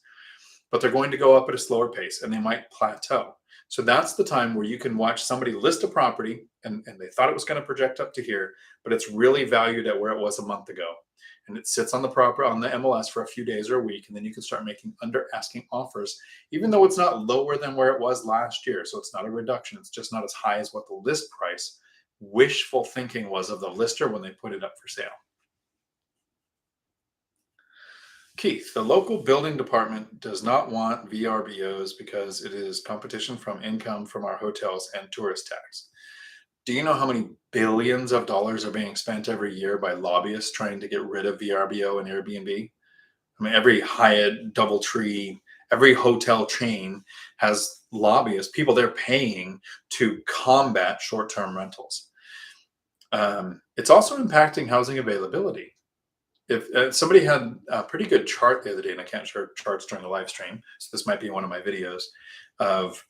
but they're going to go up at a slower pace and they might plateau. So that's the time where you can watch somebody list a property and they thought it was going to project up to here, but it's really valued at where it was a month ago. And it sits on the MLS for a few days or a week, and then you can start making under asking offers, even though it's not lower than where it was last year. So it's not a reduction. It's just not as high as what the list price wishful thinking was of the lister when they put it up for sale. Keith, the local building department does not want VRBOs because it is competition from income from our hotels and tourist tax. Do you know how many billions of dollars are being spent every year by lobbyists trying to get rid of VRBO and Airbnb? I mean, every Hyatt, DoubleTree, every hotel chain has lobbyists, people they're paying to combat short-term rentals. It's also impacting housing availability. If somebody had a pretty good chart the other day, and I can't share charts during the live stream, so this might be one of my videos of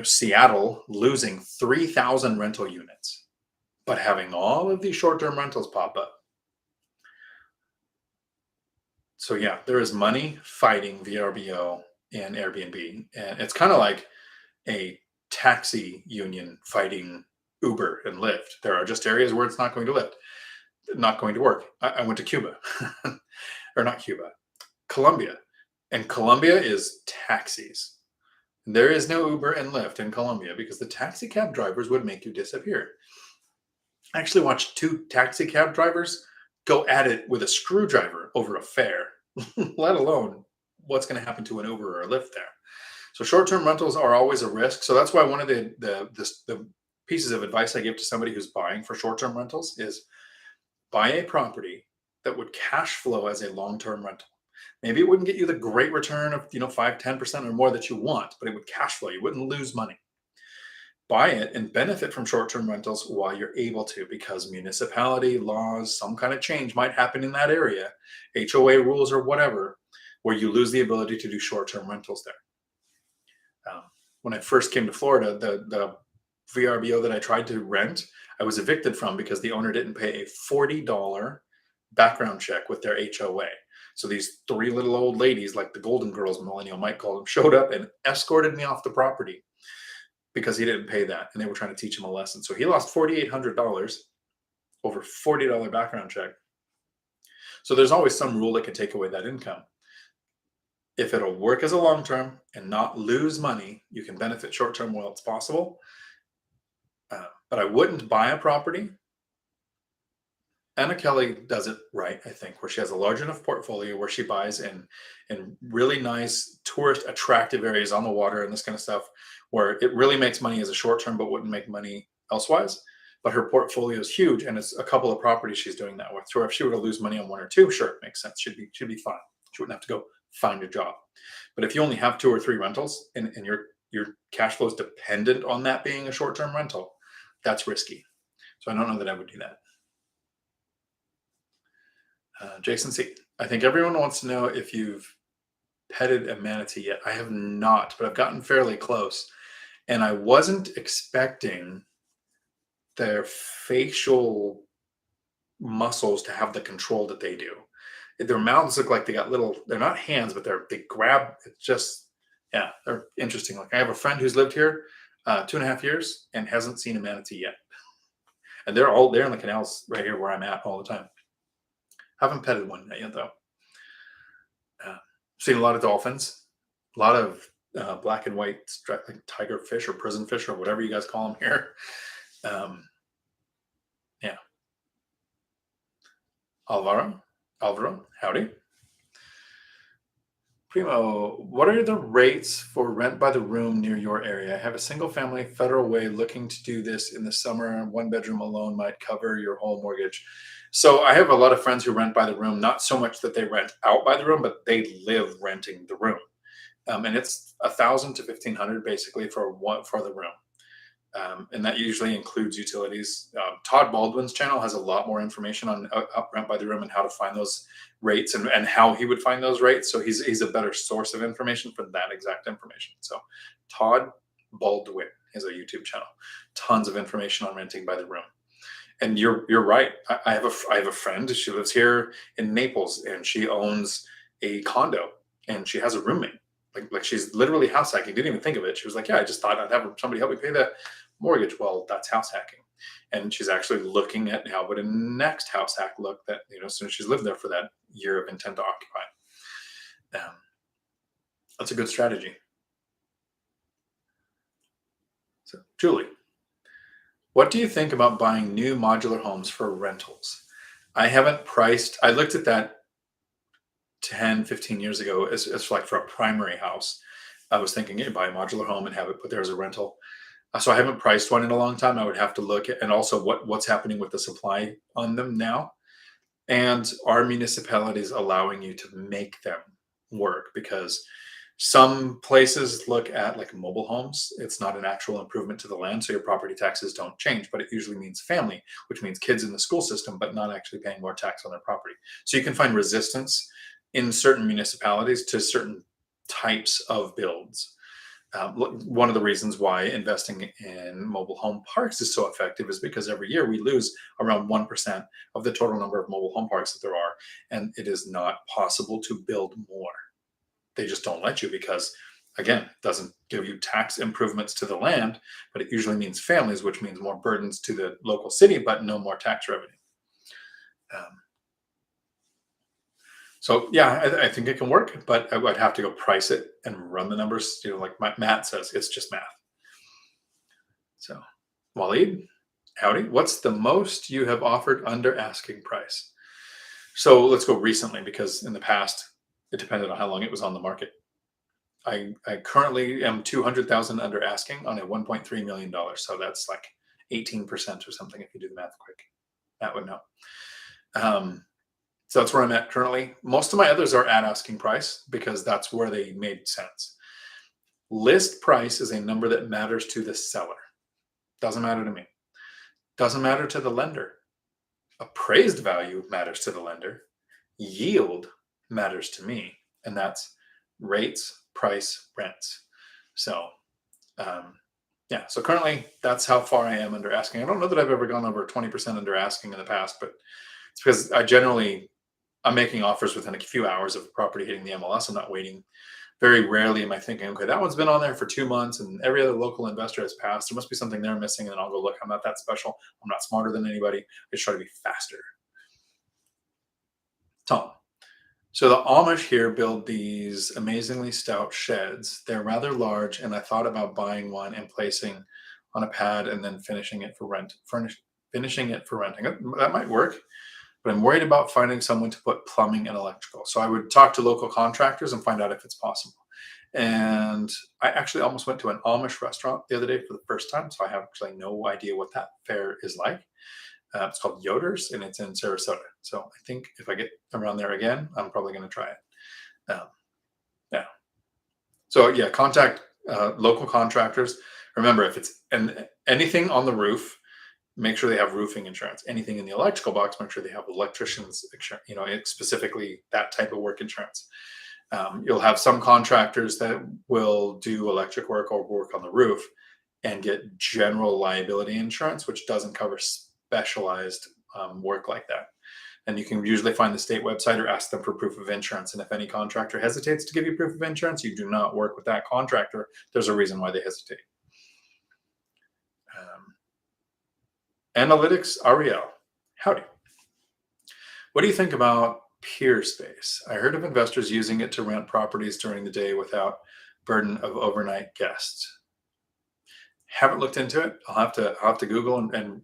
Seattle losing 3,000 rental units, but having all of these short-term rentals pop up. So yeah, there is money fighting VRBO and Airbnb, and it's kind of like a taxi union fighting Uber and Lyft. There are just areas where it's not going to work. I went to Cuba, or not Cuba, Colombia, and Colombia is taxis. There is no Uber and Lyft in Colombia because the taxi cab drivers would make you disappear. I actually watched 2 taxi cab drivers go at it with a screwdriver over a fare, let alone what's going to happen to an Uber or a Lyft there. So short-term rentals are always a risk. So that's why one of the pieces of advice I give to somebody who's buying for short-term rentals is buy a property that would cash flow as a long-term rental. Maybe it wouldn't get you the great return of 5-10% or more that you want, but it would cash flow. You wouldn't lose money. buy it and benefit from short-term rentals while you're able to, because municipality laws, some kind of change might happen in that area, HOA rules or whatever, where you lose the ability to do short-term rentals there. When I first came to Florida, the VRBO that I tried to rent, I was evicted from because the owner didn't pay a $40 background check with their HOA. So these three little old ladies, like the Golden Girls, Millennial Mike called them, showed up and escorted me off the property because he didn't pay that, and they were trying to teach him a lesson. So he lost $4,800 over $40 background check. So there's always some rule that can take away that income. If it'll work as a long term and not lose money, you can benefit short term while it's possible. But I wouldn't buy a property. Anna Kelly does it right, I think, where she has a large enough portfolio where she buys in really nice tourist attractive areas on the water and this kind of stuff, where it really makes money as a short term, but wouldn't make money elsewise. But her portfolio is huge, and it's a couple of properties she's doing that with. So if she were to lose money on one or two, sure, it makes sense. Should be fine. She wouldn't have to go find a job. But if you only have 2 or 3 rentals and your cash flow is dependent on that being a short-term rental, that's risky. So I don't know that I would do that. Jason C. I think everyone wants to know if you've petted a manatee yet. I have not, but I've gotten fairly close. And I wasn't expecting their facial muscles to have the control that they do. Their mouths look like they got little, they're not hands, but they grab, it's just, yeah, they're interesting. Like I have a friend who's lived here 2.5 years and hasn't seen a manatee yet. And they're in the canals right here where I'm at all the time. Haven't petted one yet though. Seen a lot of dolphins, a lot of black and white like tiger fish or prison fish or whatever you guys call them here. Yeah. Alvaro, howdy. Primo, what are the rates for rent by the room near your area? I have a single family Federal Way looking to do this in the summer. 1 bedroom alone might cover your whole mortgage. So I have a lot of friends who rent by the room, not so much that they rent out by the room, but they live renting the room. And it's $1,000 to $1,500 basically for the room. And that usually includes utilities. Todd Baldwin's channel has a lot more information on up rent by the room and how to find those rates and how he would find those rates. So he's a better source of information for that exact information. So Todd Baldwin has a YouTube channel, tons of information on renting by the room. And you're right. I have a friend. She lives here in Naples, and she owns a condo, and she has a roommate. Like she's literally house hacking. Didn't even think of it. She was like, yeah, I just thought I'd have somebody help me pay the mortgage. Well, that's house hacking. And she's actually looking at how would a next house hack look that, as soon as she's lived there for that year of intent to occupy. That's a good strategy. So, Julie, what do you think about buying new modular homes for rentals? I looked at that 10, 15 years ago as like for a primary house. I was thinking, buy a modular home and have it put there as a rental. So I haven't priced one in a long time. I would have to look at, and also what's happening with the supply on them now. And are municipalities allowing you to make them work? Because some places look at like mobile homes. It's not an actual improvement to the land, so your property taxes don't change, but it usually means family, which means kids in the school system, but not actually paying more tax on their property. So you can find resistance in certain municipalities to certain types of builds. One of the reasons why investing in mobile home parks is so effective is because every year we lose around 1% of the total number of mobile home parks that there are, and it is not possible to build more. They just don't let you because, again, it doesn't give you tax improvements to the land, but it usually means families, which means more burdens to the local city, but no more tax revenue. So yeah, I think it can work, but I would have to go price it and run the numbers. Like Matt says, it's just math. So, Waleed, howdy. What's the most you have offered under asking price? So let's go recently, because in the past, it depended on how long it was on the market. I currently am 200,000 under asking on a $1.3 million. So that's like 18% or something if you do the math quick. That would know. So that's where I'm at currently. Most of my others are at asking price because that's where they made sense. List price is a number that matters to the seller. Doesn't matter to me. Doesn't matter to the lender. Appraised value matters to the lender. Yield matters to me, and that's rates, price, rents. So, yeah. So currently, that's how far I am under asking. I don't know that I've ever gone over 20% under asking in the past, but it's because I'm making offers within a few hours of a property hitting the MLS. I'm not waiting. Very rarely am I thinking, okay, that one's been on there for 2 months and every other local investor has passed. There must be something they're missing. And then I'll go look. I'm not that special. I'm not smarter than anybody. I just try to be faster. Tom. So the Amish here build these amazingly stout sheds. They're rather large, and I thought about buying one and placing on a pad and then finishing it for renting. That might work, but I'm worried about finding someone to put plumbing and electrical. So I would talk to local contractors and find out if it's possible. And I actually almost went to an Amish restaurant the other day for the first time, so I have actually no idea what that fare is like. It's called Yoder's, and it's in Sarasota. So I think if I get around there again, I'm probably going to try it. Yeah. So yeah, contact local contractors. Remember, if it's anything on the roof, make sure they have roofing insurance. Anything in the electrical box, make sure they have electrician's insurance. Specifically that type of work insurance. You'll have some contractors that will do electric work or work on the roof and get general liability insurance, which doesn't cover specialized work like that. And you can usually find the state website or ask them for proof of insurance. And if any contractor hesitates to give you proof of insurance, you do not work with that contractor. There's a reason why they hesitate. Analytics, Ariel. Howdy. What do you think about peer space? I heard of investors using it to rent properties during the day without burden of overnight guests. Haven't looked into it. I'll have to Google and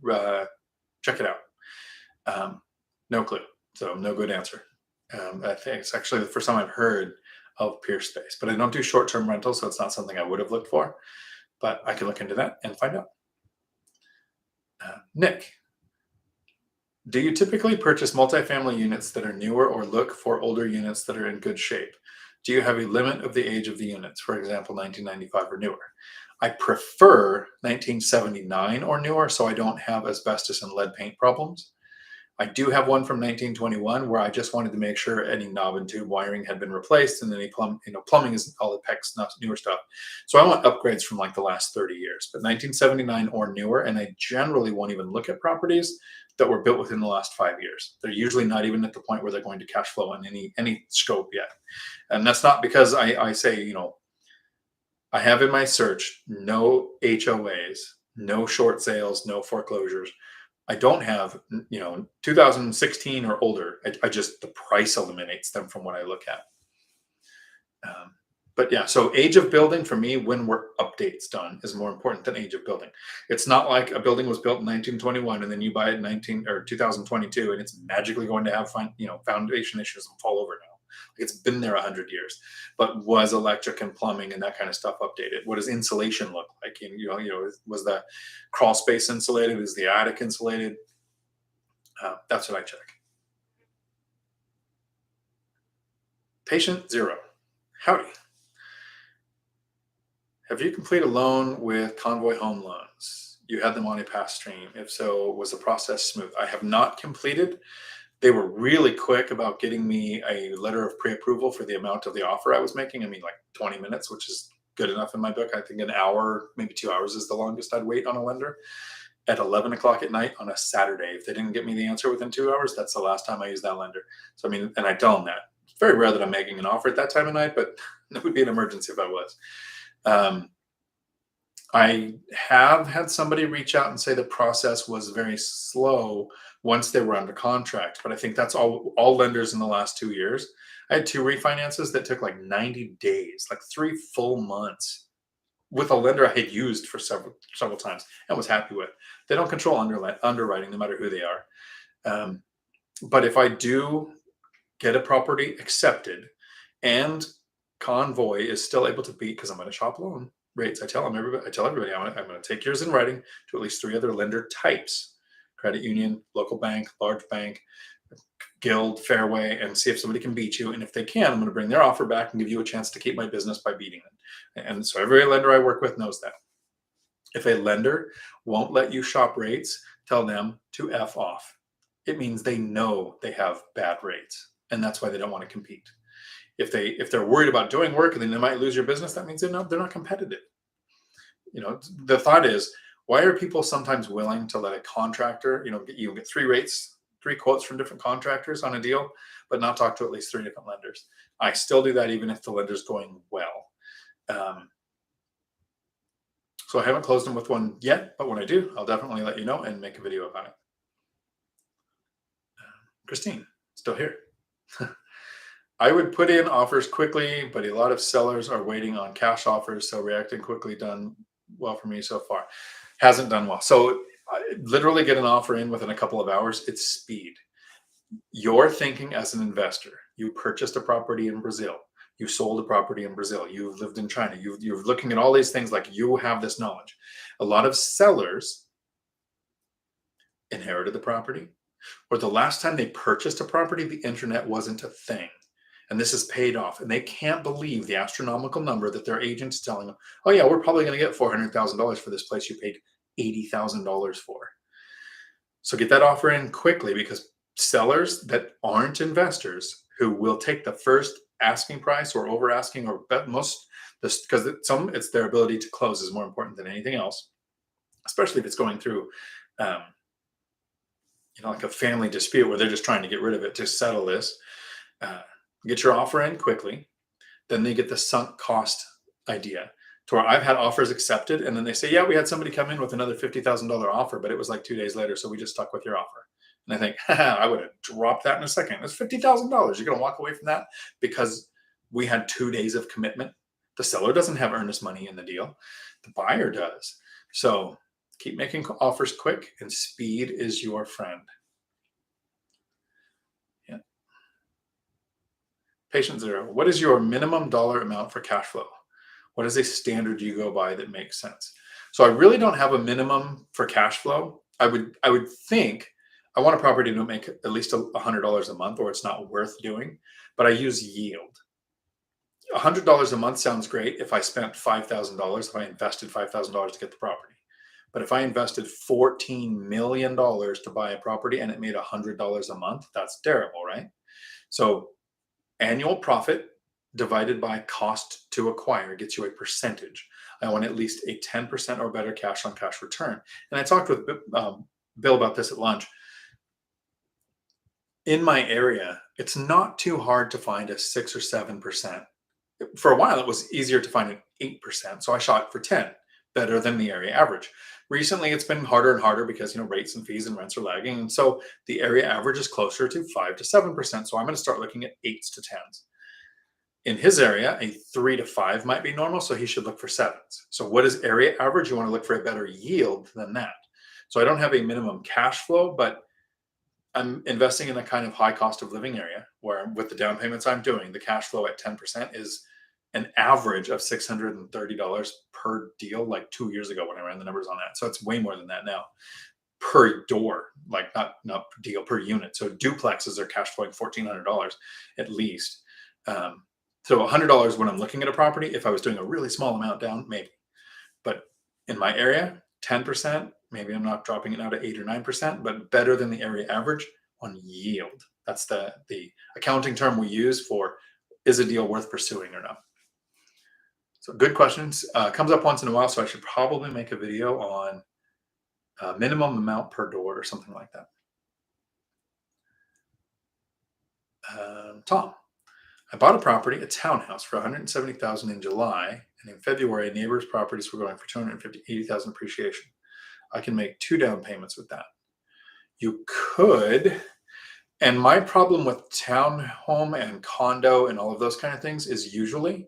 check it out. No clue. So no good answer. I think it's actually the first time I've heard of peer space, but I don't do short-term rentals, so it's not something I would have looked for, but I can look into that and find out. Nick, do you typically purchase multifamily units that are newer or look for older units that are in good shape? Do you have a limit of the age of the units, for example, 1995 or newer? I prefer 1979 or newer, so I don't have asbestos and lead paint problems. I do have one from 1921 where I just wanted to make sure any knob and tube wiring had been replaced, and any plumbing isn't all the PEX, not newer stuff. So I want upgrades from like the last 30 years, but 1979 or newer. And I generally won't even look at properties that were built within the last 5 years. They're usually not even at the point where they're going to cash flow in any scope yet. And that's not because I say, I have in my search no HOAs, no short sales, no foreclosures. I don't have, 2016 or older. I just, the price eliminates them from what I look at. But yeah, so age of building for me, when were updates done, is more important than age of building. It's not like a building was built in 1921 and then you buy it in 2022 and it's magically going to have foundation issues and fall over now. It's been there 100 years. But was electric and plumbing and that kind of stuff updated? What does insulation look like? Was the crawl space insulated? Is the attic insulated? That's what I check. Patient Zero. Howdy. Have you completed a loan with Convoy Home Loans? You had them on a pass stream. If so, was the process smooth? I have not completed. They were really quick about getting me a letter of pre-approval for the amount of the offer I was making. I mean, like 20 minutes, which is good enough in my book. I think an hour, maybe 2 hours is the longest I'd wait on a lender. At 11 o'clock at night on a Saturday. If they didn't get me the answer within 2 hours, that's the last time I used that lender. So, and I tell them that. It's very rare that I'm making an offer at that time of night, but it would be an emergency if I was. I have had somebody reach out and say the process was very slow once they were under contract, but I think that's all lenders in the last 2 years. I had 2 refinances that took like 90 days, like 3 full months with a lender I had used for several times and was happy with. They don't control underwriting no matter who they are. But if I do get a property accepted and Convoy is still able to beat, because I'm going to shop loan rates. I tell everybody I'm going to take yours in writing to at least 3 other lender types: credit union, local bank, large bank, guild, fairway, and see if somebody can beat you. And if they can, I'm going to bring their offer back and give you a chance to keep my business by beating it. And so every lender I work with knows that. If a lender won't let you shop rates, tell them to F off. It means they know they have bad rates, and that's why they don't want to compete. If they're worried about doing work and then they might lose your business, that means they're not competitive. The thought is, why are people sometimes willing to let a contractor, you get three quotes from different contractors on a deal, but not talk to at least three different lenders? I still do that even if the lender's going well. So I haven't closed them with one yet, but when I do, I'll definitely let you know and make a video about it. Christine, still here. I would put in offers quickly, but a lot of sellers are waiting on cash offers, so reacting quickly done well for me so far. Hasn't done well. So I literally get an offer in within a couple of hours. It's speed. You're thinking as an investor. You purchased a property in Brazil. You sold a property in Brazil. You've lived in China. You're looking at all these things like you have this knowledge. A lot of sellers inherited the property, or the last time they purchased a property, the internet wasn't a thing. And this is paid off. And they can't believe the astronomical number that their agent's telling them, oh yeah, we're probably going to get $400,000 for this place you paid $80,000 for. So get that offer in quickly, because sellers that aren't investors who will take the first asking price or over asking, or bet most, because it's their ability to close is more important than anything else, especially if it's going through like a family dispute where they're just trying to get rid of it to settle this. Get your offer in quickly. Then they get the sunk cost idea, to where I've had offers accepted and then they say, yeah, we had somebody come in with another $50,000 offer, but it was like 2 days later, so we just stuck with your offer. And I think, I would have dropped that in a second. It's $50,000. You're going to walk away from that because we had 2 days of commitment. The seller doesn't have earnest money in the deal. The buyer does. So keep making offers quick, and speed is your friend. Yeah. Patient Zero, what is your minimum dollar amount for cash flow? What is a standard you go by that makes sense? So I really don't have a minimum for cash flow. I would think I want a property to make at least $100 a month, or it's not worth doing, but I use yield. $100 a month sounds great if I spent $5,000, if I invested $5,000 to get the property. But if I invested $14 million to buy a property and it made $100 a month, that's terrible, right? So annual profit divided by cost to acquire gets you a percentage. I want at least a 10% or better cash on cash return. And I talked with Bill about this at lunch. In my area, it's not too hard to find a 6 or 7%. For a while, it was easier to find an 8%. So I shot for 10, better than the area average. Recently, it's been harder and harder because rates and fees and rents are lagging. And so the area average is closer to 5 to 7%. So I'm going to start looking at 8s to 10s. In his area, a 3 to 5 might be normal, so he should look for 7s. So what is area average? You want to look for a better yield than that. So I don't have a minimum cash flow, but I'm investing in a kind of high cost of living area where, with the down payments I'm doing, the cash flow at 10% is an average of $630 per deal, like 2 years ago when I ran the numbers on that. So it's way more than that now per door, like not per deal, per unit. So duplexes are cash flowing $1,400 at least. So $100 when I'm looking at a property, if I was doing a really small amount down, maybe. But in my area, 10%, maybe I'm not dropping it now to 8 or 9%, but better than the area average on yield. That's the accounting term we use for, is a deal worth pursuing or not? So good questions. Comes up once in a while, so I should probably make a video on minimum amount per door or something like that. Tom, I bought a property, a townhouse, for $170,000 in July, and in February, neighbors' properties were going for $280,000 appreciation. I can make 2 down payments with that. You could, and my problem with townhome and condo and all of those kind of things is usually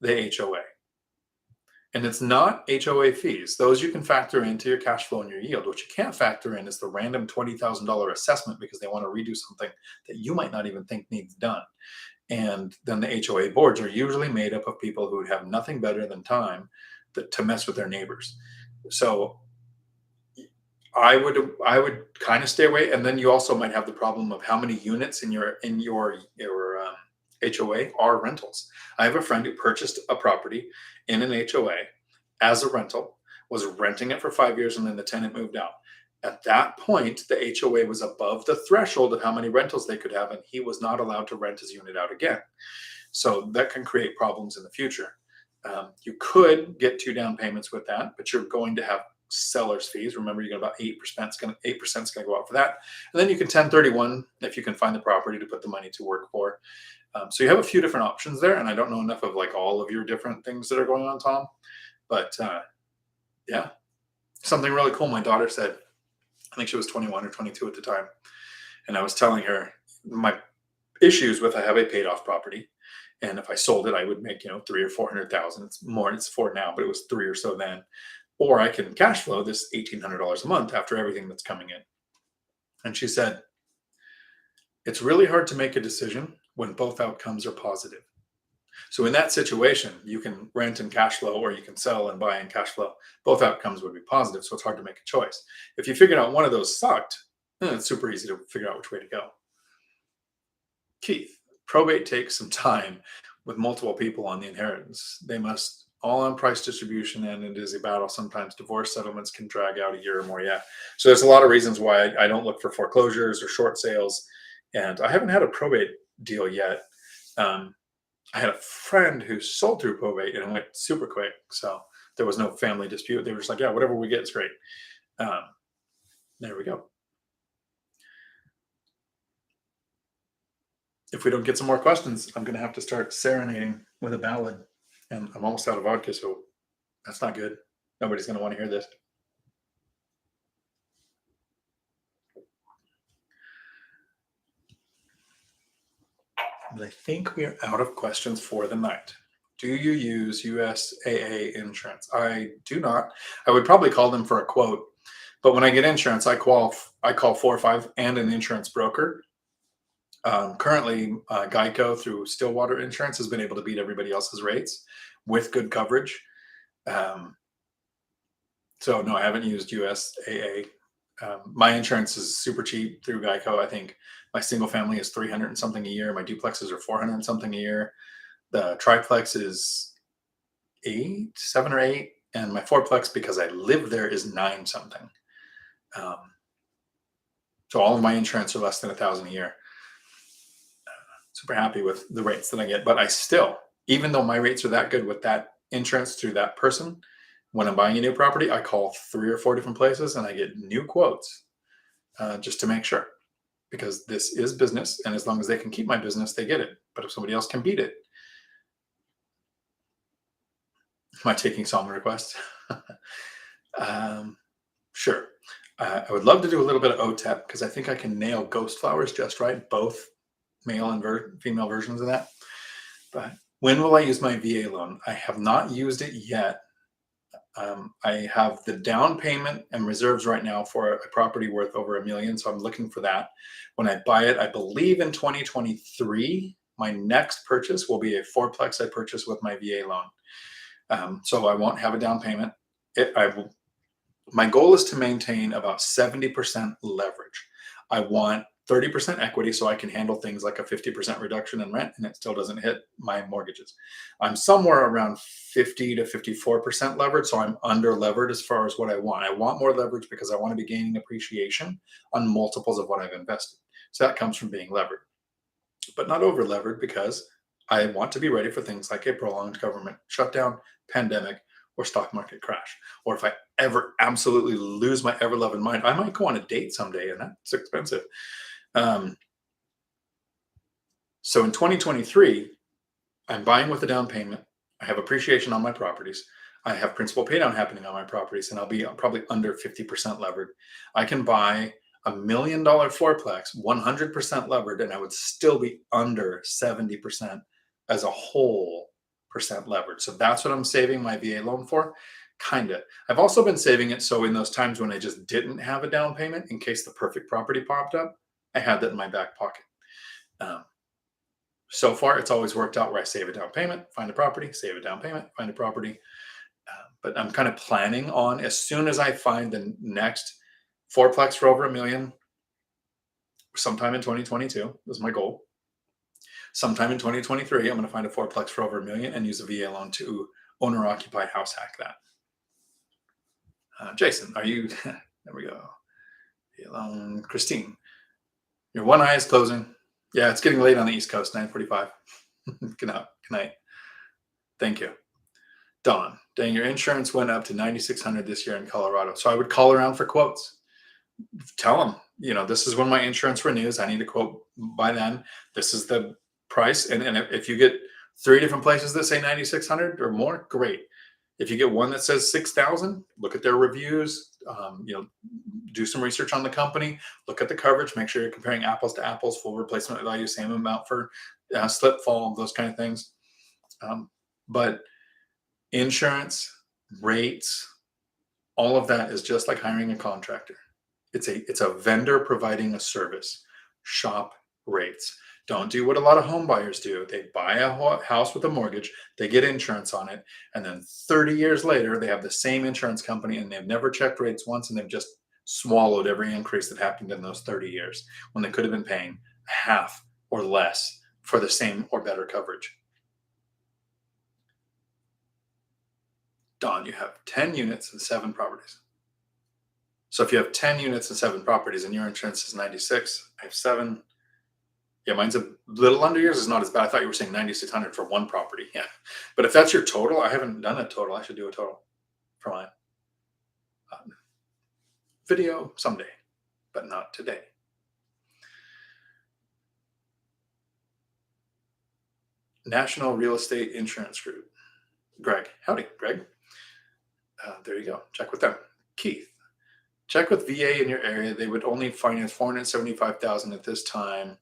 the HOA. And it's not HOA fees. Those you can factor into your cash flow and your yield. What you can't factor in is the random $20,000 assessment because they want to redo something that you might not even think needs done. And then the HOA boards are usually made up of people who have nothing better than time to mess with their neighbors. So I would kind of stay away. And then you also might have the problem of how many units in your HOA are rentals. I have a friend who purchased a property in an HOA as a rental was renting it for 5 years, and then the tenant moved out. At that point, the HOA was above the threshold of how many rentals they could have, and he was not allowed to rent his unit out again. So that can create problems in the future. You could get 2 down payments with that, but you're going to have seller's fees. Remember, you got about 8% going to go out for that. And then you can 1031 if you can find the property to put the money to work for. So you have a few different options there, and I don't know enough of like all of your different things that are going on, Tom. But yeah, something really cool. My daughter said, I think she was 21 or 22 at the time, and I was telling her my issues with I have a paid off property, and if I sold it, I would make 300,000 or 400,000. It's more. It's 4 now, but it was 3 or so then. Or I can cash flow this $1,800 a month after everything that's coming in. And she said, it's really hard to make a decision when both outcomes are positive. So in that situation, you can rent and cash flow, or you can sell and buy and cash flow. Both outcomes would be positive, so it's hard to make a choice. If you figured out one of those sucked, then it's super easy to figure out which way to go. Keith, probate takes some time with multiple people on the inheritance. They must all on price distribution, and it is a battle. Sometimes divorce settlements can drag out a year or more. Yeah. So there's a lot of reasons why I don't look for foreclosures or short sales. And I haven't had a probate deal yet. I had a friend who sold through probate, and it went super quick. So there was no family dispute. They were just like, yeah, whatever we get is great. There we go. If we don't get some more questions, I'm going to have to start serenading with a ballad. And I'm almost out of vodka, so that's not good. Nobody's going to want to hear this. But I think we are out of questions for the night. Do you use USAA insurance? I do not. I would probably call them for a quote. But when I get insurance, I call 4 or 5 and an insurance broker. Currently, Geico through Stillwater Insurance has been able to beat everybody else's rates with good coverage. So no, I haven't used USAA. My insurance is super cheap through Geico. I think my single family is 300 and something a year. My duplexes are 400 and something a year. The triplex is 7 or 8, and my fourplex, because I live there, is 9 something. So all of my insurance are less than $1,000 a year. Super happy with the rates that I get, but I still, even though my rates are that good with that insurance through that person, when I'm buying a new property, I call 3 or 4 different places and I get new quotes just to make sure, because this is business, and as long as they can keep my business, they get it. But if somebody else can beat it, am I taking song requests? Sure. I would love to do a little bit of OTEP because I think I can nail Ghost Flowers just right, both male and female versions of that. But when will I use my VA loan? I have not used it yet. I have the down payment and reserves right now for a property worth over $1 million, so I'm looking for that. When I buy it, I believe in 2023, my next purchase will be a fourplex I purchase with my VA loan. So I won't have a down payment. My goal is to maintain about 70% leverage. I want 30% equity so I can handle things like a 50% reduction in rent and it still doesn't hit my mortgages. I'm somewhere around 50 to 54% leverage, so I'm under levered as far as what I want. I want more leverage because I want to be gaining appreciation on multiples of what I've invested. So that comes from being levered, but not over levered, because I want to be ready for things like a prolonged government shutdown, pandemic, or stock market crash. Or if I ever absolutely lose my ever loving mind, I might go on a date someday, and that's expensive. So in 2023, I'm buying with a down payment. I have appreciation on my properties. I have principal pay down happening on my properties, and I'll be probably under 50% levered. I can buy $1 million fourplex, 100% levered, and I would still be under 70% as a whole percent levered. So that's what I'm saving my VA loan for. Kind of. I've also been saving it so in those times when I just didn't have a down payment, in case the perfect property popped up, I had that in my back pocket. So far, it's always worked out where I save a down payment, find a property, save a down payment, find a property. But I'm kind of planning on, as soon as I find the next fourplex for over $1 million, sometime in 2022 is my goal. Sometime in 2023, I'm going to find a fourplex for over $1 million and use a VA loan to owner-occupied house hack that. Jason, are you, there we go. Christine, your one eye is closing. Yeah, it's getting late on the East Coast, 9:45. Good night. Good night. Thank you. Don, dang, your insurance went up to 9,600 this year in Colorado. So I would call around for quotes. Tell them, this is when my insurance renews. I need a quote by then. This is the price. And if you get 3 different places that say 9,600 or more, great. If you get one that says 6,000, look at their reviews. Do some research on the company. Look at the coverage. Make sure you're comparing apples to apples. Full replacement value, same amount for slip fall, those kind of things. But insurance rates, all of that is just like hiring a contractor. It's a vendor providing a service. Shop rates. Don't do what a lot of home buyers do. They buy a house with a mortgage, they get insurance on it, and then 30 years later, they have the same insurance company and they've never checked rates once, and they've just swallowed every increase that happened in those 30 years when they could have been paying half or less for the same or better coverage. Don, you have 10 units and 7 properties. So if you have 10 units and 7 properties and your insurance is 96, I have 7. Yeah, mine's a little under yours. Is not as bad. I thought you were saying 9,600 for one property. Yeah. But if that's your total, I haven't done a total. I should do a total for my video someday, but not today. National Real Estate Insurance Group. Greg. Howdy, Greg. There you go. Check with them. Keith. Check with VA in your area. They would only finance $475,000 at this time.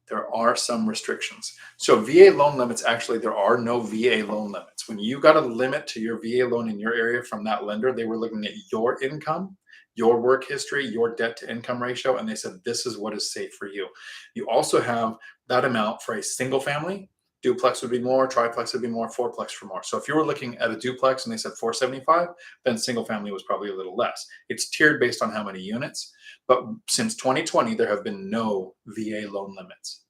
There are some restrictions. So VA loan limits, actually, there are no VA loan limits. When you got a limit to your VA loan in your area from that lender, they were looking at your income, your work history, your debt to income ratio, and they said, this is what is safe for you. You also have that amount for a single family. Duplex would be more, triplex would be more, fourplex for more. So if you were looking at a duplex and they said 475, then single family was probably a little less. It's tiered based on how many units. But since 2020, there have been no VA loan limits.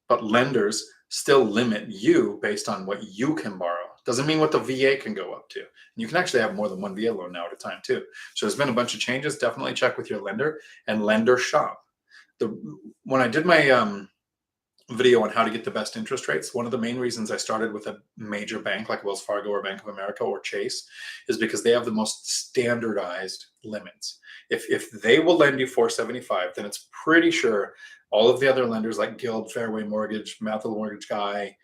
But lenders still limit you based on what you can borrow. Doesn't mean what the VA can go up to. And you can actually have more than one VA loan now at a time too. So there's been a bunch of changes. Definitely check with your lender and lender shop. When I did my video on how to get the best interest rates, one of the main reasons I started with a major bank like Wells Fargo or Bank of America or Chase is because they have the most standardized limits. If they will lend you 475, then it's pretty sure all of the other lenders like Guild, Fairway Mortgage, Mathil Mortgage Guy,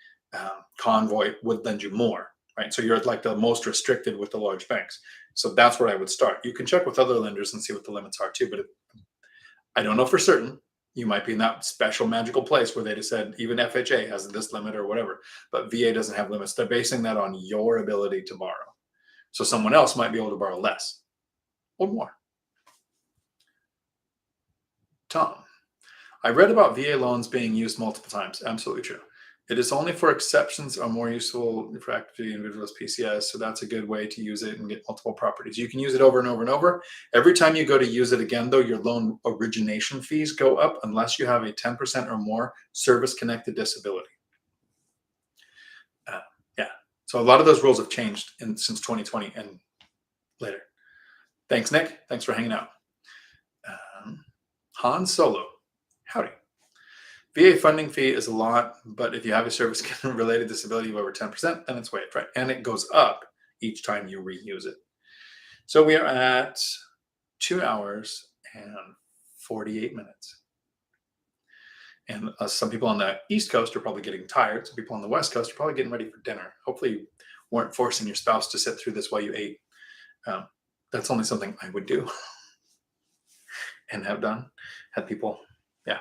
Convoy would lend you more, right? So you're like the most restricted with the large banks. So that's where I would start. You can check with other lenders and see what the limits are too, but I don't know for certain. You might be in that special magical place where they just said even FHA has this limit or whatever, but VA doesn't have limits. They're basing that on your ability to borrow. So someone else might be able to borrow less or more. Tom, I read about VA loans being used multiple times. Absolutely true. It is only for exceptions are more useful for activity individuals PCS. So that's a good way to use it and get multiple properties. You can use it over and over and over. Every time you go to use it again, though, your loan origination fees go up unless you have a 10% or more service connected disability. Yeah. So a lot of those rules have changed since 2020 and later. Thanks, Nick. Thanks for hanging out. Han Solo. Howdy. VA funding fee is a lot, but if you have a service-related disability of over 10%, then it's waived, right? And it goes up each time you reuse it. So we are at 2 hours and 48 minutes. And some people on the East Coast are probably getting tired. Some people on the West Coast are probably getting ready for dinner. Hopefully you weren't forcing your spouse to sit through this while you ate. That's only something I would do and have done. Had people, yeah.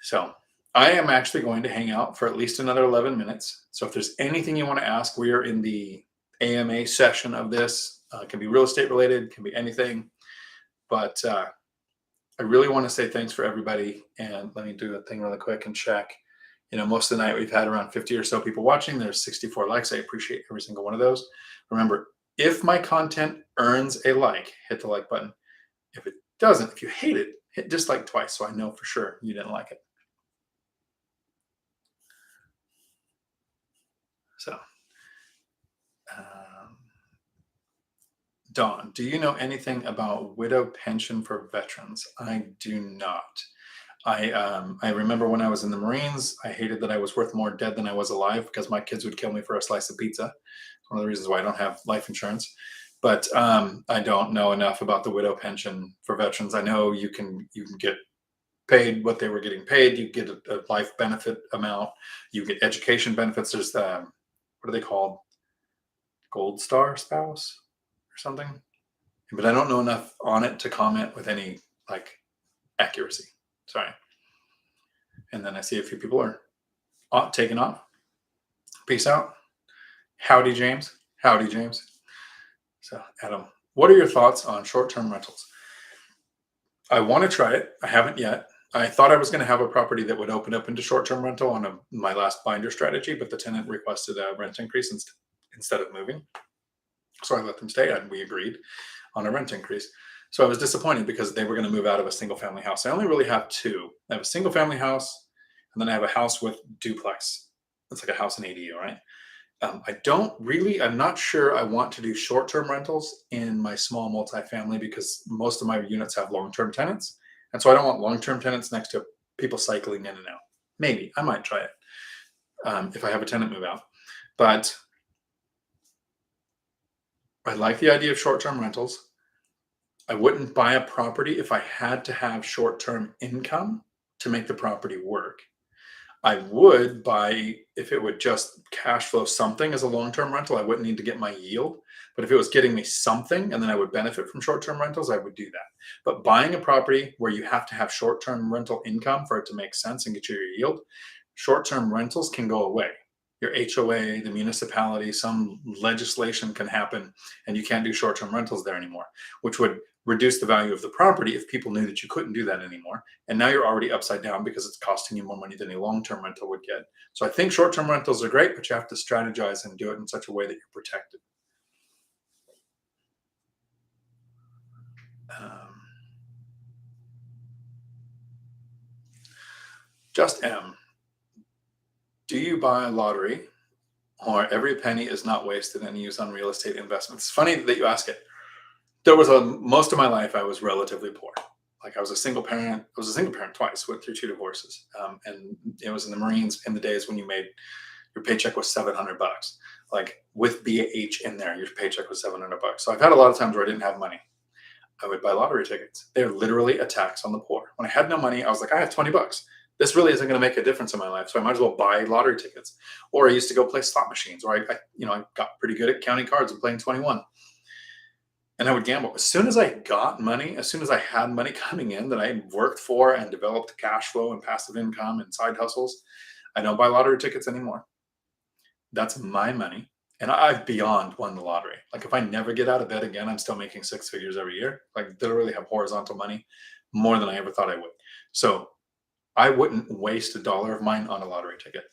So I am actually going to hang out for at least another 11 minutes. So if there's anything you want to ask, we are in the AMA session of this. It can be real estate related, can be anything. But I really want to say thanks for everybody. And let me do a thing really quick and check. Most of the night we've had around 50 or so people watching. There's 64 likes. I appreciate every single one of those. Remember, if my content earns a like, hit the like button. If it doesn't, if you hate it, hit dislike twice so I know for sure you didn't like it. So, Dawn, do you know anything about widow pension for veterans? I do not. I remember when I was in the Marines, I hated that I was worth more dead than I was alive because my kids would kill me for a slice of pizza. One of the reasons why I don't have life insurance. But I don't know enough about the widow pension for veterans. I know you can get paid what they were getting paid. You get a life benefit amount. You get education benefits. There's the what are they called? Gold Star spouse or something. But I don't know enough on it to comment with any like accuracy. Sorry. And then I see a few people are taking off. Peace out. Howdy, James. Howdy, James. So, Adam, what are your thoughts on short-term rentals? I want to try it. I haven't yet. I thought I was going to have a property that would open up into short-term rental on my last binder strategy, but the tenant requested a rent increase instead of moving. So I let them stay and we agreed on a rent increase. So I was disappointed because they were going to move out of a single family house. I only really have two. I have a single family house and then I have a house with duplex. It's like a house and ADU, right? I'm not sure I want to do short-term rentals in my small multifamily because most of my units have long-term tenants. And so I don't want long-term tenants next to people cycling in and out. Maybe I might try it if I have a tenant move out. But I like the idea of short-term rentals. I wouldn't buy a property if I had to have short-term income to make the property work. I would buy if it would just cash flow something as a long-term rental. I wouldn't need to get my yield. But if it was getting me something and then I would benefit from short-term rentals, I would do that. But buying a property where you have to have short-term rental income for it to make sense and get you your yield, short-term rentals can go away. Your HOA, the municipality, some legislation can happen and you can't do short-term rentals there anymore, which would reduce the value of the property if people knew that you couldn't do that anymore. And now you're already upside down because it's costing you more money than a long-term rental would get. So I think short-term rentals are great, but you have to strategize and do it in such a way that you're protected. Um, Just M, do you buy a lottery or every penny is not wasted and used on real estate investments? It's funny that you ask it. Most of my life I was relatively poor. Like I was a single parent. I was a single parent twice, went through two divorces, and it was in the Marines in the days when your paycheck was $700. Like with BH in there, your paycheck was $700. So I've had a lot of times where I didn't have money. I would buy lottery tickets. They're literally a tax on the poor. When I had no money, I was like, I have $20. This really isn't going to make a difference in my life, so I might as well buy lottery tickets. Or I used to go play slot machines, or I got pretty good at counting cards and playing 21. And I would gamble. As soon as I got money, as soon as I had money coming in that I worked for and developed cash flow and passive income and side hustles, I don't buy lottery tickets anymore. That's my money. And I've beyond won the lottery. Like if I never get out of bed again, I'm still making six figures every year. Like literally have horizontal money more than I ever thought I would. So I wouldn't waste a dollar of mine on a lottery ticket.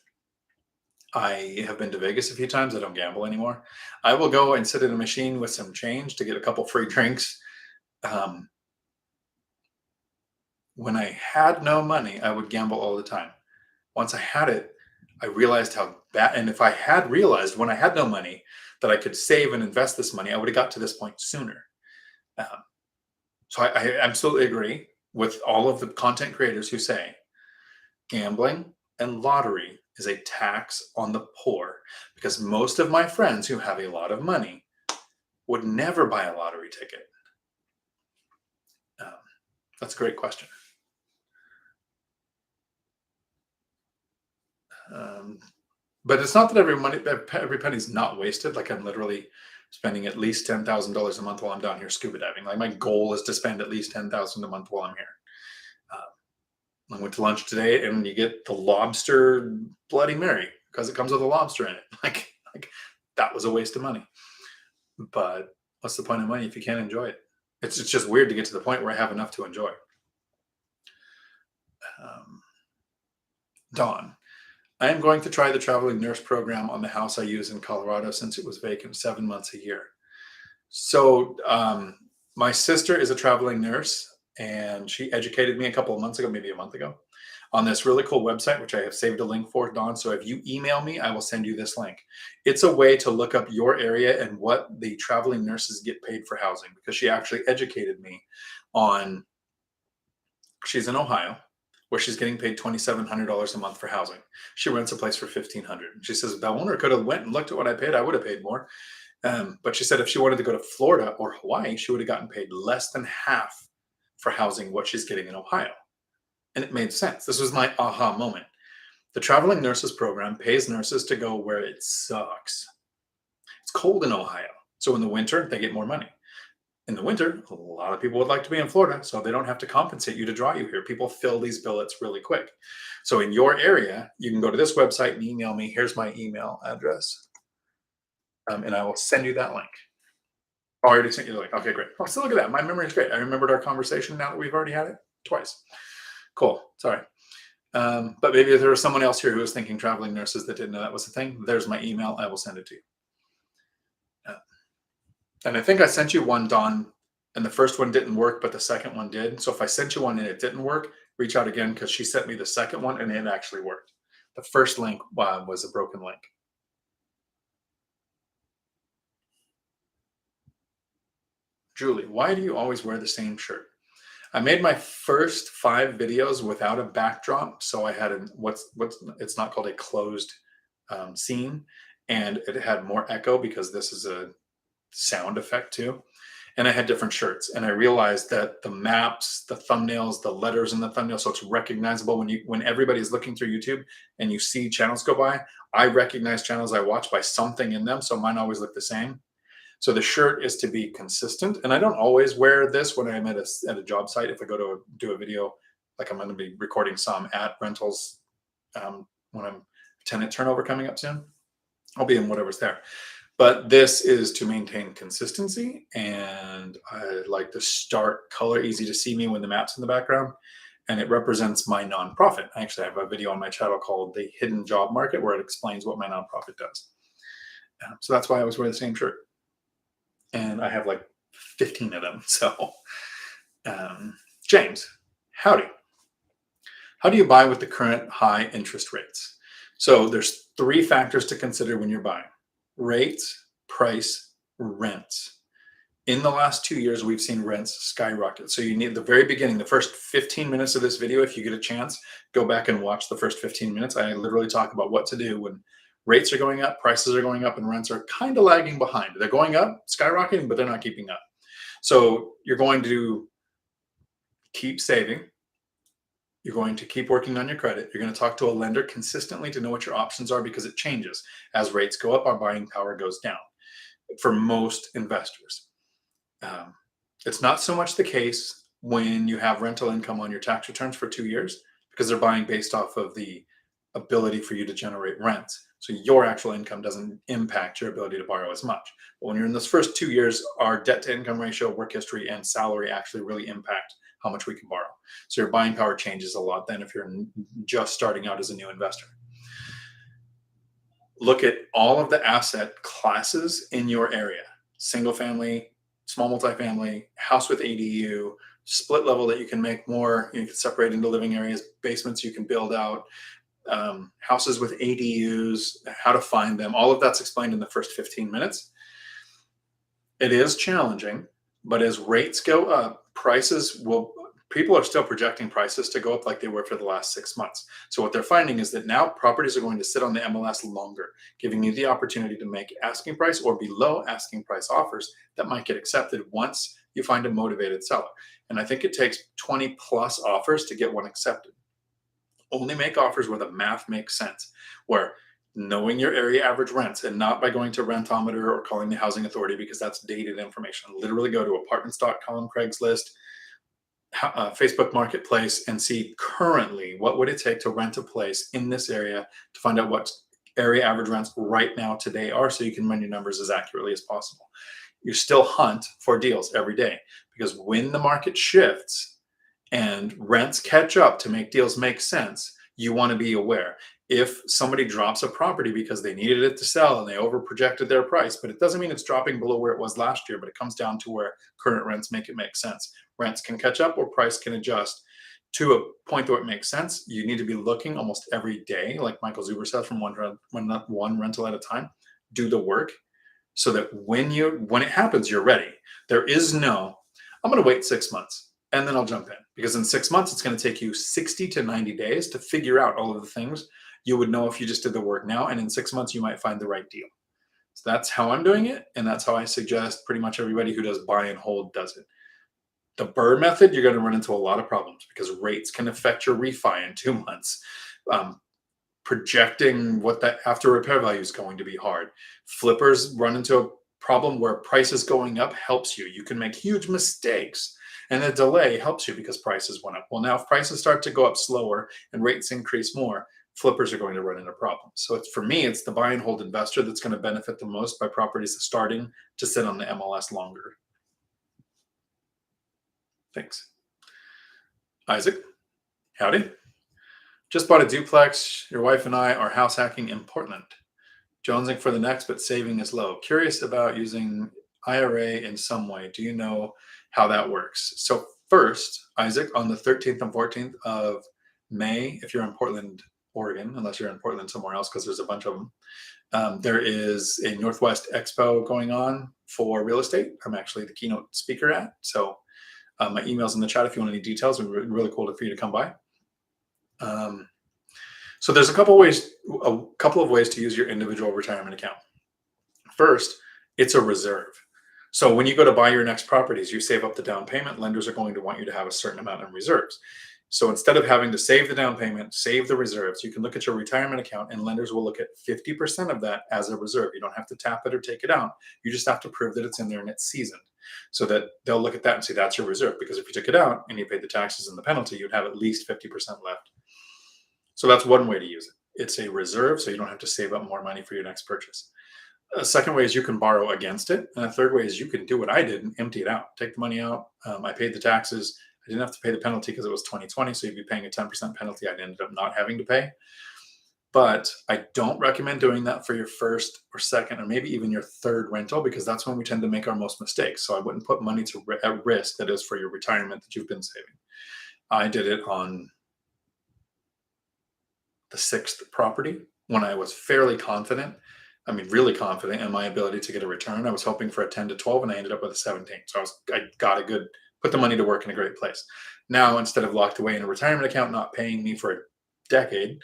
I have been to Vegas a few times. I don't gamble anymore. I will go and sit in a machine with some change to get a couple free drinks. Um, when I had no money, I would gamble all the time. Once I had it, I realized how bad. And if I had realized when I had no money that I could save and invest this money, I would have got to this point sooner. Um, so I absolutely agree with all of the content creators who say gambling and lottery is a tax on the poor because most of my friends who have a lot of money would never buy a lottery ticket. Um, that's a great question. But it's not that every penny's not wasted. Like I'm literally spending at least $10,000 a month while I'm down here scuba diving. Like my goal is to spend at least $10,000 a month while I'm here. I went to lunch today, and you get the lobster Bloody Mary because it comes with a lobster in it. Like that was a waste of money. But what's the point of money if you can't enjoy it? It's just weird to get to the point where I have enough to enjoy. Dawn, I am going to try the traveling nurse program on the house I use in Colorado since it was vacant 7 months a year. So my sister is a traveling nurse, and she educated me a couple of months ago, maybe a month ago, on this really cool website, which I have saved a link for, Don. So if you email me, I will send you this link. It's a way to look up your area and what the traveling nurses get paid for housing, because she actually educated me on, she's in Ohio, where she's getting paid $2,700 a month for housing. She rents a place for $1,500. She says, if the owner could have went and looked at what I paid, I would have paid more. But she said if she wanted to go to Florida or Hawaii, she would have gotten paid less than half for housing what she's getting in Ohio. And it made sense. This was my aha moment. The traveling nurses program pays nurses to go where it sucks. It's cold in Ohio. So in the winter, they get more money. In the winter, a lot of people would like to be in Florida, so they don't have to compensate you to draw you here. People fill these billets really quick. So in your area, you can go to this website and email me. Here's my email address. And I will send you that link. Oh, I already sent you the link. Okay, great. Oh, so look at that. My memory is great. I remembered our conversation now that we've already had it twice. Cool. Sorry. But maybe there was someone else here who was thinking traveling nurses that didn't know that was a thing. There's my email. I will send it to you. And I think I sent you one, Don, and the first one didn't work, but the second one did. So if I sent you one and it didn't work, reach out again, because she sent me the second one and it actually worked. The first link was a broken link. Julie, why do you always wear the same shirt? I made my first 5 videos without a backdrop, so I had what's it's not called a closed scene, and it had more echo because this is a sound effect too. And I had different shirts, and I realized that the maps, the thumbnails, the letters in the thumbnail, so it's recognizable when everybody's looking through YouTube and you see channels go by. I recognize channels I watch by something in them, so mine always look the same. So the shirt is to be consistent, and I don't always wear this when I'm at a job site. If I go to do a video, like I'm going to be recording some at rentals when I'm tenant turnover coming up soon, I'll be in whatever's there. But this is to maintain consistency, and I like the start color, easy to see me when the map's in the background, and it represents my nonprofit. I actually have a video on my channel called The Hidden Job Market, where it explains what my nonprofit does. So that's why I always wear the same shirt. And I have like 15 of them. So, James, howdy. How do you buy with the current high interest rates? So there's 3 factors to consider when you're buying: rates, price, rents. In the last 2 years, we've seen rents skyrocket. So you need the very beginning, the first 15 minutes of this video, if you get a chance, go back and watch the first 15 minutes. I literally talk about what to do when rates are going up, prices are going up, and rents are kind of lagging behind. They're going up, skyrocketing, but they're not keeping up. So you're going to keep saving. You're going to keep working on your credit. You're going to talk to a lender consistently to know what your options are, because it changes. As rates go up, our buying power goes down for most investors. It's not so much the case when you have rental income on your tax returns for 2 years, because they're buying based off of the ability for you to generate rents. So your actual income doesn't impact your ability to borrow as much. But when you're in those first 2 years, our debt to income ratio, work history, and salary actually really impact how much we can borrow. So your buying power changes a lot then if you're just starting out as a new investor. Look at all of the asset classes in your area: single family, small multifamily, house with ADU, split level that you can make more, you can separate into living areas, basements you can build out, houses with ADUs, how to find them. All of that's explained in the first 15 minutes. It is challenging, but as rates go up, people are still projecting prices to go up like they were for the last 6 months. So what they're finding is that now properties are going to sit on the MLS longer, giving you the opportunity to make asking price or below asking price offers that might get accepted once you find a motivated seller. And I think it takes 20 plus offers to get one accepted. Only make offers where the math makes sense, where knowing your area average rents, and not by going to Rentometer or calling the housing authority, because that's dated information. Literally go to apartments.com, Craigslist, Facebook Marketplace, and see currently what would it take to rent a place in this area, to find out what area average rents right now today are, so you can run your numbers as accurately as possible. You still hunt for deals every day, because when the market shifts and rents catch up to make deals make sense, you want to be aware. If somebody drops a property because they needed it to sell and they overprojected their price, but it doesn't mean it's dropping below where it was last year, but it comes down to where current rents make it make sense. Rents can catch up or price can adjust. to a point where it makes sense, you need to be looking almost every day, like Michael Zuber says, from one rental at a time. Do the work so that when it happens, you're ready. There is no, I'm going to wait 6 months and then I'll jump in, because in 6 months it's going to take you 60 to 90 days to figure out all of the things you would know if you just did the work now. And in 6 months you might find the right deal. So that's how I'm doing it, and that's how I suggest pretty much everybody who does buy and hold does it. The Burr method, you're going to run into a lot of problems because rates can affect your refi in 2 months. Projecting what that after repair value is going to be hard. Flippers run into a problem where prices going up helps you. You can make huge mistakes, and a delay helps you because prices went up. Well, now if prices start to go up slower and rates increase more, flippers are going to run into problems. So for me, it's the buy and hold investor that's going to benefit the most by properties starting to sit on the MLS longer. Thanks. Isaac, howdy. Just bought a duplex. Your wife and I are house hacking in Portland. Jonesing for the next, but saving is low. Curious about using IRA in some way. Do you know how that works? So first, Isaac, on the 13th and 14th of May, if you're in Portland, Oregon, unless you're in Portland somewhere else, because there's a bunch of them, there is a Northwest Expo going on for real estate. I'm actually the keynote speaker at. So my email's in the chat if you want any details. It would be really cool for you to come by. So there's a couple of ways to use your individual retirement account. First, it's a reserve. So when you go to buy your next properties, you save up the down payment. Lenders are going to want you to have a certain amount in reserves. So instead of having to save the down payment, save the reserves, you can look at your retirement account, and lenders will look at 50% of that as a reserve. You don't have to tap it or take it out. You just have to prove that it's in there and it's seasoned, so that they'll look at that and say that's your reserve. Because if you took it out and you paid the taxes and the penalty, you'd have at least 50% left. So that's one way to use it. It's a reserve, so you don't have to save up more money for your next purchase. A second way is you can borrow against it. And a third way is you can do what I did and empty it out. Take the money out. I paid the taxes. I didn't have to pay the penalty because it was 2020. So you'd be paying a 10% penalty. I ended up not having to pay. But I don't recommend doing that for your first or second or maybe even your third rental, because that's when we tend to make our most mistakes. So I wouldn't put money at risk that is for your retirement that you've been saving. I did it on the 6th property when I was fairly confident. I mean, really confident in my ability to get a return. I was hoping for a 10 to 12 and I ended up with a 17. So I got put the money to work in a great place. Now, instead of locked away in a retirement account, not paying me for a decade,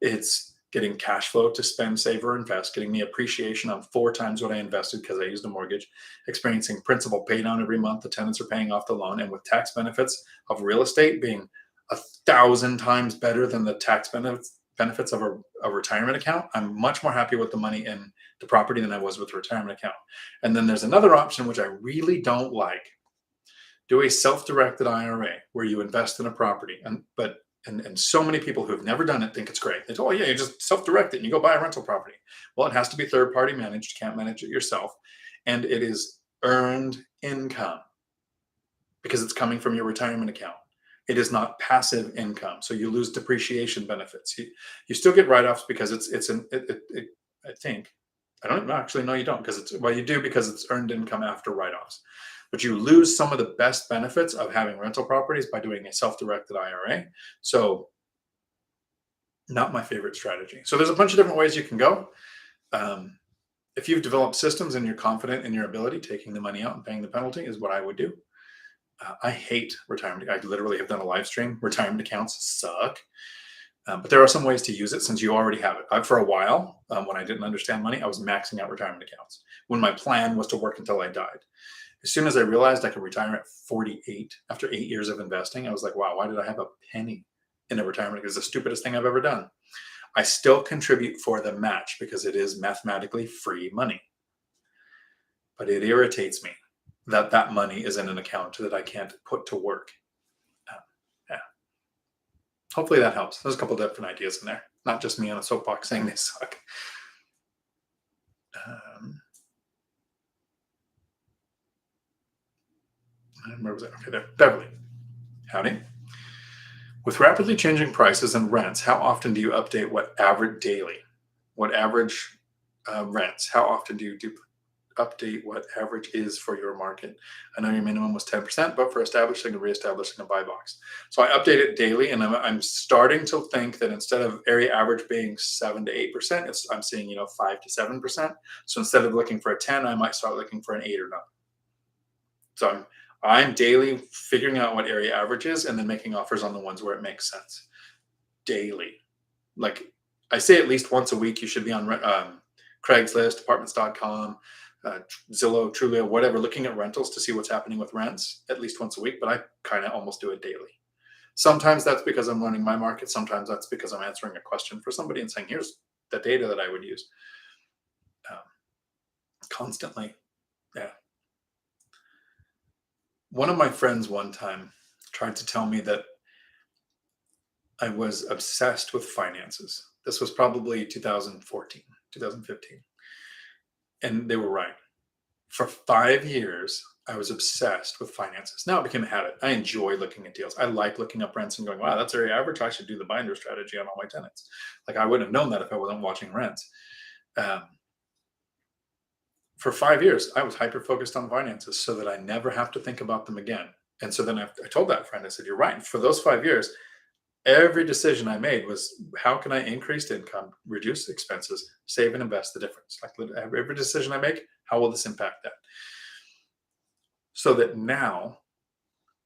it's getting cash flow to spend, save, or invest, getting me appreciation on 4 times what I invested because I used a mortgage, experiencing principal pay down every month. The tenants are paying off the loan, and with tax benefits of real estate being 1,000 times better than the tax benefits of a retirement account, I'm much more happy with the money in the property than I was with the retirement account. And then there's another option, which I really don't like. Do a self-directed IRA where you invest in a property. And so many people who have never done it think it's great. They say, oh yeah, you just self-direct it and you go buy a rental property. Well, it has to be third-party managed. You can't manage it yourself. And it is earned income because it's coming from your retirement account. It is not passive income. So you lose depreciation benefits. You still get write-offs because I think, I don't actually know you don't, because you do because it's earned income after write-offs. But you lose some of the best benefits of having rental properties by doing a self-directed IRA. So not my favorite strategy. So there's a bunch of different ways you can go. If you've developed systems and you're confident in your ability, taking the money out and paying the penalty is what I would do. I hate retirement. I literally have done a live stream. Retirement accounts suck. But there are some ways to use it since you already have it. For a while, when I didn't understand money, I was maxing out retirement accounts when my plan was to work until I died. As soon as I realized I could retire at 48 after 8 years of investing, I was like, wow, why did I have a penny in a retirement? It's the stupidest thing I've ever done. I still contribute for the match because it is mathematically free money. But it irritates me that money is in an account that I can't put to work. Yeah. Hopefully that helps. There's a couple of different ideas in there. Not just me on a soapbox saying they suck. Where was it? Okay, there. Beverly. Howdy. With rapidly changing prices and rents, how often do you update what average rents? How often do you update what average is for your market. I know your minimum was 10%, but for establishing and reestablishing a buy box. So I update it daily, and I'm starting to think that instead of area average being 7 to 8%, I'm seeing 5 to 7%. So instead of looking for a 10, I might start looking for an 8 or 9. So I'm daily figuring out what area average is and then making offers on the ones where it makes sense. Daily. Like I say, at least once a week, you should be on Craigslist, apartments.com, Zillow, Trulia, whatever, looking at rentals to see what's happening with rents at least once a week, but I kind of almost do it daily. Sometimes that's because I'm learning my market. Sometimes that's because I'm answering a question for somebody and saying, here's the data that I would use. Constantly. Yeah. One of my friends one time tried to tell me that I was obsessed with finances. This was probably 2014, 2015. And they were right. For 5 years, I was obsessed with finances. Now it became a habit. I enjoy looking at deals. I like looking up rents and going, wow, that's very average. I should do the binder strategy on all my tenants. Like I wouldn't have known that if I wasn't watching rents. For 5 years, I was hyper-focused on finances so that I never have to think about them again. And so then I told that friend, I said, you're right. For those 5 years, every decision I made was, how can I increase income, reduce expenses, save and invest the difference? Like every decision I make, how will this impact that? So that now,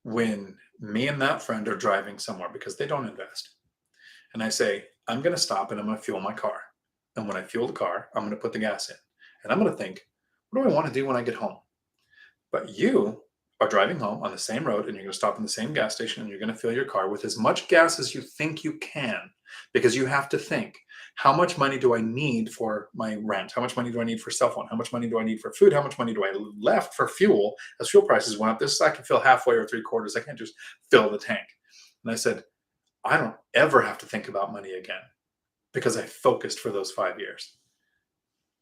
when me and that friend are driving somewhere because they don't invest, and I say, I'm going to stop and I'm going to fuel my car. And when I fuel the car, I'm going to put the gas in. And I'm going to think, what do I want to do when I get home? But you are driving home on the same road and you're going to stop in the same gas station and you're going to fill your car with as much gas as you think you can, because you have to think, how much money do I need for my rent? How much money do I need for cell phone? How much money do I need for food? How much money do I left for fuel? As fuel prices went up, this I can fill halfway or 3/4. I can't just fill the tank. And I said, I don't ever have to think about money again because I focused for those 5 years.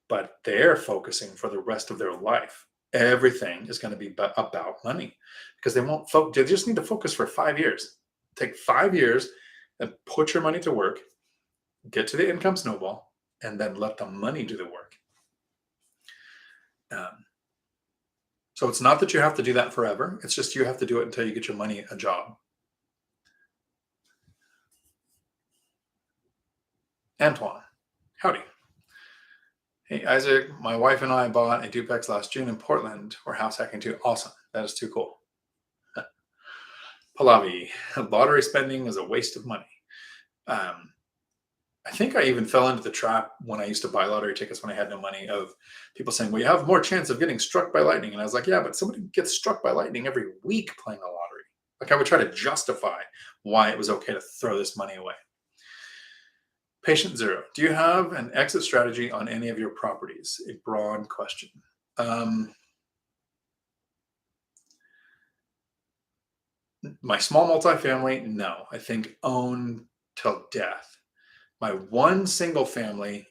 But they're focusing for the rest of their life. Everything is going to be about money because they won't focus. They just need to focus for 5 years. Take 5 years and put your money to work, get to the income snowball, and then let the money do the work. So it's not that you have to do that forever. It's just you have to do it until you get your money a job. Antoine, howdy. Hey, Isaac, my wife and I bought a duplex last June in Portland. We're house hacking too. Awesome. That is too cool. Pallavi, lottery spending is a waste of money. I think I even fell into the trap when I used to buy lottery tickets when I had no money, of people saying, well, you have more chance of getting struck by lightning. And I was like, yeah, but somebody gets struck by lightning every week playing the lottery. Like I would try to justify why it was okay to throw this money away. Patient Zero, do you have an exit strategy on any of your properties? A broad question. My small multifamily, no. I think own till death. My one single family,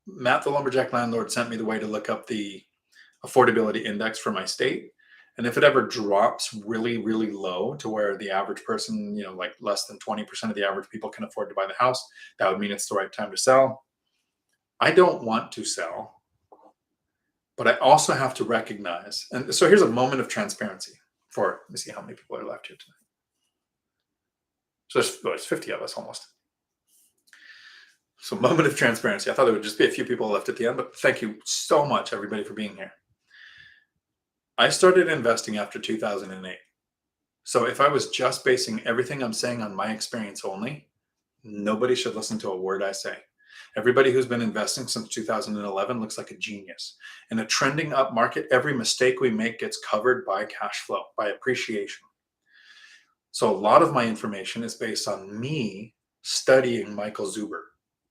Matt the lumberjack landlord sent me the way to look up the affordability index for my state. And if it ever drops really, really low to where the average person, like less than 20% of the average people can afford to buy the house, that would mean it's the right time to sell. I don't want to sell, but I also have to recognize, and so here's a moment of transparency let me see how many people are left here tonight. So there's 50 of us almost. So moment of transparency. I thought there would just be a few people left at the end, but thank you so much, everybody, for being here. I started investing after 2008. So if I was just basing everything I'm saying on my experience only, nobody should listen to a word I say. Everybody who's been investing since 2011 looks like a genius. In a trending up market, every mistake we make gets covered by cash flow, by appreciation. So a lot of my information is based on me studying Michael Zuber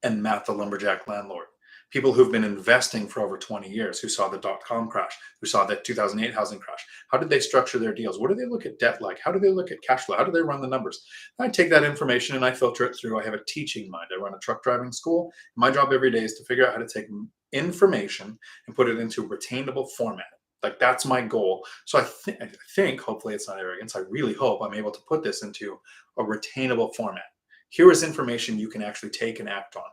and Matt the lumberjack landlord. People who've been investing for over 20 years, who saw the dot-com crash, who saw the 2008 housing crash. How did they structure their deals? What do they look at debt like? How do they look at cash flow? How do they run the numbers? I take that information and I filter it through. I have a teaching mind. I run a truck driving school. My job every day is to figure out how to take information and put it into retainable format. Like that's my goal. So I think, hopefully it's not arrogance. I really hope I'm able to put this into a retainable format. Here is information you can actually take and act on.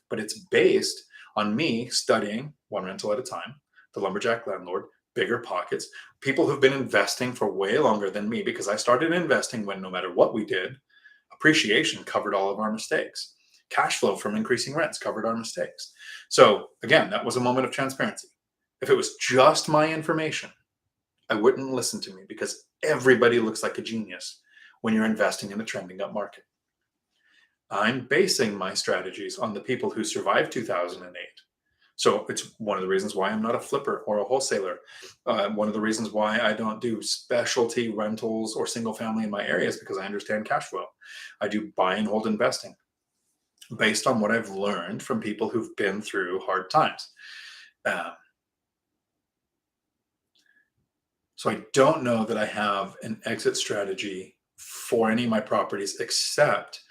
But it's based on me studying one rental at a time, the lumberjack landlord, BiggerPockets, people who've been investing for way longer than me, because I started investing when no matter what we did, appreciation covered all of our mistakes. Cash flow from increasing rents covered our mistakes. So again, that was a moment of transparency. If it was just my information, I wouldn't listen to me, because everybody looks like a genius when you're investing in a trending up market. I'm basing my strategies on the people who survived 2008. So it's one of the reasons why I'm not a flipper or a wholesaler. One of the reasons why I don't do specialty rentals or single family in my areas, because I understand cash flow. I do buy and hold investing based on what I've learned from people who've been through hard times. So I don't know that I have an exit strategy for any of my properties, except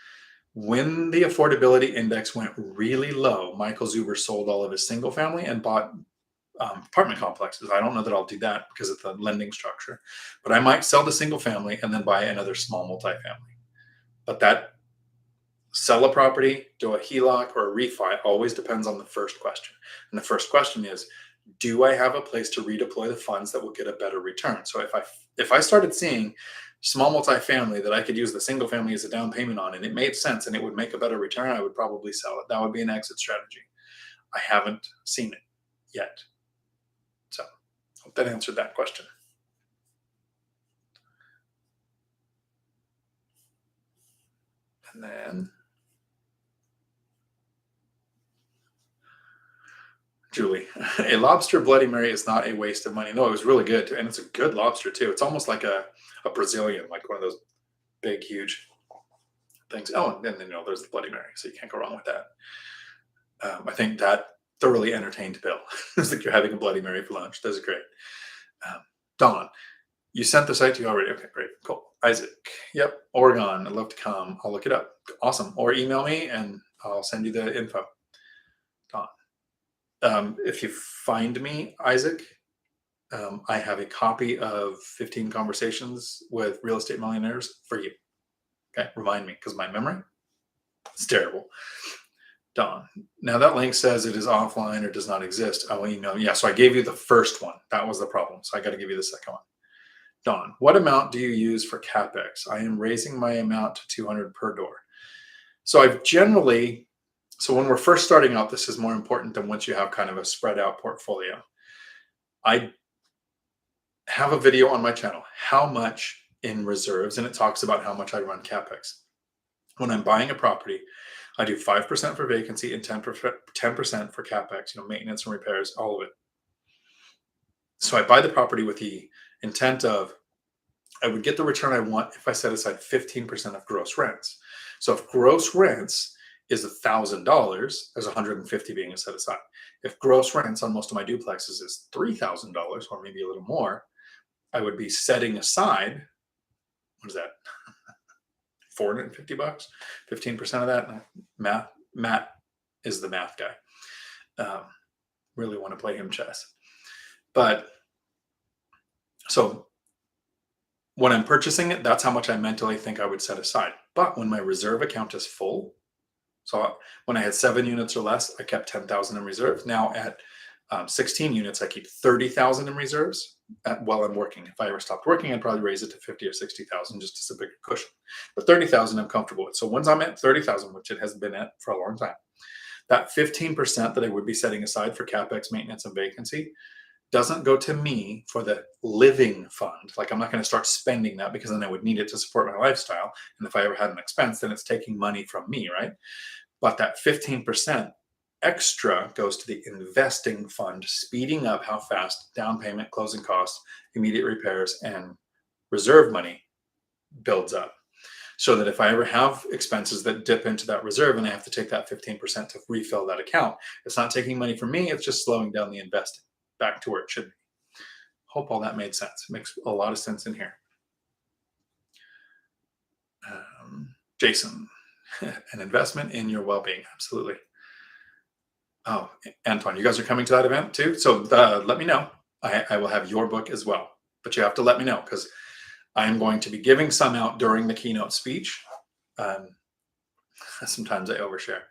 when the affordability index went really low, Michael Zuber sold all of his single family and bought apartment complexes. I don't know that I'll do that because of the lending structure, but I might sell the single family and then buy another small multifamily. But that sell a property, do a HELOC or a refi always depends on the first question. And the first question is, do I have a place to redeploy the funds that will get a better return? So if I started seeing small multifamily that I could use the single family as a down payment on, and it made sense and it would make a better return, I would probably sell it. That would be an exit strategy. I haven't seen it yet. So hope that answered that question. And then Julie, a lobster Bloody Mary is not a waste of money. No, it was really good too. And it's a good lobster too. It's almost like a Brazilian, like one of those big, huge things. Oh, and then, there's the Bloody Mary. So you can't go wrong with that. I think that thoroughly entertained Bill. It's like you're having a Bloody Mary for lunch. That's great. Dawn, you sent the site to you already. Okay, great. Cool. Isaac, yep. Oregon, I'd love to come. I'll look it up. Awesome. Or email me and I'll send you the info. Dawn. If you find me, Isaac, I have a copy of 15 Conversations with Real Estate Millionaires for you. Okay, remind me, because my memory is terrible. Don, now that link says it is offline or does not exist. I will email you. Yeah, so I gave you the first one. That was the problem. So I got to give you the second one. Don, what amount do you use for CapEx? I am raising my amount to 200 per door. So when we're first starting out, this is more important than once you have kind of a spread out portfolio. I have a video on my channel, how much in reserves, and it talks about how much I run CapEx. When I'm buying a property, I do 5% for vacancy and 10% for CapEx, maintenance and repairs, all of it. So I buy the property with the intent of, I would get the return I want if I set aside 15% of gross rents. So if gross rents is $1,000, there's $150 being set aside. If gross rents on most of my duplexes is $3,000 or maybe a little more, I would be setting aside, what is that? $450, 15% of that. Matt is the math guy. Really want to play him chess. But so when I'm purchasing it, that's how much I mentally think I would set aside. But when my reserve account is full, so when I had 7 units or less, I kept 10,000 in reserve. Now at 16 units, I keep 30,000 in reserves while I'm working. If I ever stopped working, I'd probably raise it to 50 or 60,000 just as a bigger cushion. But 30,000 I'm comfortable with. So once I'm at 30,000, which it has been at for a long time, that 15% that I would be setting aside for CapEx, maintenance, and vacancy doesn't go to me for the living fund. Like I'm not going to start spending that, because then I would need it to support my lifestyle. And if I ever had an expense, then it's taking money from me, right? But that 15% extra goes to the investing fund, speeding up how fast down payment, closing costs, immediate repairs, and reserve money builds up. So that if I ever have expenses that dip into that reserve and I have to take that 15% to refill that account, it's not taking money from me, it's just slowing down the investing back to where it should be. Hope all that made sense. It makes a lot of sense in here. Jason, an investment in your well-being. Absolutely. Oh, Anton, you guys are coming to that event too? So let me know. I will have your book as well, but you have to let me know, because I'm going to be giving some out during the keynote speech. Sometimes I overshare.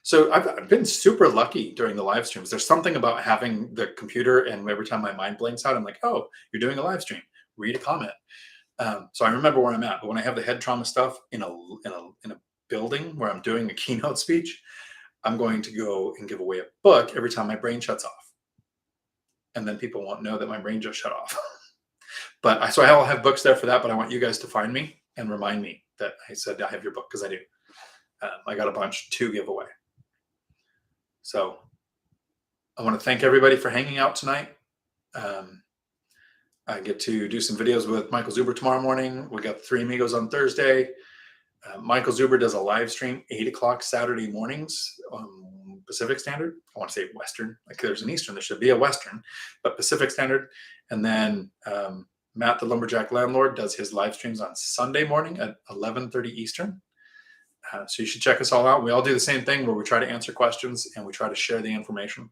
So I've been super lucky during the live streams. There's something about having the computer, and every time my mind blanks out, I'm like, oh, you're doing a live stream. Read a comment. So I remember where I'm at. But when I have the head trauma stuff in a building where I'm doing a keynote speech, I'm going to go and give away a book every time my brain shuts off, and then people won't know that my brain just shut off. So I'll have books there for that. But I want you guys to find me and remind me that I said I have your book, because I do. I got a bunch to give away. So I want to thank everybody for hanging out tonight. I get to do some videos with Michael Zuber tomorrow morning. We got the Three Amigos on Thursday. Michael Zuber does a live stream 8 o'clock Saturday mornings Pacific Standard. I want to say Western. Like there's an Eastern. There should be a Western, but Pacific Standard. And then Matt, the Lumberjack Landlord, does his live streams on Sunday morning at 11:30 Eastern. So you should check us all out. We all do the same thing, where we try to answer questions and we try to share the information.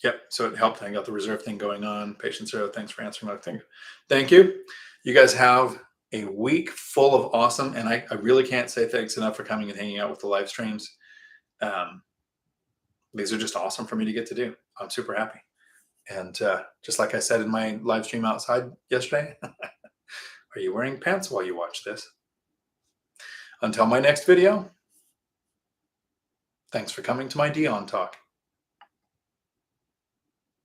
Yep. So it helped. I got the reserve thing going on. Patient zero. Thanks for answering my thing. Thank you. You guys have a week full of awesome. And I really can't say thanks enough for coming and hanging out with the live streams. These are just awesome for me to get to do. I'm super happy. And just like I said in my live stream outside yesterday, are you wearing pants while you watch this? Until my next video, thanks for coming to my Dion Talk.